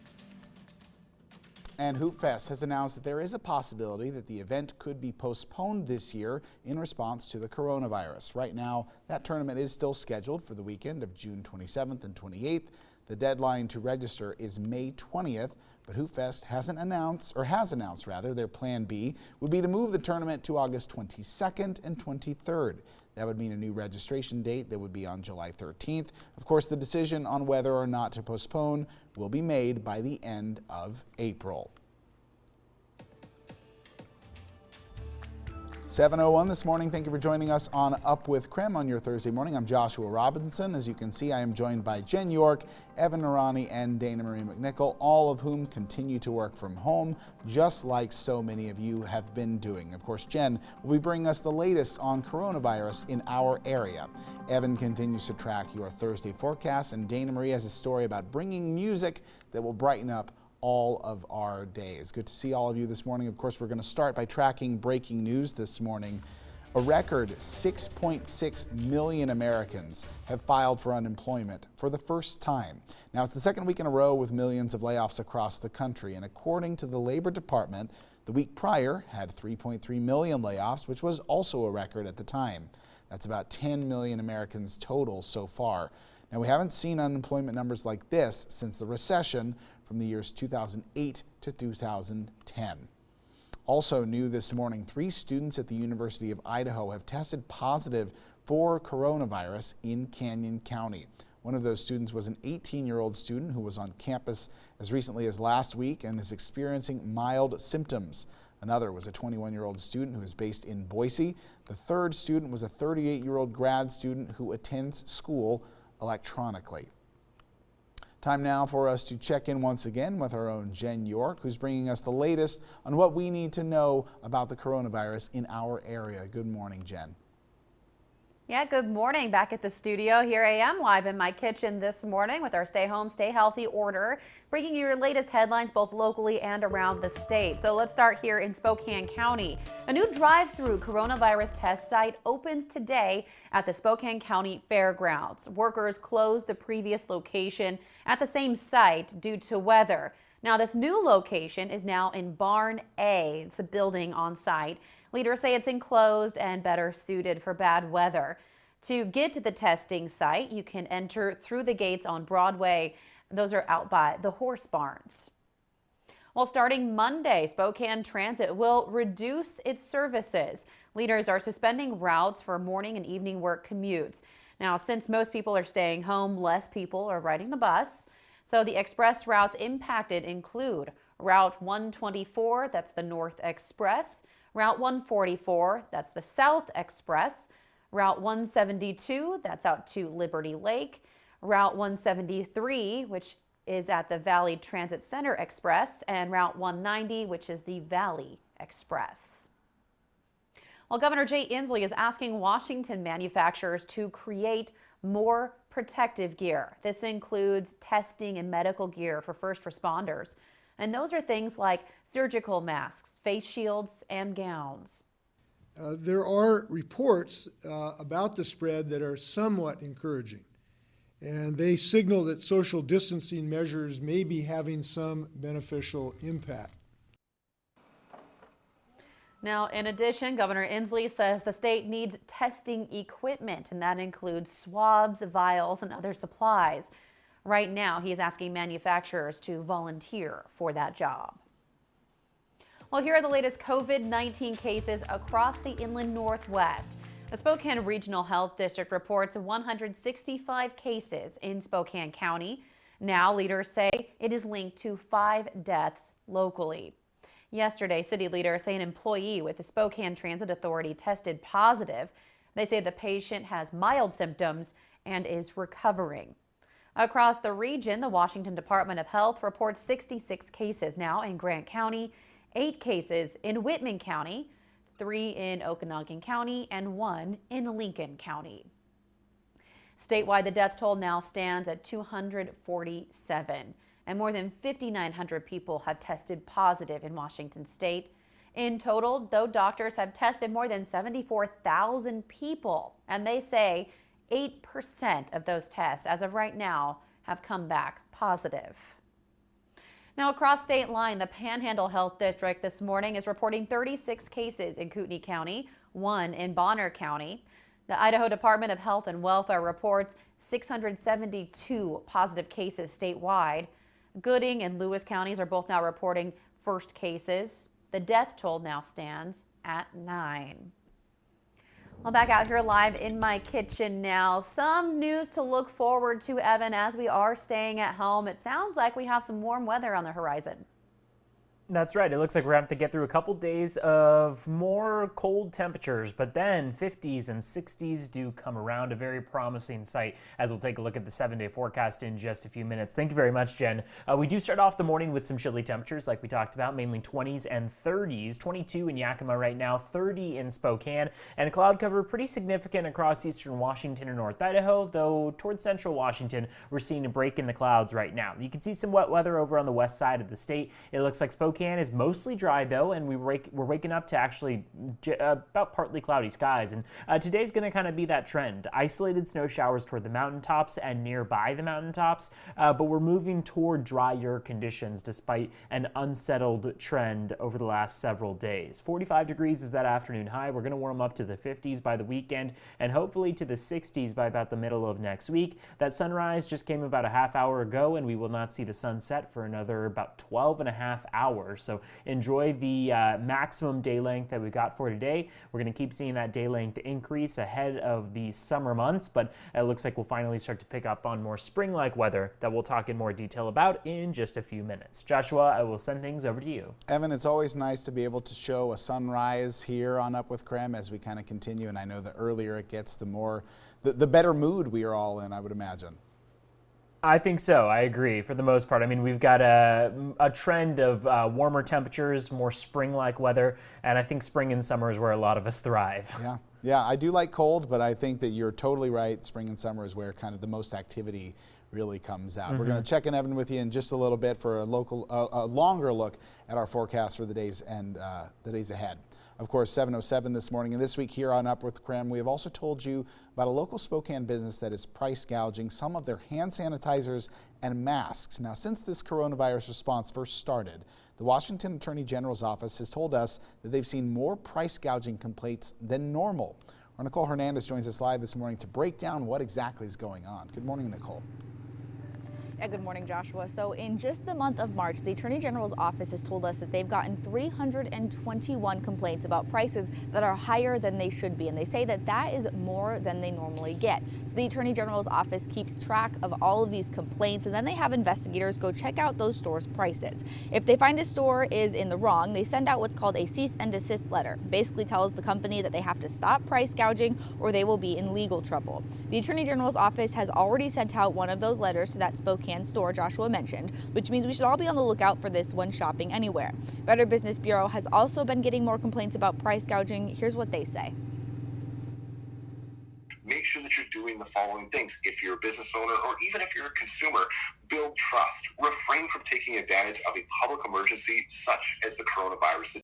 And Hoopfest has announced that there is a possibility that the event could be postponed this year in response to the coronavirus. Right now, that tournament is still scheduled for the weekend of June 27th and 28th. The deadline to register is May 20th, but Hoopfest has announced their plan B would be to move the tournament to August 22nd and 23rd. That would mean a new registration date that would be on July 13th. Of course, the decision on whether or not to postpone will be made by the end of April. 7:01 this morning. Thank you for joining us on Up with KREM on your Thursday morning. I'm Joshua Robinson. As you can see, I am joined by Jen York, Evan Narani, and Dana Marie McNichol, all of whom continue to work from home, just like so many of you have been doing. Of course, Jen will be bringing us the latest on coronavirus in our area. Evan continues to track your Thursday forecast, and Dana Marie has a story about bringing music that will brighten up all of our days. Good to see all of you this morning. Of course, we're going to start by tracking breaking news this morning. A record 6.6 million Americans have filed for unemployment for the first time. Now, it's the second week in a row with millions of layoffs across the country, and according to the Labor Department, the week prior had 3.3 million layoffs, which was also a record at the time. That's about 10 million Americans total so far. Now, we haven't seen unemployment numbers like this since the recession from the years 2008 to 2010. Also new this morning, 3 students at the University of Idaho have tested positive for coronavirus in Canyon County. One of those students was an 18-year-old student who was on campus as recently as last week and is experiencing mild symptoms. Another was a 21-year-old student who is based in Boise. The third student was a 38-year-old grad student who attends school electronically. Time now for us to check in once again with our own Jen York, who's bringing us the latest on what we need to know about the coronavirus in our area. Good morning, Jen. Yeah, good morning. Back at the studio. Here I am live in my kitchen this morning with our Stay Home, Stay Healthy order, bringing you your latest headlines both locally and around the state. So let's start here in Spokane County. A new drive-through coronavirus test site opens today at the Spokane County Fairgrounds. Workers closed the previous location at the same site due to weather. Now, this new location is now in Barn A. It's a building on site. Leaders say it's enclosed and better suited for bad weather. To get to the testing site, you can enter through the gates on Broadway. Those are out by the horse barns. Well, starting Monday, Spokane Transit will reduce its services. Leaders are suspending routes for morning and evening work commutes. Now, since most people are staying home, less people are riding the bus. So the express routes impacted include Route 124, that's the North Express, Route 144, that's the South Express, Route 172, that's out to Liberty Lake, Route 173, which is at the Valley Transit Center Express, and Route 190, which is the Valley Express. Well, Governor Jay Inslee is asking Washington manufacturers to create more protective gear. This includes testing and medical gear for first responders. And those are things like surgical masks, face shields, and gowns. There are reports about the spread that are somewhat encouraging, and they signal that social distancing measures may be having some beneficial impact. Now, in addition, Governor Inslee says the state needs testing equipment, and that includes swabs, vials, and other supplies. Right now, he is asking manufacturers to volunteer for that job. Well, here are the latest COVID-19 cases across the inland Northwest. The Spokane Regional Health District reports 165 cases in Spokane County. Now, leaders say it is linked to 5 deaths locally. Yesterday, city leaders say an employee with the Spokane Transit Authority tested positive. They say the patient has mild symptoms and is recovering. Across the region, the Washington Department of Health reports 66 cases now in Grant County, 8 cases in Whitman County, 3 in Okanogan County, and 1 in Lincoln County. Statewide, the death toll now stands at 247, and more than 5,900 people have tested positive in Washington state. In total, though, doctors have tested more than 74,000 people, and they say 8% of those tests, as of right now, have come back positive. Now, across state line, the Panhandle Health District this morning is reporting 36 cases in Kootenai County, 1 in Bonner County. The Idaho Department of Health and Welfare reports 672 positive cases statewide. Gooding and Lewis counties are both now reporting first cases. The death toll now stands at 9. Well, back out here live in my kitchen now. Some news to look forward to, Evan, as we are staying at home. It sounds like we have some warm weather on the horizon. That's right. It looks like we're going to have to get through a couple days of more cold temperatures, but then 50s and 60s do come around. A very promising sight, as we'll take a look at the 7-day forecast in just a few minutes. Thank you very much, Jen. We do start off the morning with some chilly temperatures like we talked about, mainly 20s and 30s. 22 in Yakima right now, 30 in Spokane, and cloud cover pretty significant across eastern Washington and North Idaho, though towards central Washington, we're seeing a break in the clouds right now. You can see some wet weather over on the west side of the state. It looks like Spokane is mostly dry though, and we're waking up to actually about partly cloudy skies, and today's going to kind of be that trend. Isolated snow showers toward the mountaintops and nearby the mountaintops, but we're moving toward drier conditions despite an unsettled trend over the last several days. 45 degrees is that afternoon high. We're going to warm up to the 50s by the weekend and hopefully to the 60s by about the middle of next week. That sunrise just came about a half hour ago, and we will not see the sunset for another about 12 and a half hours. So enjoy the maximum day length that we got for today. We're going to keep seeing that day length increase ahead of the summer months, but it looks like we'll finally start to pick up on more spring-like weather that we'll talk in more detail about in just a few minutes. Joshua, I will send things over to you. Evan, it's always nice to be able to show a sunrise here on Up with KREM as we kind of continue, and I know the earlier it gets, the better mood we are all in, I would imagine. I think so. I agree for the most part. I mean, we've got a trend of warmer temperatures, more spring-like weather, and I think spring and summer is where a lot of us thrive. Yeah, I do like cold, but I think that you're totally right. Spring and summer is where kind of the most activity really comes out. We're going to check in, Evan, with you in just a little bit for a longer look at our forecast for the days and the days ahead. Of course, 7:07 this morning, and this week here on Up with KREM, we have also told you about a local Spokane business that is price gouging some of their hand sanitizers and masks. Now, since this coronavirus response first started, the Washington Attorney General's office has told us that they've seen more price gouging complaints than normal. Our Nicole Hernandez joins us live this morning to break down what exactly is going on. Good morning, Nicole. Yeah, good morning, Joshua. So in just the month of March, the Attorney General's office has told us that they've gotten 321 complaints about prices that are higher than they should be. And they say that that is more than they normally get. So the Attorney General's office keeps track of all of these complaints, and then they have investigators go check out those stores' prices. If they find a store is in the wrong, they send out what's called a cease and desist letter. Basically tells the company that they have to stop price gouging or they will be in legal trouble. The Attorney General's office has already sent out one of those letters to that Spokane store Joshua mentioned, which means we should all be on the lookout for this when shopping anywhere. Better Business Bureau has also been getting more complaints about price gouging. Here's what they say. Make sure that you're doing the following things. If you're a business owner or even if you're a consumer, build trust. Refrain from taking advantage of a public emergency such as the coronavirus.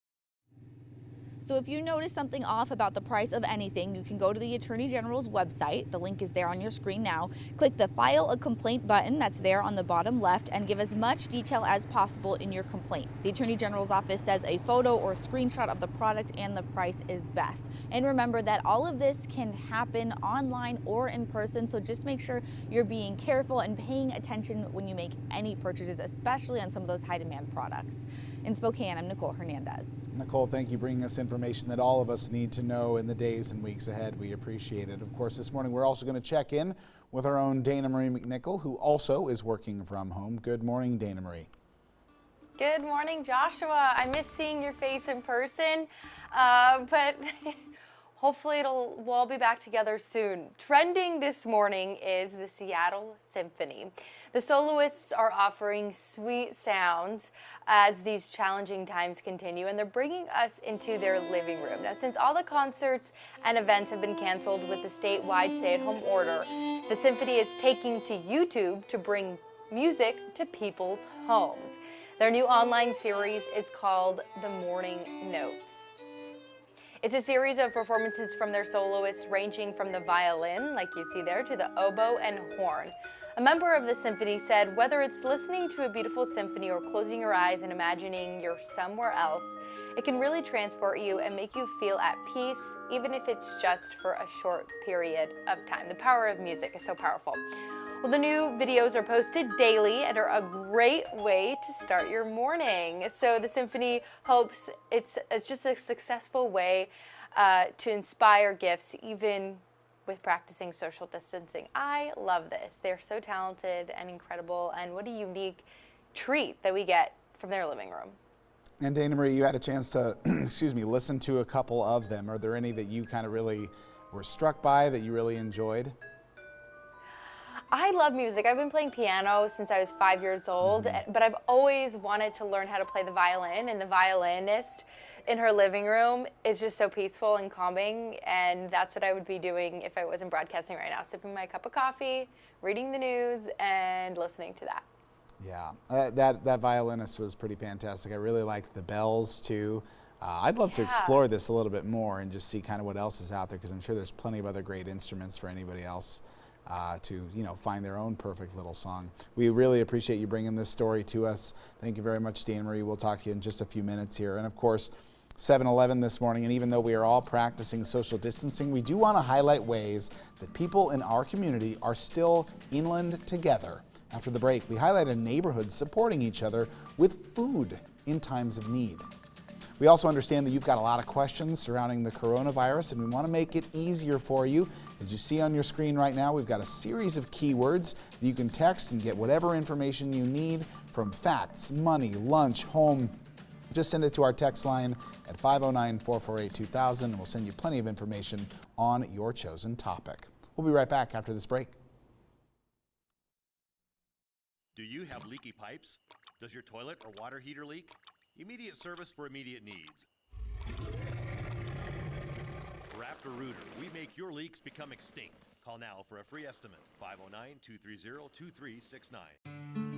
So if you notice something off about the price of anything, you can go to the Attorney General's website. The link is there on your screen now. Click the File a Complaint button that's there on the bottom left and give as much detail as possible in your complaint. The Attorney General's office says a photo or screenshot of the product and the price is best. And remember that all of this can happen online or in person, so just make sure you're being careful and paying attention when you make any purchases, especially on some of those high-demand products. In Spokane, I'm Nicole Hernandez. Nicole, thank you for bringing us information information that all of us need to know in the days and weeks ahead. We appreciate it. Of course, this morning we're also going to check in with our own Dana Marie McNichol, who also is working from home. Good morning, Dana Marie. Good morning, Joshua. I miss seeing your face in person, but hopefully we'll all be back together soon. Trending this morning is the Seattle Symphony. The soloists are offering sweet sounds as these challenging times continue, and they're bringing us into their living room. Now, since all the concerts and events have been canceled with the statewide stay-at-home order, the Symphony is taking to YouTube to bring music to people's homes. Their new online series is called The Morning Notes. It's a series of performances from their soloists ranging from the violin, like you see there, to the oboe and horn. A member of the symphony said, whether it's listening to a beautiful symphony or closing your eyes and imagining you're somewhere else, it can really transport you and make you feel at peace, even if it's just for a short period of time. The power of music is so powerful. Well, the new videos are posted daily and are a great way to start your morning. So the Symphony hopes it's just a successful way to inspire gifts, even with practicing social distancing. I love this. They're so talented and incredible, and what a unique treat that we get from their living room. And Dana Marie, you had a chance to, listen to a couple of them. Are there any that you kind of really were struck by, that you really enjoyed? I love music. I've been playing piano since I was 5 years old, but I've always wanted to learn how to play the violin, and the violinist in her living room is just so peaceful and calming, and that's what I would be doing if I wasn't broadcasting right now, sipping my cup of coffee, reading the news, and listening to that. Yeah, that violinist was pretty fantastic. I really liked the bells too. I'd love to explore this a little bit more and just see kind of what else is out there, because I'm sure there's plenty of other great instruments for anybody else to find their own perfect little song. We really appreciate you bringing this story to us. Thank you very much, Dana Marie. We'll talk to you in just a few minutes here. And of course, 7-Eleven this morning, and even though we are all practicing social distancing, we do want to highlight ways that people in our community are still inland together. After the break, we highlight a neighborhood supporting each other with food in times of need. We also understand that you've got a lot of questions surrounding the coronavirus, and we want to make it easier for you. As you see on your screen right now, we've got a series of keywords that you can text and get whatever information you need, from facts, money, lunch, home. Just send it to our text line at 509-448-2000, and we'll send you plenty of information on your chosen topic. We'll be right back after this break. Do you have leaky pipes? Does your toilet or water heater leak? Immediate service for immediate needs. Raptor Rooter, we make your leaks become extinct. Call now for a free estimate, 509-230-2369.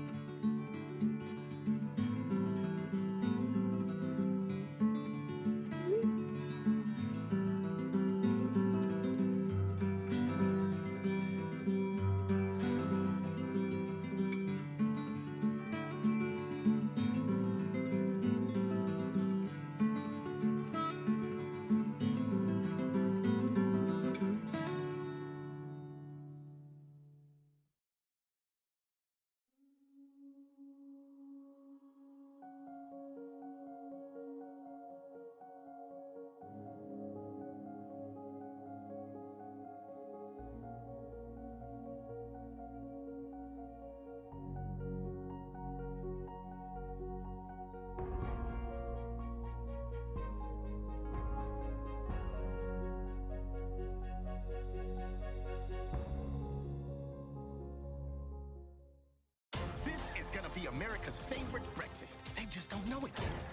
America's favorite breakfast. They just don't know it yet.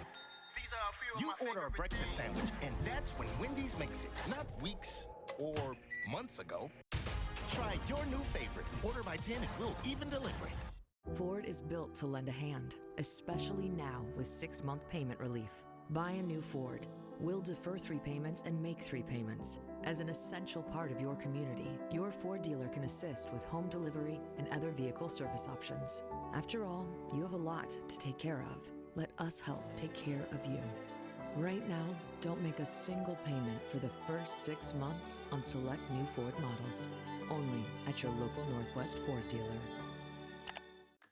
You order a breakfast sandwich, and that's when Wendy's makes it. Not weeks or months ago. Try your new favorite. Order by 10 and we'll even deliver it. Ford is built to lend a hand, especially now with 6-month payment relief. Buy a new Ford. We'll defer 3 payments and make 3 payments. As an essential part of your community, your Ford dealer can assist with home delivery and other vehicle service options. After all, you have a lot to take care of. Let us help take care of you. Right now, don't make a single payment for the first 6 months on select new Ford models. Only at your local Northwest Ford dealer.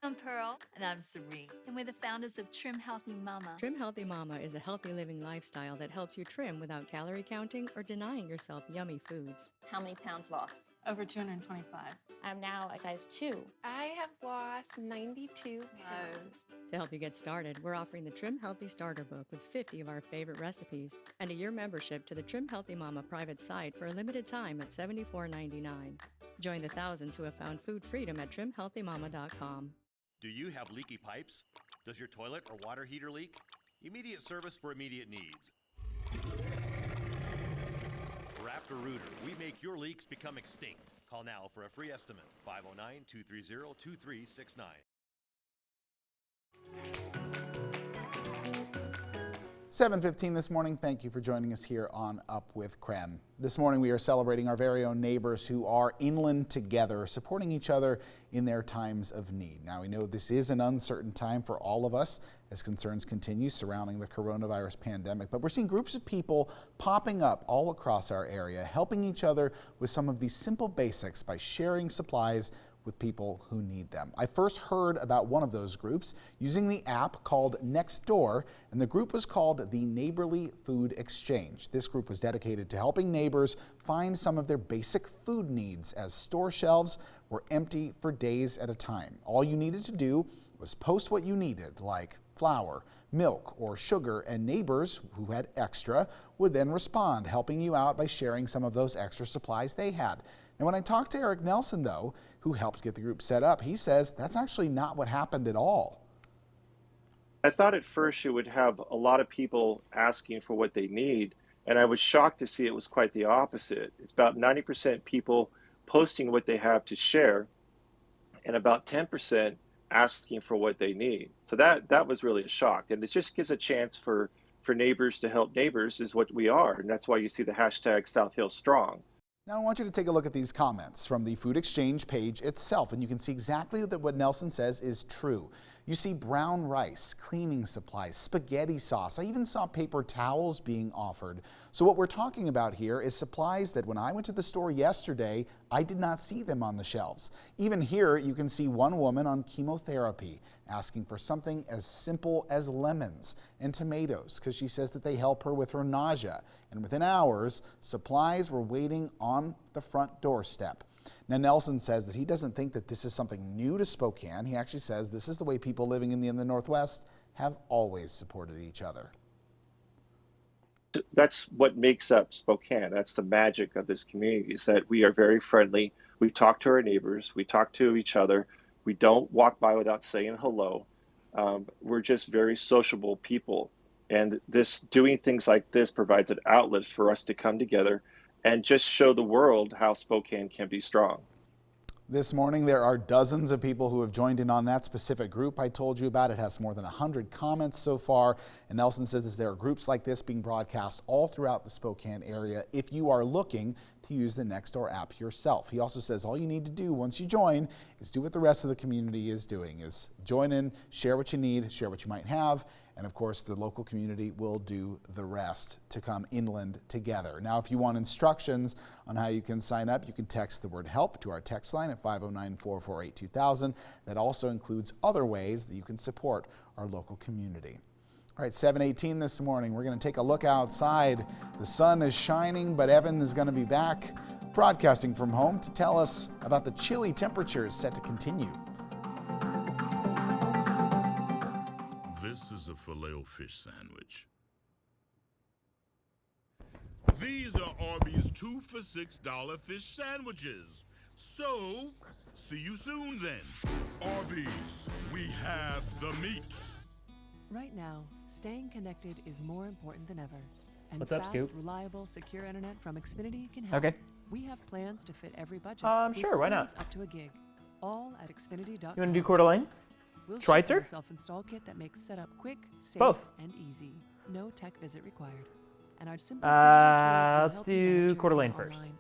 I'm Pearl. And I'm Serene. And we're the founders of Trim Healthy Mama. Trim Healthy Mama is a healthy living lifestyle that helps you trim without calorie counting or denying yourself yummy foods. How many pounds lost? Over 225. I'm now a size 2. I have lost 92 pounds. To help you get started, we're offering the Trim Healthy Starter Book with 50 of our favorite recipes and a year membership to the Trim Healthy Mama private site for a limited time at $74.99. Join the thousands who have found food freedom at trimhealthymama.com. Do you have leaky pipes? Does your toilet or water heater leak? Immediate service for immediate needs. Raptor Rooter, we make your leaks become extinct. Call now for a free estimate, 509-230-2369. 7:15 this morning. Thank you for joining us here on Up with KREM. This morning we are celebrating our very own neighbors who are inland together, supporting each other in their times of need. Now we know this is an uncertain time for all of us as concerns continue surrounding the coronavirus pandemic, but we're seeing groups of people popping up all across our area, helping each other with some of these simple basics by sharing supplies with people who need them. I first heard about one of those groups using the app called Nextdoor, and the group was called the Neighborly Food Exchange. This group was dedicated to helping neighbors find some of their basic food needs as store shelves were empty for days at a time. All you needed to do was post what you needed, like flour, milk, or sugar, and neighbors who had extra would then respond, helping you out by sharing some of those extra supplies they had. And when I talked to Eric Nelson, though, who helped get the group set up, he says that's actually not what happened at all. I thought at first you would have a lot of people asking for what they need, and I was shocked to see it was quite the opposite. It's about 90% people posting what they have to share, and about 10% asking for what they need. So that was really a shock, and it just gives a chance for neighbors to help neighbors is what we are, and that's why you see the hashtag South Hill Strong. Now I want you to take a look at these comments from the Food Exchange page itself, and you can see exactly that what Nelson says is true. You see brown rice, cleaning supplies, spaghetti sauce. I even saw paper towels being offered. So what we're talking about here is supplies that when I went to the store yesterday, I did not see them on the shelves. Even here, you can see one woman on chemotherapy asking for something as simple as lemons and tomatoes because she says that they help her with her nausea. And within hours, supplies were waiting on the front doorstep. Now, Nelson says that he doesn't think that this is something new to Spokane. He actually says this is the way people living in the Northwest have always supported each other. That's what makes up Spokane. That's the magic of this community, is that we are very friendly. We talk to our neighbors. We talk to each other. We don't walk by without saying hello. We're just very sociable people. And doing things like this provides an outlet for us to come together and just show the world how Spokane can be strong. This morning, there are dozens of people who have joined in on that specific group I told you about. It has more than 100 comments so far. And Nelson says there are groups like this being broadcast all throughout the Spokane area if you are looking to use the Nextdoor app yourself. He also says all you need to do once you join is do what the rest of the community is doing, is join in, share what you need, share what you might have, and of course the local community will do the rest to come inland together. Now, if you want instructions on how you can sign up, you can text the word HELP to our text line at 509-448-2000. That also includes other ways that you can support our local community. All right, 7:18 this morning, we're going to take a look outside. The sun is shining, but Evan is going to be back broadcasting from home to tell us about the chilly temperatures set to continue. This is a filet-o-fish sandwich. These are Arby's 2 for $6 fish sandwiches. So, see you soon then. Arby's, we have the meats. Right now, staying connected is more important than ever. And What's up, fast, Scoop? reliable, secure internet from Xfinity can help. Okay. We have plans to fit every budget. Sure, why not? Speeds up to a gig. All at Xfinity.com. You want to do Coeur d'Alene? We'll Schweitzer? ship you a self-install kit that makes setup quick, safe, Both. and easy. No tech visit required. And our simple digital tools will let's help you manage do your Coeur d'Alene account first. online.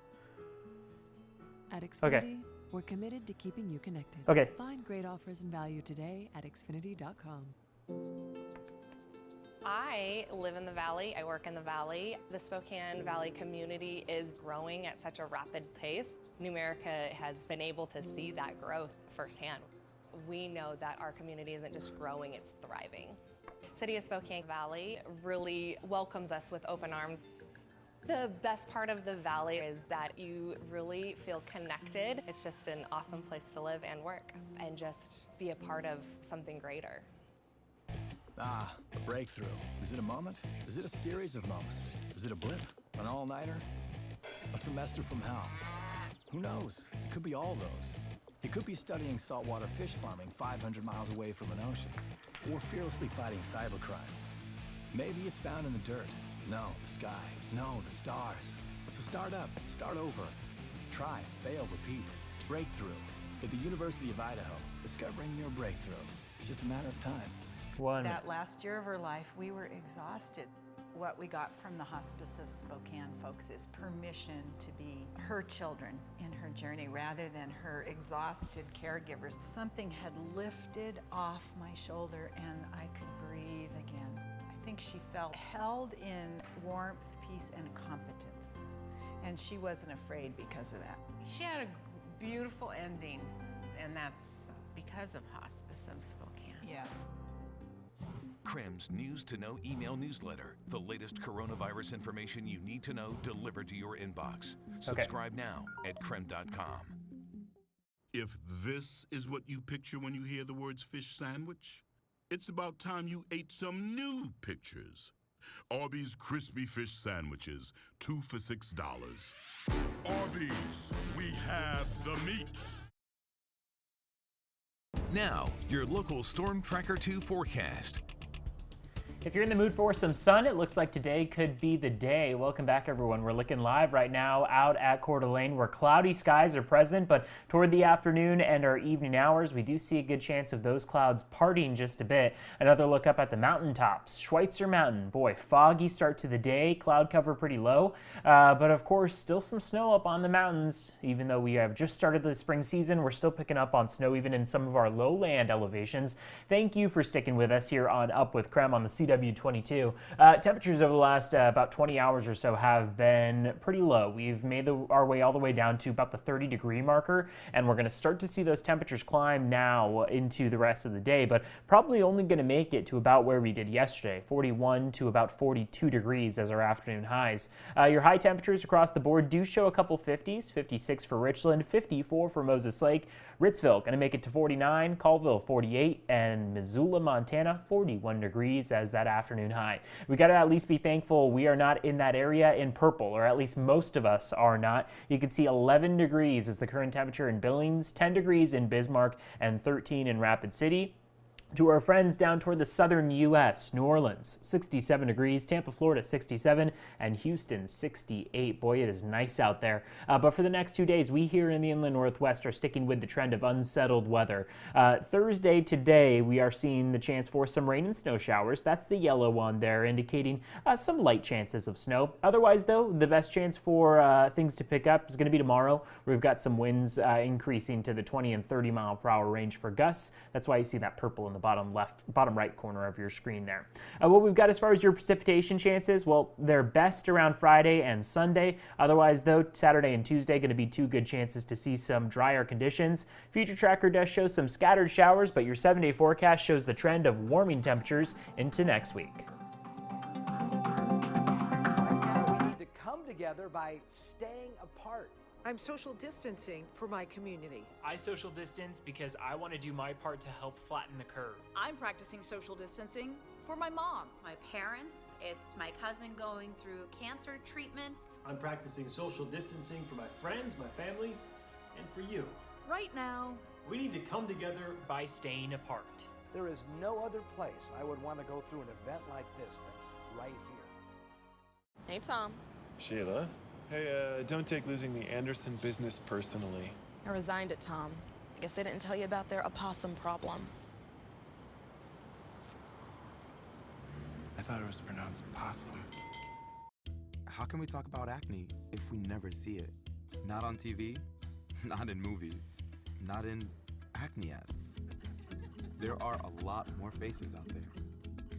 At Xfinity, Okay. we're committed to keeping you connected. Okay. Find great offers and value today at Xfinity.com. I live in the Valley. I work in the Valley. The Spokane Valley community is growing at such a rapid pace. Numerica has been able to see that growth firsthand. we know that our community isn't just growing, it's thriving. City of Spokane Valley really welcomes us with open arms. The best part of the valley is that you really feel connected. It's just an awesome place to live and work and just be a part of something greater. Ah, a breakthrough. Is it a moment? Is it a series of moments? Is it a blip? An all-nighter? A semester from hell? Who knows? It could be all those. It could be studying saltwater fish farming 500 miles away from an ocean, or fearlessly fighting cybercrime. Maybe it's found in the dirt. No, the sky. No, the stars. So start up, start over. Try, fail, repeat. Breakthrough. At the University of Idaho, discovering your breakthrough. It's just a matter of time. That last year of her life, we were exhausted. What we got from the Hospice of Spokane folks is permission to be her children in her journey rather than her exhausted caregivers. Something had lifted off my shoulder and I could breathe again. I think she felt held in warmth, peace, and competence. And she wasn't afraid because of that. She had a beautiful ending, and that's because of Hospice of Spokane. Yes. KREM's News to Know email newsletter. The latest coronavirus information you need to know delivered to your inbox. Subscribe now at krem.com. If this is what you picture when you hear the words fish sandwich, it's about time you ate some new pictures. Arby's crispy fish sandwiches, 2 for $6. Arby's, we have the meats. Now, your local Storm Tracker 2 forecast. If you're in the mood for some sun, it looks like today could be the day. Welcome back, everyone. We're looking live right now out at Coeur d'Alene where cloudy skies are present, but toward the afternoon and our evening hours, we do see a good chance of those clouds parting just a bit. Another look up at the mountaintops. Schweitzer Mountain, boy, foggy start to the day, cloud cover pretty low, but of course, still some snow up on the mountains. Even though we have just started the spring season, we're still picking up on snow even in some of our lowland elevations. Thank you for sticking with us here on Up with KREM on the CW22. Temperatures over the last about 20 hours or so have been pretty low. We've made our way all the way down to about the 30-degree marker, and we're going to start to see those temperatures climb now into the rest of the day, but probably only going to make it to about where we did yesterday, 41 to about 42 degrees as our afternoon highs. Your high temperatures across the board do show a couple 50s, 56 for Richland, 54 for Moses Lake. Ritzville going to make it to 49, Colville 48, and Missoula, Montana 41 degrees as that afternoon high. We got to at least be thankful we are not in that area in purple, or at least most of us are not. You can see 11 degrees is the current temperature in Billings, 10 degrees in Bismarck, and 13 in Rapid City. To our friends down toward the southern U.S., New Orleans, 67 degrees, Tampa, Florida, 67, and Houston, 68. Boy, it is nice out there. But for the next 2 days, we here in the inland Northwest are sticking with the trend of unsettled weather. Thursday today, we are seeing the chance for some rain and snow showers. That's the yellow one there, indicating some light chances of snow. Otherwise, though, the best chance for things to pick up is going to be tomorrow. We've got some winds increasing to the 20 and 30 mile per hour range for gusts. That's why you see that purple in the bottom right corner of your screen there. What we've got as far as your precipitation chances, well, they're best around Friday and Sunday. Otherwise, though, Saturday and Tuesday going to be two good chances to see some drier conditions. Future Tracker does show some scattered showers, but your 7-day forecast shows the trend of warming temperatures into next week. Right now, we need to come together by staying apart. I'm social distancing for my community. I social distance because I want to do my part to help flatten the curve. I'm practicing social distancing for my mom. My parents, it's my cousin going through cancer treatment. I'm practicing social distancing for my friends, my family, and for you. Right now, we need to come together by staying apart. There is no other place I would want to go through an event like this than right here. Hey, Tom. Sheila. Hey, don't take losing the Anderson business personally. I resigned it, Tom. I guess they didn't tell you about their opossum problem. I thought it was pronounced possum. How can we talk about acne if we never see it? Not on TV, not in movies, not in acne ads. There are a lot more faces out there.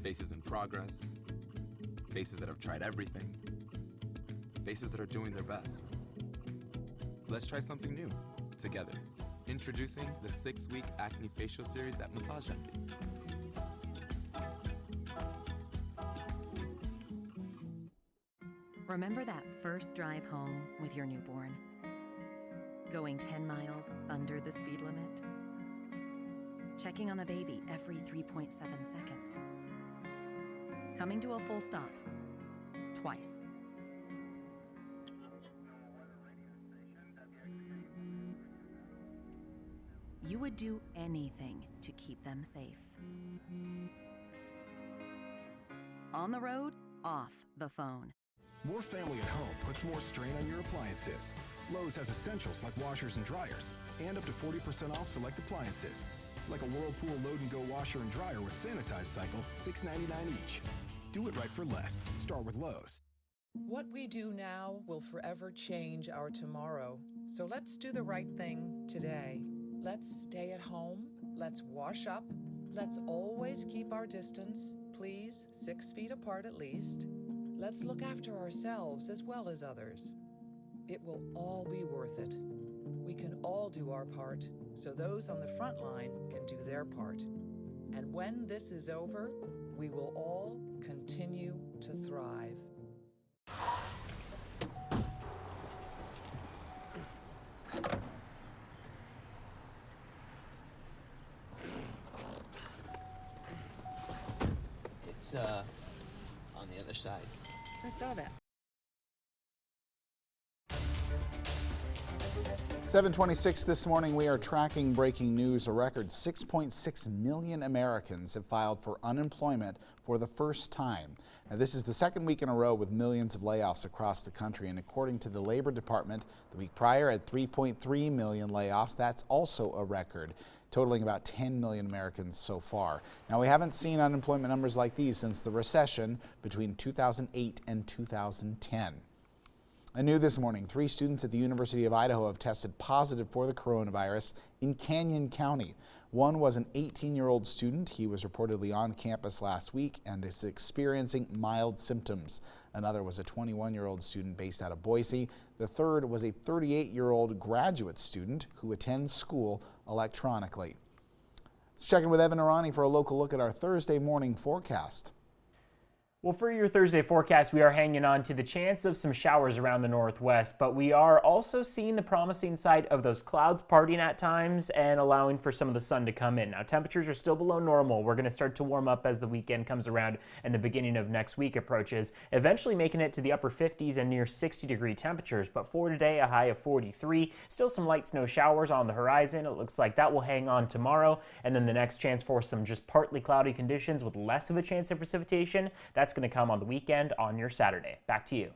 Faces in progress, faces that have tried everything, faces that are doing their best. Let's try something new, together. Introducing the 6-week acne facial series at Massage Envy. Remember that first drive home with your newborn? Going 10 miles under the speed limit? Checking on the baby every 3.7 seconds? Coming to a full stop twice? You would do anything to keep them safe. On the road, off the phone. More family at home puts more strain on your appliances. Lowe's has essentials like washers and dryers, and up to 40% off select appliances. Like a Whirlpool Load and Go washer and dryer with sanitized cycle, $6.99 each. Do it right for less. Start with Lowe's. What we do now will forever change our tomorrow. So let's do the right thing today. Let's stay at home. Let's wash up. Let's always keep our distance, please, 6 feet apart at least. Let's look after ourselves as well as others. It will all be worth it. We can all do our part, so those on the front line can do their part. And when this is over, we will all continue to thrive. It's on the other side. I saw that. 7:26 this morning, we are tracking breaking news. A record 6.6 million Americans have filed for unemployment for the first time. Now, this is the second week in a row with millions of layoffs across the country. And according to the Labor Department, the week prior had 3.3 million layoffs. That's also a record, totaling about 10 million Americans so far. Now, we haven't seen unemployment numbers like these since the recession between 2008 and 2010. And new this morning, 3 students at the University of Idaho have tested positive for the coronavirus in Canyon County. One was an 18-year-old student. He was reportedly on campus last week and is experiencing mild symptoms. Another was a 21-year-old student based out of Boise. The third was a 38-year-old graduate student who attends school electronically. Let's check in with Evan Arani for a local look at our Thursday morning forecast. Well, for your Thursday forecast, we are hanging on to the chance of some showers around the northwest, but we are also seeing the promising side of those clouds parting at times and allowing for some of the sun to come in. Now, temperatures are still below normal. We're going to start to warm up as the weekend comes around and the beginning of next week approaches, eventually making it to the upper 50s and near 60-degree temperatures. But for today, a high of 43. Still some light snow showers on the horizon. It looks like that will hang on tomorrow, and then the next chance for some just partly cloudy conditions with less of a chance of precipitation. That's going to come on the weekend on your Saturday. Back to you.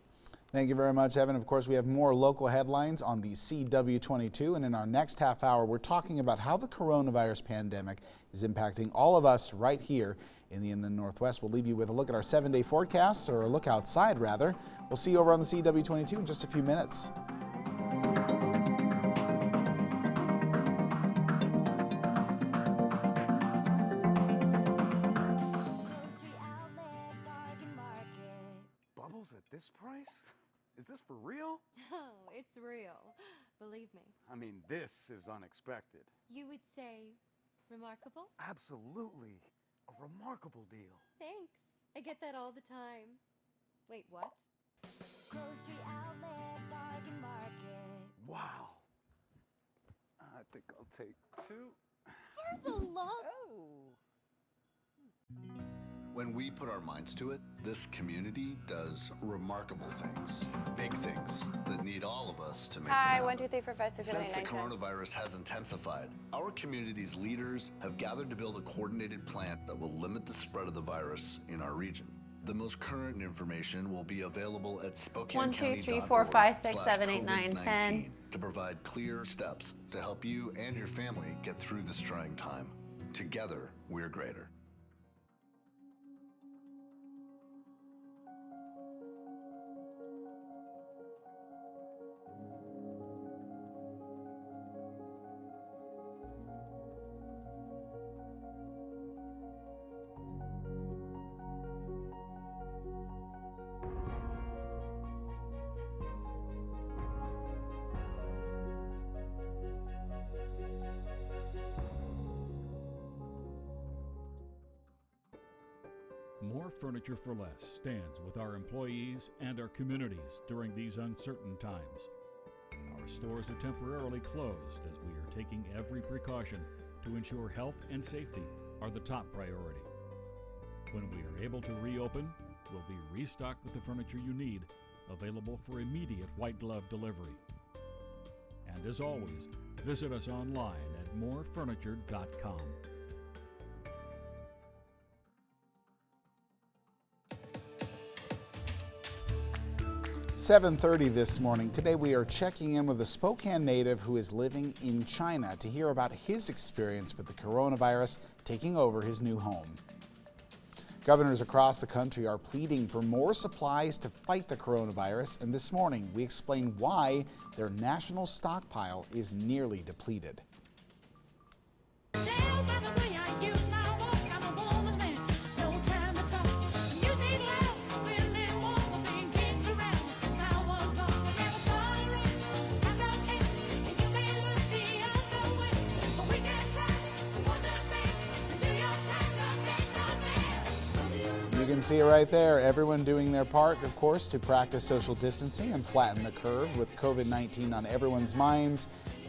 Thank you very much, Evan. Of course, we have more local headlines on the CW22, and in our next half hour, we're talking about how the coronavirus pandemic is impacting all of us right here in the Inland Northwest. We'll leave you with a look at our 7-day forecasts, or a look outside rather. We'll see you over on the CW22 in just a few minutes. At this price? Is this for real? Oh, it's real. Believe me. I mean, this is unexpected. You would say remarkable? Absolutely. A remarkable deal. Thanks. I get that all the time. Wait, what? Grocery outlet, bargain market. Wow. I think I'll take 2. For the love. Oh. When we put our minds to it, this community does remarkable things, big things that need all of us to make them Hi, happen. 1, 2, 3, 4, 5, 6, 7, Since 8, the 9, 10. coronavirus has intensified, our community's leaders have gathered to build a coordinated plan that will limit the spread of the virus in our region. The most current information will be available at 1, 2, 3, 4, 5, 6, 7, 8, 9, 10. to provide clear steps to help you and your family get through this trying time. Together, we're greater. Furniture for Less stands with our employees and our communities during these uncertain times. Our stores are temporarily closed as we are taking every precaution to ensure health and safety are the top priority. When we are able to reopen, we'll be restocked with the furniture you need, available for immediate white glove delivery. And as always, visit us online at morefurniture.com. 7:30 this morning. Today we are checking in with a Spokane native who is living in China to hear about his experience with the coronavirus taking over his new home. Governors across the country are pleading for more supplies to fight the coronavirus, and this morning we explain why their national stockpile is nearly depleted. You can see it right there. Everyone doing their part, of course, to practice social distancing and flatten the curve with COVID-19 on everyone's minds.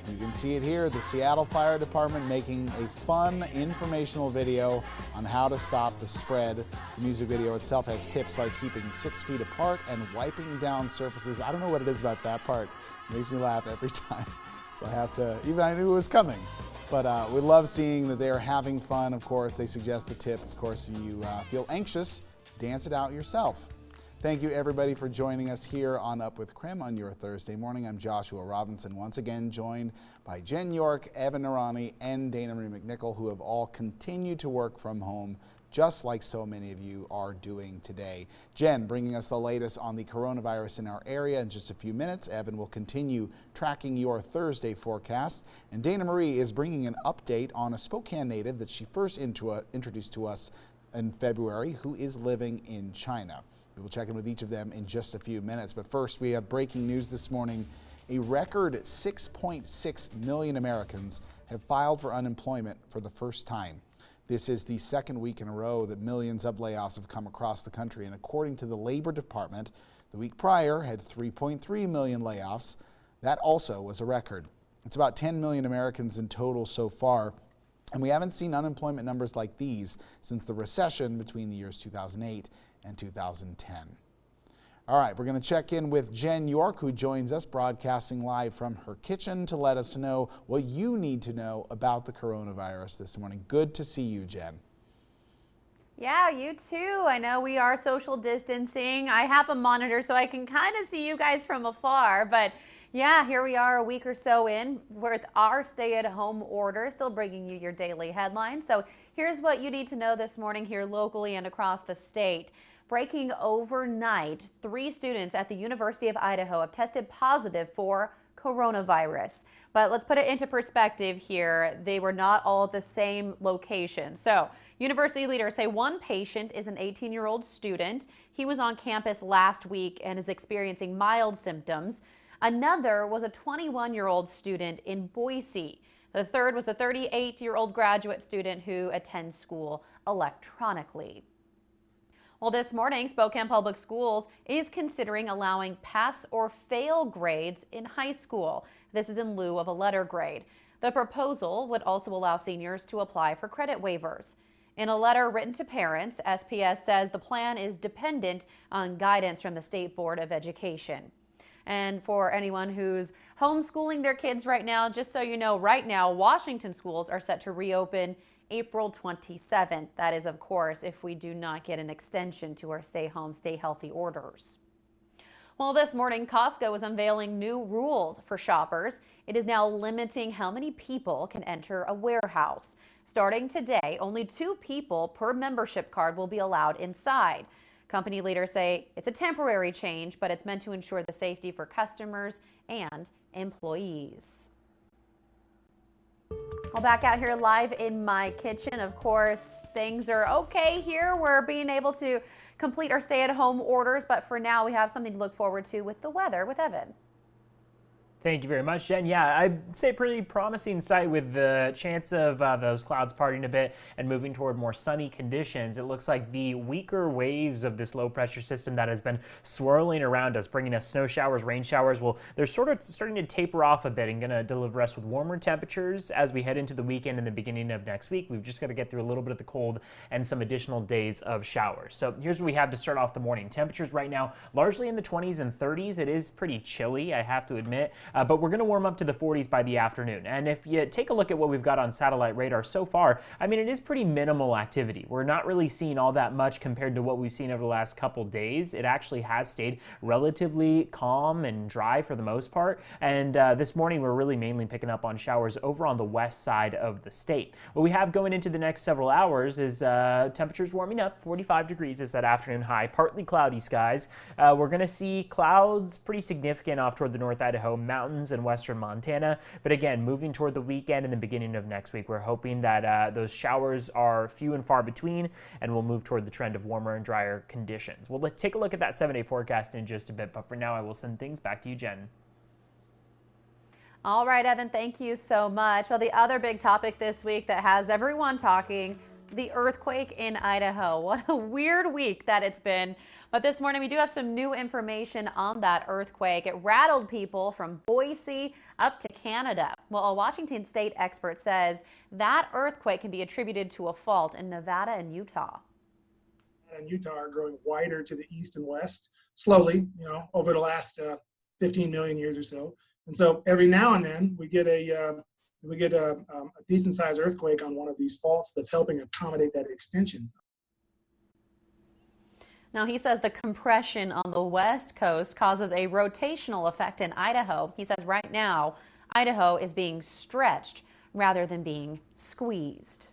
You can see it here, the Seattle Fire Department making a fun informational video on how to stop the spread. The music video itself has tips like keeping 6 feet apart and wiping down surfaces. I don't know what it is about that part. It makes me laugh every time. So I have to, even I knew it was coming. But we love seeing that they're having fun. Of course, they suggest a tip. Of course, if you feel anxious, dance it out yourself. Thank you, everybody, for joining us here on Up with KREM on your Thursday morning. I'm Joshua Robinson, once again joined by Jen York, Evan Narani, and Dana Marie McNichol, who have all continued to work from home, just like so many of you are doing today. Jen bringing us the latest on the coronavirus in our area in just a few minutes. Evan will continue tracking your Thursday forecast. And Dana Marie is bringing an update on a Spokane native that she first introduced to us in February, who is living in China. We will check in with each of them in just a few minutes. But first, we have breaking news this morning. A record 6.6 million Americans have filed for unemployment for the first time. This is the second week in a row that millions of layoffs have come across the country. And according to the Labor Department, the week prior had 3.3 million layoffs. That also was a record. It's about 10 million Americans in total so far. And we haven't seen unemployment numbers like these since the recession between the years 2008 and 2010. All right, we're going to check in with Jen York, who joins us broadcasting live from her kitchen to let us know what you need to know about the coronavirus this morning. Good to see you, Jen. Yeah, you too. I know we are social distancing. I have a monitor so I can kind of see you guys from afar, but yeah, here we are a week or so in with our stay-at-home order, still bringing you your daily headlines. So here's what you need to know this morning here locally and across the state. Breaking overnight, 3 students at the University of Idaho have tested positive for coronavirus. But let's put it into perspective here. They were not all at the same location. So university leaders say one patient is an 18-year-old student. He was on campus last week and is experiencing mild symptoms. Another was a 21-year-old student in Boise. The third was a 38-year-old graduate student who attends school electronically. Well, this morning, Spokane Public Schools is considering allowing pass or fail grades in high school. This is in lieu of a letter grade. The proposal would also allow seniors to apply for credit waivers. In a letter written to parents, SPS says the plan is dependent on guidance from the State Board of Education. And for anyone who's homeschooling their kids right now, just so you know, right now, Washington schools are set to reopen April 27th. That is, of course, if we do not get an extension to our stay home, stay healthy orders. Well, this morning, Costco is unveiling new rules for shoppers. It is now limiting how many people can enter a warehouse. Starting today, only 2 people per membership card will be allowed inside. Company leaders say it's a temporary change, but it's meant to ensure the safety for customers and employees. Well, back out here live in my kitchen. Of course, things are okay here. We're being able to complete our stay-at-home orders, but for now we have something to look forward to with the weather with Evan. Thank you very much, Jen. Yeah, I'd say pretty promising sight with the chance of those clouds parting a bit and moving toward more sunny conditions. It looks like the weaker waves of this low pressure system that has been swirling around us, bringing us snow showers, rain showers, well, they're sort of starting to taper off a bit and going to deliver us with warmer temperatures as we head into the weekend and the beginning of next week. We've just got to get through a little bit of the cold and some additional days of showers. So here's what we have to start off the morning. Temperatures right now largely in the 20s and 30s. It is pretty chilly, I have to admit. But we're going to warm up to the 40s by the afternoon. And if you take a look at what we've got on satellite radar so far, I mean, it is pretty minimal activity. We're not really seeing all that much compared to what we've seen over the last couple days. It actually has stayed relatively calm and dry for the most part. And this morning, we're really mainly picking up on showers over on the west side of the state. What we have going into the next several hours is temperatures warming up. 45 degrees is that afternoon high. Partly cloudy skies. We're going to see clouds pretty significant off toward the North Idaho mountains and western Montana. But again, moving toward the weekend and the beginning of next week, we're hoping that those showers are few and far between, and we'll move toward the trend of warmer and drier conditions. We'll take a look at that 7-day forecast in just a bit, but for now, I will send things back to you, Jen. All right, Evan, thank you so much. Well, the other big topic this week that has everyone talking, the earthquake in Idaho. What a weird week that it's been. But this morning, we do have some new information on that earthquake. It rattled people from Boise up to Canada. Well, a Washington state expert says that earthquake can be attributed to a fault in Nevada and Utah. And Utah are growing wider to the east and west, slowly, over the last 15 million years or so. And so every now and then we get a decent sized earthquake on one of these faults that's helping accommodate that extension. Now, he says the compression on the west coast causes a rotational effect in Idaho. He says right now, Idaho is being stretched rather than being squeezed.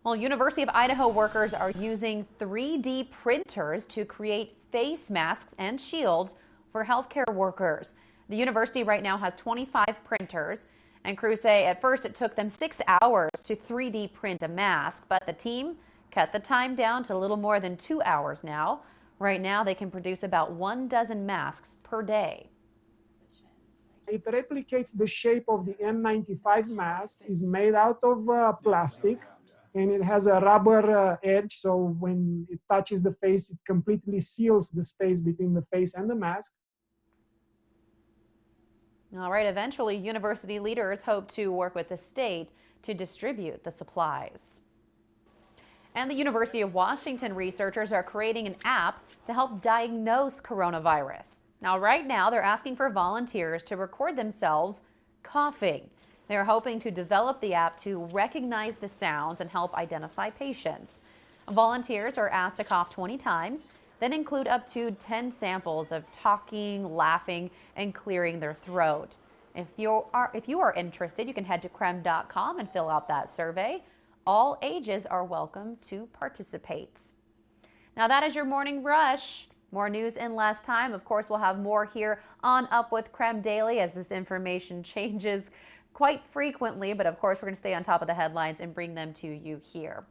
Well, University of Idaho workers are using 3D printers to create face masks and shields for healthcare workers. The university right now has 25 printers, and crews say at first it took them 6 hours to 3D print a mask, but the team cut the time down to a little more than 2 hours now. Right now, they can produce about 12 masks per day. It replicates the shape of the N95 mask. It's made out of plastic, and it has a rubber edge, so when it touches the face, it completely seals the space between the face and the mask. All right, eventually, university leaders hope to work with the state to distribute the supplies. And the University of Washington researchers are creating an app to help diagnose coronavirus. Now, right now, they're asking for volunteers to record themselves coughing. They're hoping to develop the app to recognize the sounds and help identify patients. Volunteers are asked to cough 20 times, then include up to 10 samples of talking, laughing, and clearing their throat. If you are interested, you can head to KREM.com and fill out that survey. All ages are welcome to participate. Now that is your morning rush. More news in less time. Of course, we'll have more here on Up with KREM Daily as this information changes quite frequently. But of course, we're going to stay on top of the headlines and bring them to you here.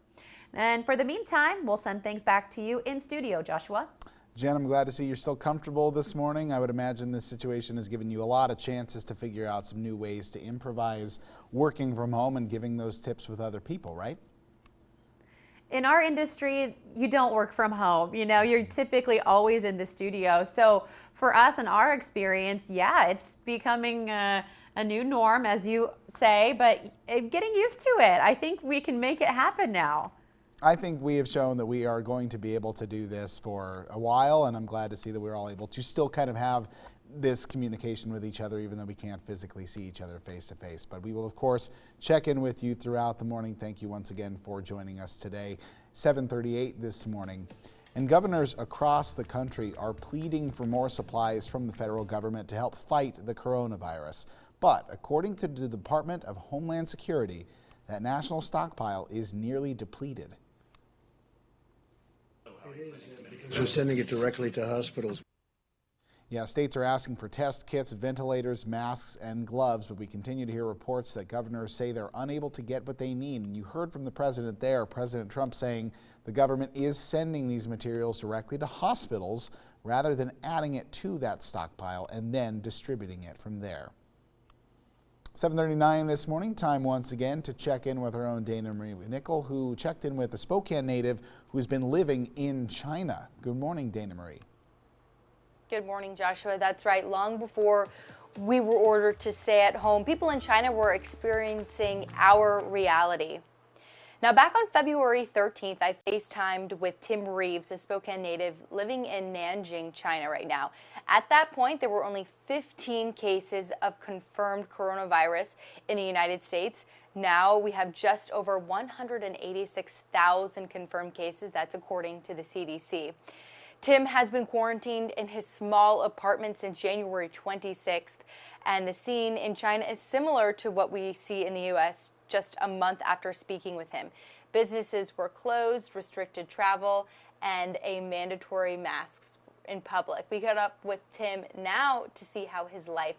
And for the meantime, we'll send things back to you in studio, Joshua. Jen, I'm glad to see you're still comfortable this morning. I would imagine this situation has given you a lot of chances to figure out some new ways to improvise working from home and giving those tips with other people, right? In our industry, you don't work from home. You're typically always in the studio. So for us and our experience, yeah, it's becoming a new norm, as you say, but getting used to it. I think we can make it happen now. I think we have shown that we are going to be able to do this for a while, and I'm glad to see that we're all able to still kind of have this communication with each other, even though we can't physically see each other face to face. But we will, of course, check in with you throughout the morning. Thank you once again for joining us today. 7:38 this morning. And governors across the country are pleading for more supplies from the federal government to help fight the coronavirus. But according to the Department of Homeland Security, that national stockpile is nearly depleted. We're sending it directly to hospitals. Yeah, states are asking for test kits, ventilators, masks, and gloves, but we continue to hear reports that governors say they're unable to get what they need. And you heard from the president there, President Trump, saying the government is sending these materials directly to hospitals rather than adding it to that stockpile and then distributing it from there. 7:39 this morning, time once again to check in with our own Dana Marie Nickel, who checked in with a Spokane native who's been living in China. Good morning, Dana Marie. Good morning, Joshua. That's right. Long before we were ordered to stay at home, people in China were experiencing our reality. Now, back on February 13th, I FaceTimed with Tim Reeves, a Spokane native living in Nanjing, China right now. At that point, there were only 15 cases of confirmed coronavirus in the United States. Now we have just over 186,000 confirmed cases. That's according to the CDC. Tim has been quarantined in his small apartment since January 26th, and the scene in China is similar to what we see in the U.S. just a month after speaking with him. Businesses were closed, restricted travel, and a mandatory masks in public. We got up with Tim now to see how his life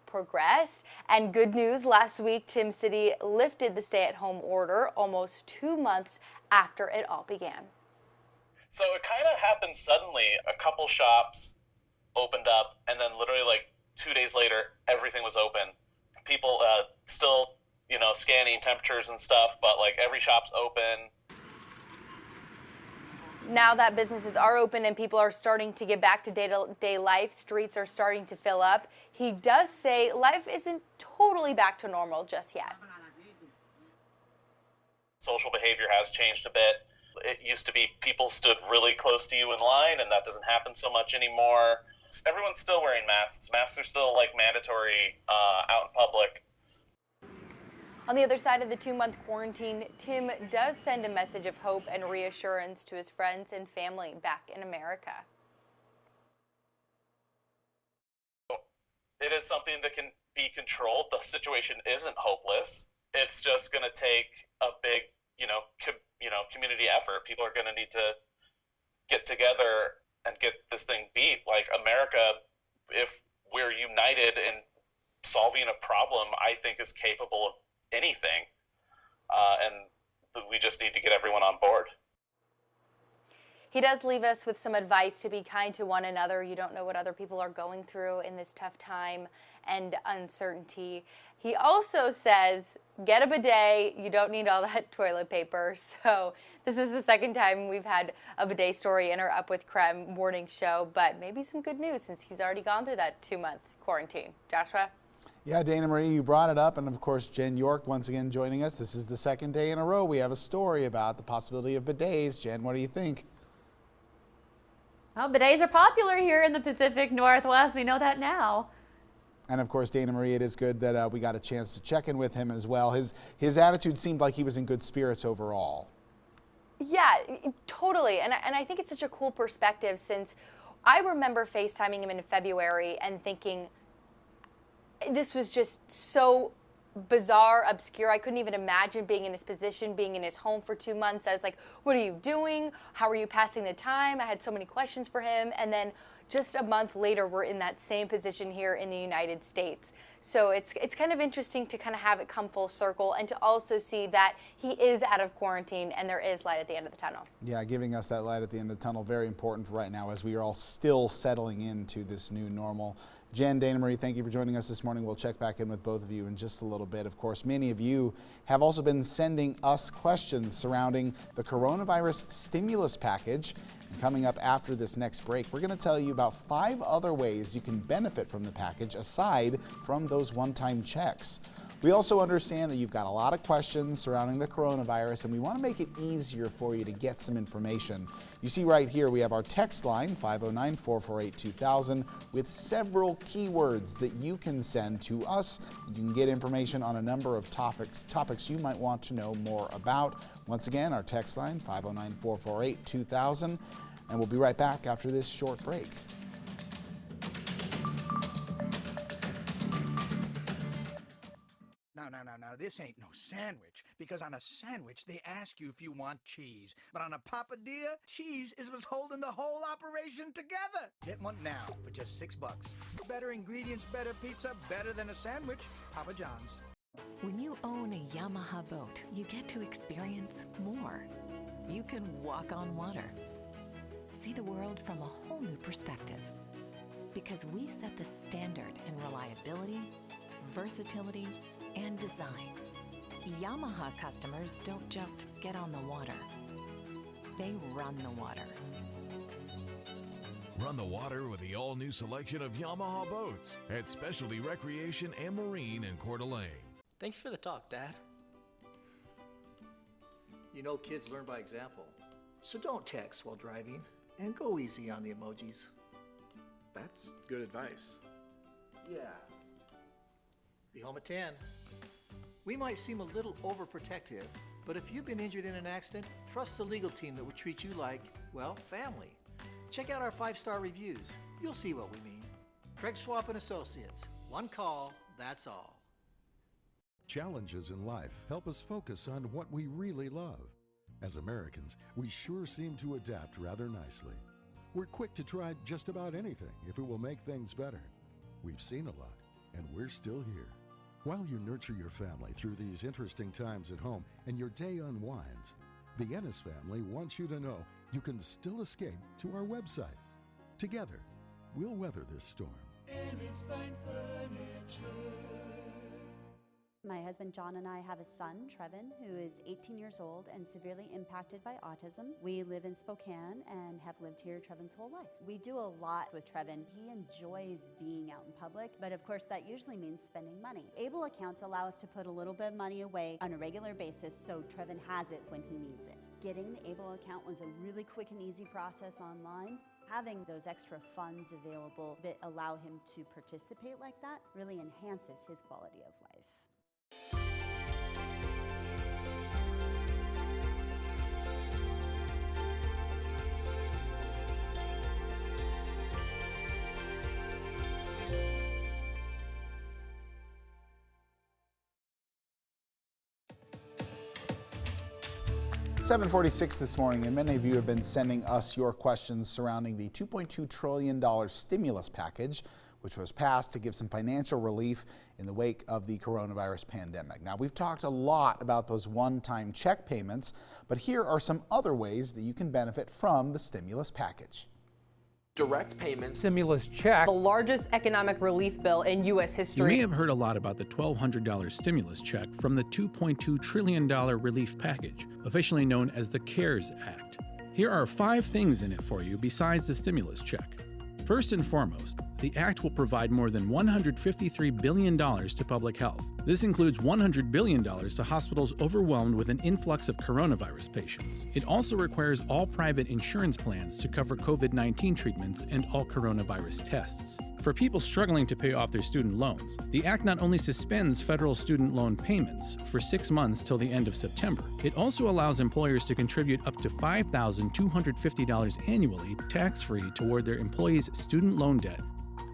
progressed. And good news, last week, Tim City lifted the stay-at-home order almost 2 months after it all began. So it kind of happened suddenly. A couple shops opened up, and then literally like 2 days later, everything was open. People still, scanning temperatures and stuff, but like every shop's open. Now that businesses are open and people are starting to get back to day-to-day life, streets are starting to fill up. He does say life isn't totally back to normal just yet. Social behavior has changed a bit. It used to be people stood really close to you in line, and that doesn't happen so much anymore. Everyone's still wearing masks. Masks are still like mandatory out in public. On the other side of the 2-month quarantine, Tim does send a message of hope and reassurance to his friends and family back in America. It is something that can be controlled. The situation isn't hopeless. It's just going to take a big, community effort. People are going to need to get together and get this thing beat. Like America, if we're united in solving a problem, I think is capable of anything. And we just need to get everyone on board. He does leave us with some advice to be kind to one another. You don't know what other people are going through in this tough time and uncertainty. He also says, get a bidet. You don't need all that toilet paper. So this is the second time we've had a bidet story in our Up with KREM morning show, but maybe some good news since he's already gone through that 2-month quarantine. Joshua? Yeah, Dana Marie, you brought it up, and of course, Jen York once again joining us. This is the second day in a row we have a story about the possibility of bidets. Jen, what do you think? Well, bidets are popular here in the Pacific Northwest. We know that now. And of course, Dana Marie, it is good that we got a chance to check in with him as well. His attitude seemed like he was in good spirits overall. Yeah, totally. And I think it's such a cool perspective, since I remember FaceTiming him in February and thinking this was just so bizarre, obscure. I couldn't even imagine being in his position, being in his home for 2 months. I was like, what are you doing? How are you passing the time? I had so many questions for him. And then just a month later, we're in that same position here in the United States. So it's kind of interesting to kind of have it come full circle, and to also see that he is out of quarantine and there is light at the end of the tunnel. Yeah, giving us that light at the end of the tunnel, very important for right now as we are all still settling into this new normal. Jen, Dana Marie, thank you for joining us this morning. We'll check back in with both of you in just a little bit. Of course, many of you have also been sending us questions surrounding the coronavirus stimulus package. And coming up after this next break, we're going to tell you about 5 other ways you can benefit from the package aside from those one-time checks. We also understand that you've got a lot of questions surrounding the coronavirus, and we want to make it easier for you to get some information. You see right here, we have our text line, 509-448-2000, with several keywords that you can send to us. You can get information on a number of topics you might want to know more about. Once again, our text line, 509-448-2000, and we'll be right back after this short break. No, this ain't no sandwich, because on a sandwich they ask you if you want cheese. But on a papadilla, cheese is what's holding the whole operation together. Get one now for just $6. Better ingredients, better pizza, better than a sandwich. Papa John's. When you own a Yamaha boat, you get to experience more. You can walk on water, see the world from a whole new perspective. Because we set the standard in reliability, versatility, and design. Yamaha customers don't just get on the water, they run the water. Run the water with the all-new selection of Yamaha boats at Specialty Recreation and Marine in Coeur d'Alene. Thanks for the talk, Dad. You know kids learn by example, so don't text while driving and go easy on the emojis. That's good advice. Yeah. Be home at 10. We might seem a little overprotective, but if you've been injured in an accident, trust the legal team that will treat you like, well, family. Check out our 5-star reviews. You'll see what we mean. Craig Swap and Associates. One call, that's all. Challenges in life help us focus on what we really love. As Americans, we sure seem to adapt rather nicely. We're quick to try just about anything if it will make things better. We've seen a lot, and we're still here. While you nurture your family through these interesting times at home and your day unwinds, the Ennis family wants you to know you can still escape to our website. Together, we'll weather this storm. Ennis Fine Furniture. My husband John and I have a son, Trevin, who is 18 years old and severely impacted by autism. We live in Spokane and have lived here Trevin's whole life. We do a lot with Trevin. He enjoys being out in public, but of course that usually means spending money. Able accounts allow us to put a little bit of money away on a regular basis so Trevin has it when he needs it. Getting the Able account was a really quick and easy process online. Having those extra funds available that allow him to participate like that really enhances his quality of life. 7:46 this morning, and many of you have been sending us your questions surrounding the $2.2 trillion stimulus package, which was passed to give some financial relief in the wake of the coronavirus pandemic. Now, we've talked a lot about those one-time check payments, but here are some other ways that you can benefit from the stimulus package. Direct payment, stimulus check, the largest economic relief bill in U.S. history. You may have heard a lot about the $1,200 stimulus check from the $2.2 trillion relief package, officially known as the CARES Act. Here are 5 things in it for you besides the stimulus check. First and foremost, the act will provide more than $153 billion to public health. This includes $100 billion to hospitals overwhelmed with an influx of coronavirus patients. It also requires all private insurance plans to cover COVID-19 treatments and all coronavirus tests. For people struggling to pay off their student loans, the act not only suspends federal student loan payments for 6 months till the end of September, it also allows employers to contribute up to $5,250 annually tax-free toward their employees' student loan debt.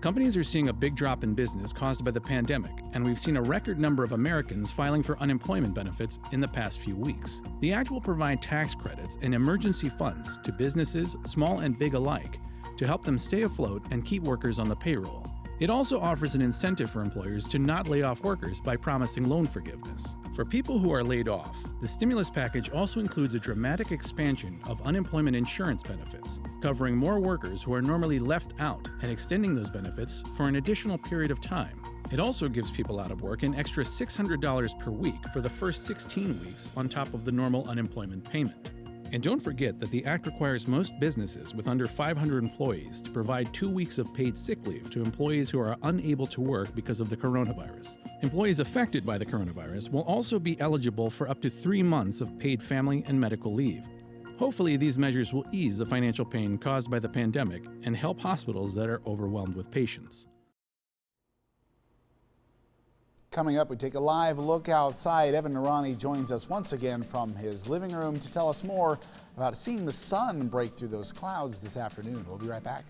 Companies are seeing a big drop in business caused by the pandemic, and we've seen a record number of Americans filing for unemployment benefits in the past few weeks. The act will provide tax credits and emergency funds to businesses, small and big alike, to help them stay afloat and keep workers on the payroll. It also offers an incentive for employers to not lay off workers by promising loan forgiveness. For people who are laid off, the stimulus package also includes a dramatic expansion of unemployment insurance benefits, covering more workers who are normally left out and extending those benefits for an additional period of time. It also gives people out of work an extra $600 per week for the first 16 weeks on top of the normal unemployment payment. And don't forget that the act requires most businesses with under 500 employees to provide 2 weeks of paid sick leave to employees who are unable to work because of the coronavirus. Employees affected by the coronavirus will also be eligible for up to 3 months of paid family and medical leave. Hopefully, these measures will ease the financial pain caused by the pandemic and help hospitals that are overwhelmed with patients. Coming up, we take a live look outside. Evan Narani joins us once again from his living room to tell us more about seeing the sun break through those clouds this afternoon. We'll be right back.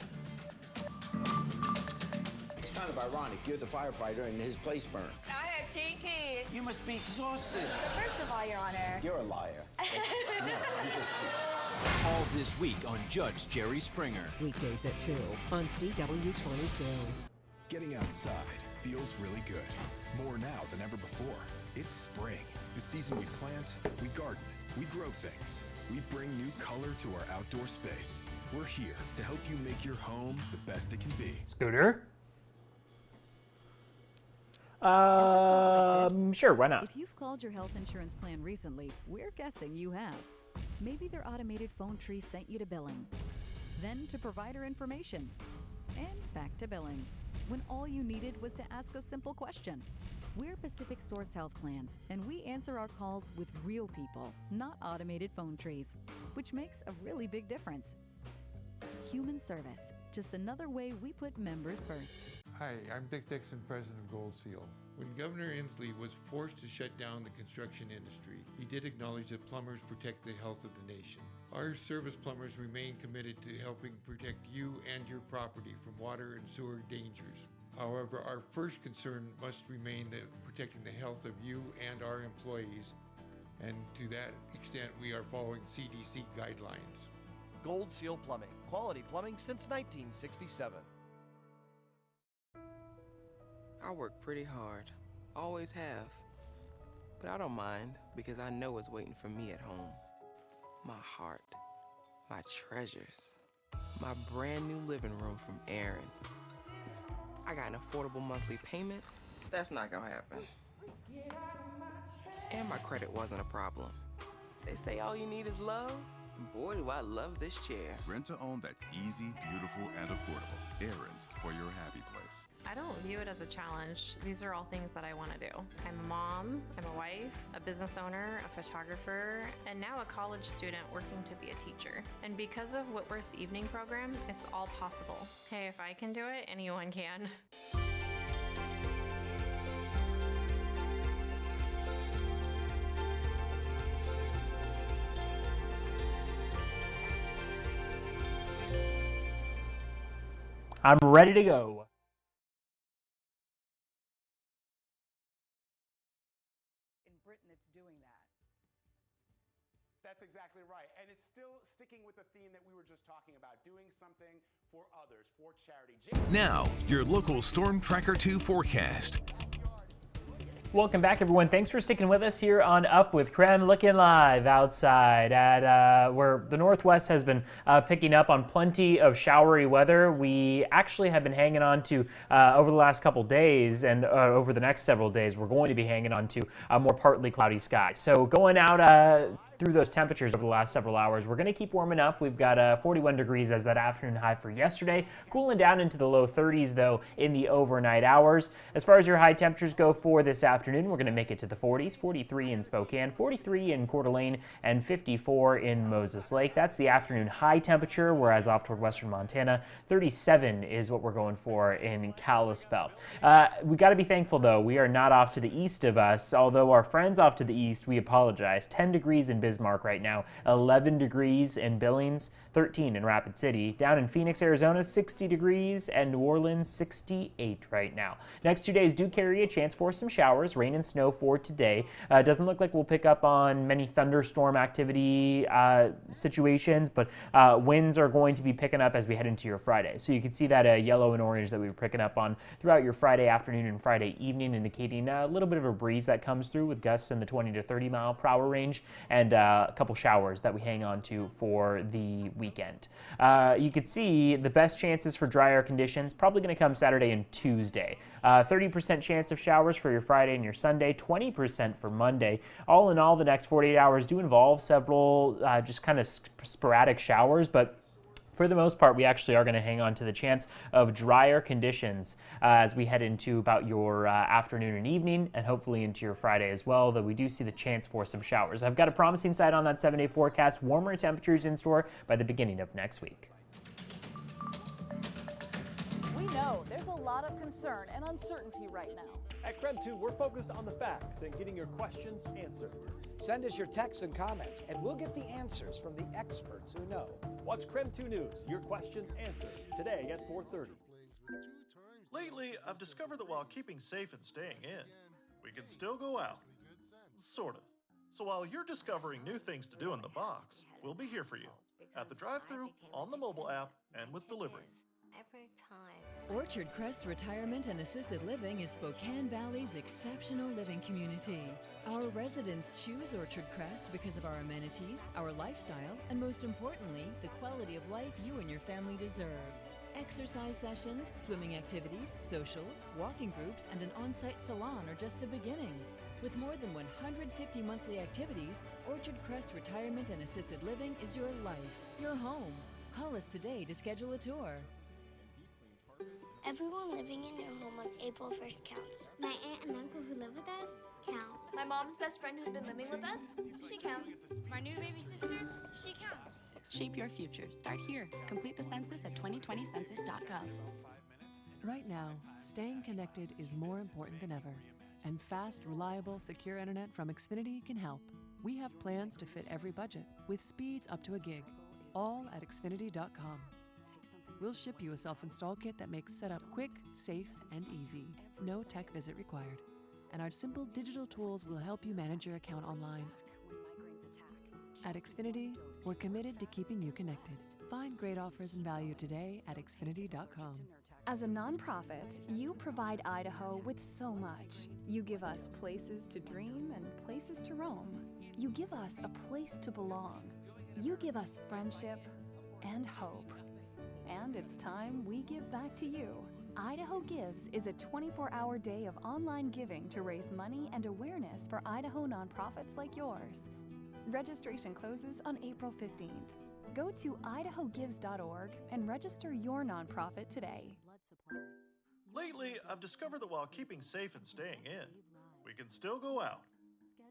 It's kind of ironic. You're the firefighter and his place burned. I have 2 kids. You must be exhausted. First of all, Your Honor. You're a liar. No, I'm just teasing. All this week on Judge Jerry Springer. Weekdays at 2 on CW22. Getting outside feels really good. More now than ever before. It's spring. The season we plant, we garden, we grow things. We bring new color to our outdoor space. We're here to help you make your home the best it can be. Scooter? Sure, why not? If you've called your health insurance plan recently, we're guessing you have. Maybe their automated phone tree sent you to billing, then to provider information, and back to billing, when all you needed was to ask a simple question. We're Pacific Source Health Plans, and we answer our calls with real people, not automated phone trees, which makes a really big difference. Human service, just another way we put members first. Hi, I'm Dick Dixon, president of Gold Seal. When Governor Inslee was forced to shut down the construction industry, he did acknowledge that plumbers protect the health of the nation. Our service plumbers remain committed to helping protect you and your property from water and sewer dangers. However, our first concern must remain protecting the health of you and our employees, and to that extent we are following CDC guidelines. Gold Seal Plumbing. Quality plumbing since 1967. I work pretty hard. Always have. But I don't mind because I know what's waiting for me at home. My heart. My treasures. My brand new living room from Aaron's. I got an affordable monthly payment. That's not gonna happen. And my credit wasn't a problem. They say all you need is love. Boy, do I love this chair. Rent to own that's easy, beautiful, and affordable. Aaron's for your happy place. I don't view it as a challenge. These are all things that I want to do. I'm a mom, I'm a wife, a business owner, a photographer, and now a college student working to be a teacher. And because of Whitworth's evening program, it's all possible. Hey, if I can do it, anyone can. I'm ready to go. In Britain, it's doing that. That's exactly right. And it's still sticking with the theme that we were just talking about, doing something for others, for charity. Now, your local Storm Tracker 2 forecast. Welcome back, everyone. Thanks for sticking with us here on Up with KREM, looking live outside at where the Northwest has been picking up on plenty of showery weather. We actually have been hanging on to, over the last couple days and over the next several days, we're going to be hanging on to a more partly cloudy sky. So going out through those temperatures over the last several hours, we're going to keep warming up. We've got 41 degrees as that afternoon high for yesterday, cooling down into the low 30s though in the overnight hours. As far as your high temperatures go for this afternoon, we're going to make it to the 40s, 43 in Spokane, 43 in Coeur d'Alene, and 54 in Moses Lake. That's the afternoon high temperature, whereas off toward western Montana, 37 is what we're going for in Kalispell. We got to be thankful though, we are not off to the east of us, although our friends off to the east, we apologize. 10 degrees in Bismarck right now, 11 degrees in Billings, 13 in Rapid City. Down in Phoenix, Arizona, 60 degrees, and New Orleans, 68 right now. Next 2 days do carry a chance for some showers, rain and snow for today. Doesn't look like we'll pick up on many thunderstorm activity situations, but winds are going to be picking up as we head into your Friday. So you can see that yellow and orange that we were picking up on throughout your Friday afternoon and Friday evening, indicating a little bit of a breeze that comes through with gusts in the 20 to 30 mile per hour range, and a couple showers that we hang on to for the weekend. You could see the best chances for drier conditions probably going to come Saturday and Tuesday. 30% chance of showers for your Friday and your Sunday, 20% for Monday. All in all, the next 48 hours do involve several just kind of sporadic showers, but for the most part, we actually are going to hang on to the chance of drier conditions as we head into about your afternoon and evening, and hopefully into your Friday as well, though we do see the chance for some showers. I've got a promising sight on that 7-day forecast. Warmer temperatures in store by the beginning of next week. We know there's a lot of concern and uncertainty right now. At KREM 2, we're focused on the facts and getting your questions answered. Send us your texts and comments, and we'll get the answers from the experts who know. Watch KREM 2 News, your questions answered, today at 4:30. Lately, I've discovered that while keeping safe and staying in, we can still go out. Sort of. So while you're discovering new things to do in the box, we'll be here for you at the drive-thru, on the mobile app, and with delivery. Every time Orchard Crest Retirement and Assisted Living is Spokane Valley's exceptional living community. Our residents choose Orchard Crest because of our amenities, our lifestyle, and most importantly, the quality of life you and your family deserve. Exercise sessions, swimming activities, socials, walking groups, and an on-site salon are just the beginning. With more than 150 monthly activities, Orchard Crest Retirement and Assisted Living is your life, your home. Call us today to schedule a tour. Everyone living in your home on April 1st counts. My aunt and uncle who live with us count. My mom's best friend who's been living with us, she counts. My new baby sister, she counts. Shape your future. Start here. Complete the census at 2020census.gov. Right now, staying connected is more important than ever. And fast, reliable, secure internet from Xfinity can help. We have plans to fit every budget, with speeds up to a gig, all at Xfinity.com. We'll ship you a self-install kit that makes setup quick, safe, and easy. No tech visit required. And our simple digital tools will help you manage your account online. At Xfinity, we're committed to keeping you connected. Find great offers and value today at Xfinity.com. As a nonprofit, you provide Idaho with so much. You give us places to dream and places to roam. You give us a place to belong. You give us friendship and hope. And it's time we give back to you. Idaho Gives is a 24-hour day of online giving to raise money and awareness for Idaho nonprofits like yours. Registration closes on April 15th. Go to idahogives.org and register your nonprofit today. Lately, I've discovered that while keeping safe and staying in, we can still go out.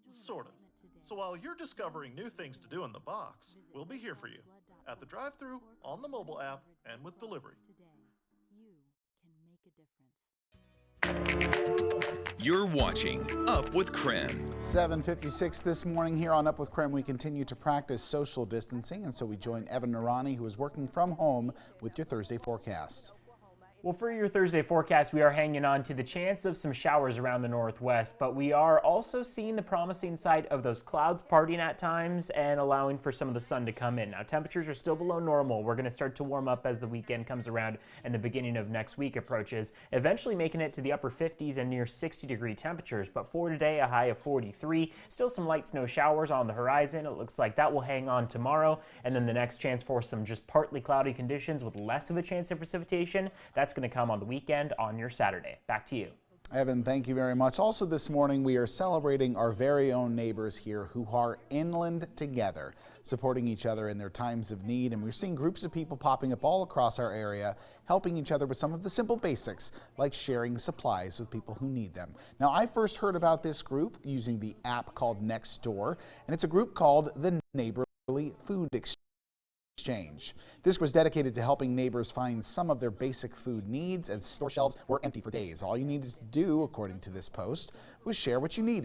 Sort of. So while you're discovering new things to do in the box, we'll be here for you at the drive-thru, on the mobile app, and with delivery. You're watching Up with KREM. 7:56 this morning here on Up with KREM. We continue to practice social distancing, and so we join Evan Narani, who is working from home, with your Thursday forecast. Well, for your Thursday forecast, we are hanging on to the chance of some showers around the northwest, but we are also seeing the promising side of those clouds parting at times and allowing for some of the sun to come in. Now, temperatures are still below normal. We're going to start to warm up as the weekend comes around and the beginning of next week approaches, eventually making it to the upper 50s and near 60-degree temperatures. But for today, a high of 43. Still some light snow showers on the horizon. It looks like that will hang on tomorrow, and then the next chance for some just partly cloudy conditions with less of a chance of precipitation. That's going to come on the weekend on your Saturday. Back to you. Evan, thank you very much. Also this morning, we are celebrating our very own neighbors here who are inland together, supporting each other in their times of need. And we're seeing groups of people popping up all across our area, helping each other with some of the simple basics, like sharing supplies with people who need them. Now, I first heard about this group using the app called Nextdoor, and it's a group called the Neighborly Food Exchange. This was dedicated to helping neighbors find some of their basic food needs, and store shelves were empty for days. All you needed to do, according to this post, was share what you needed.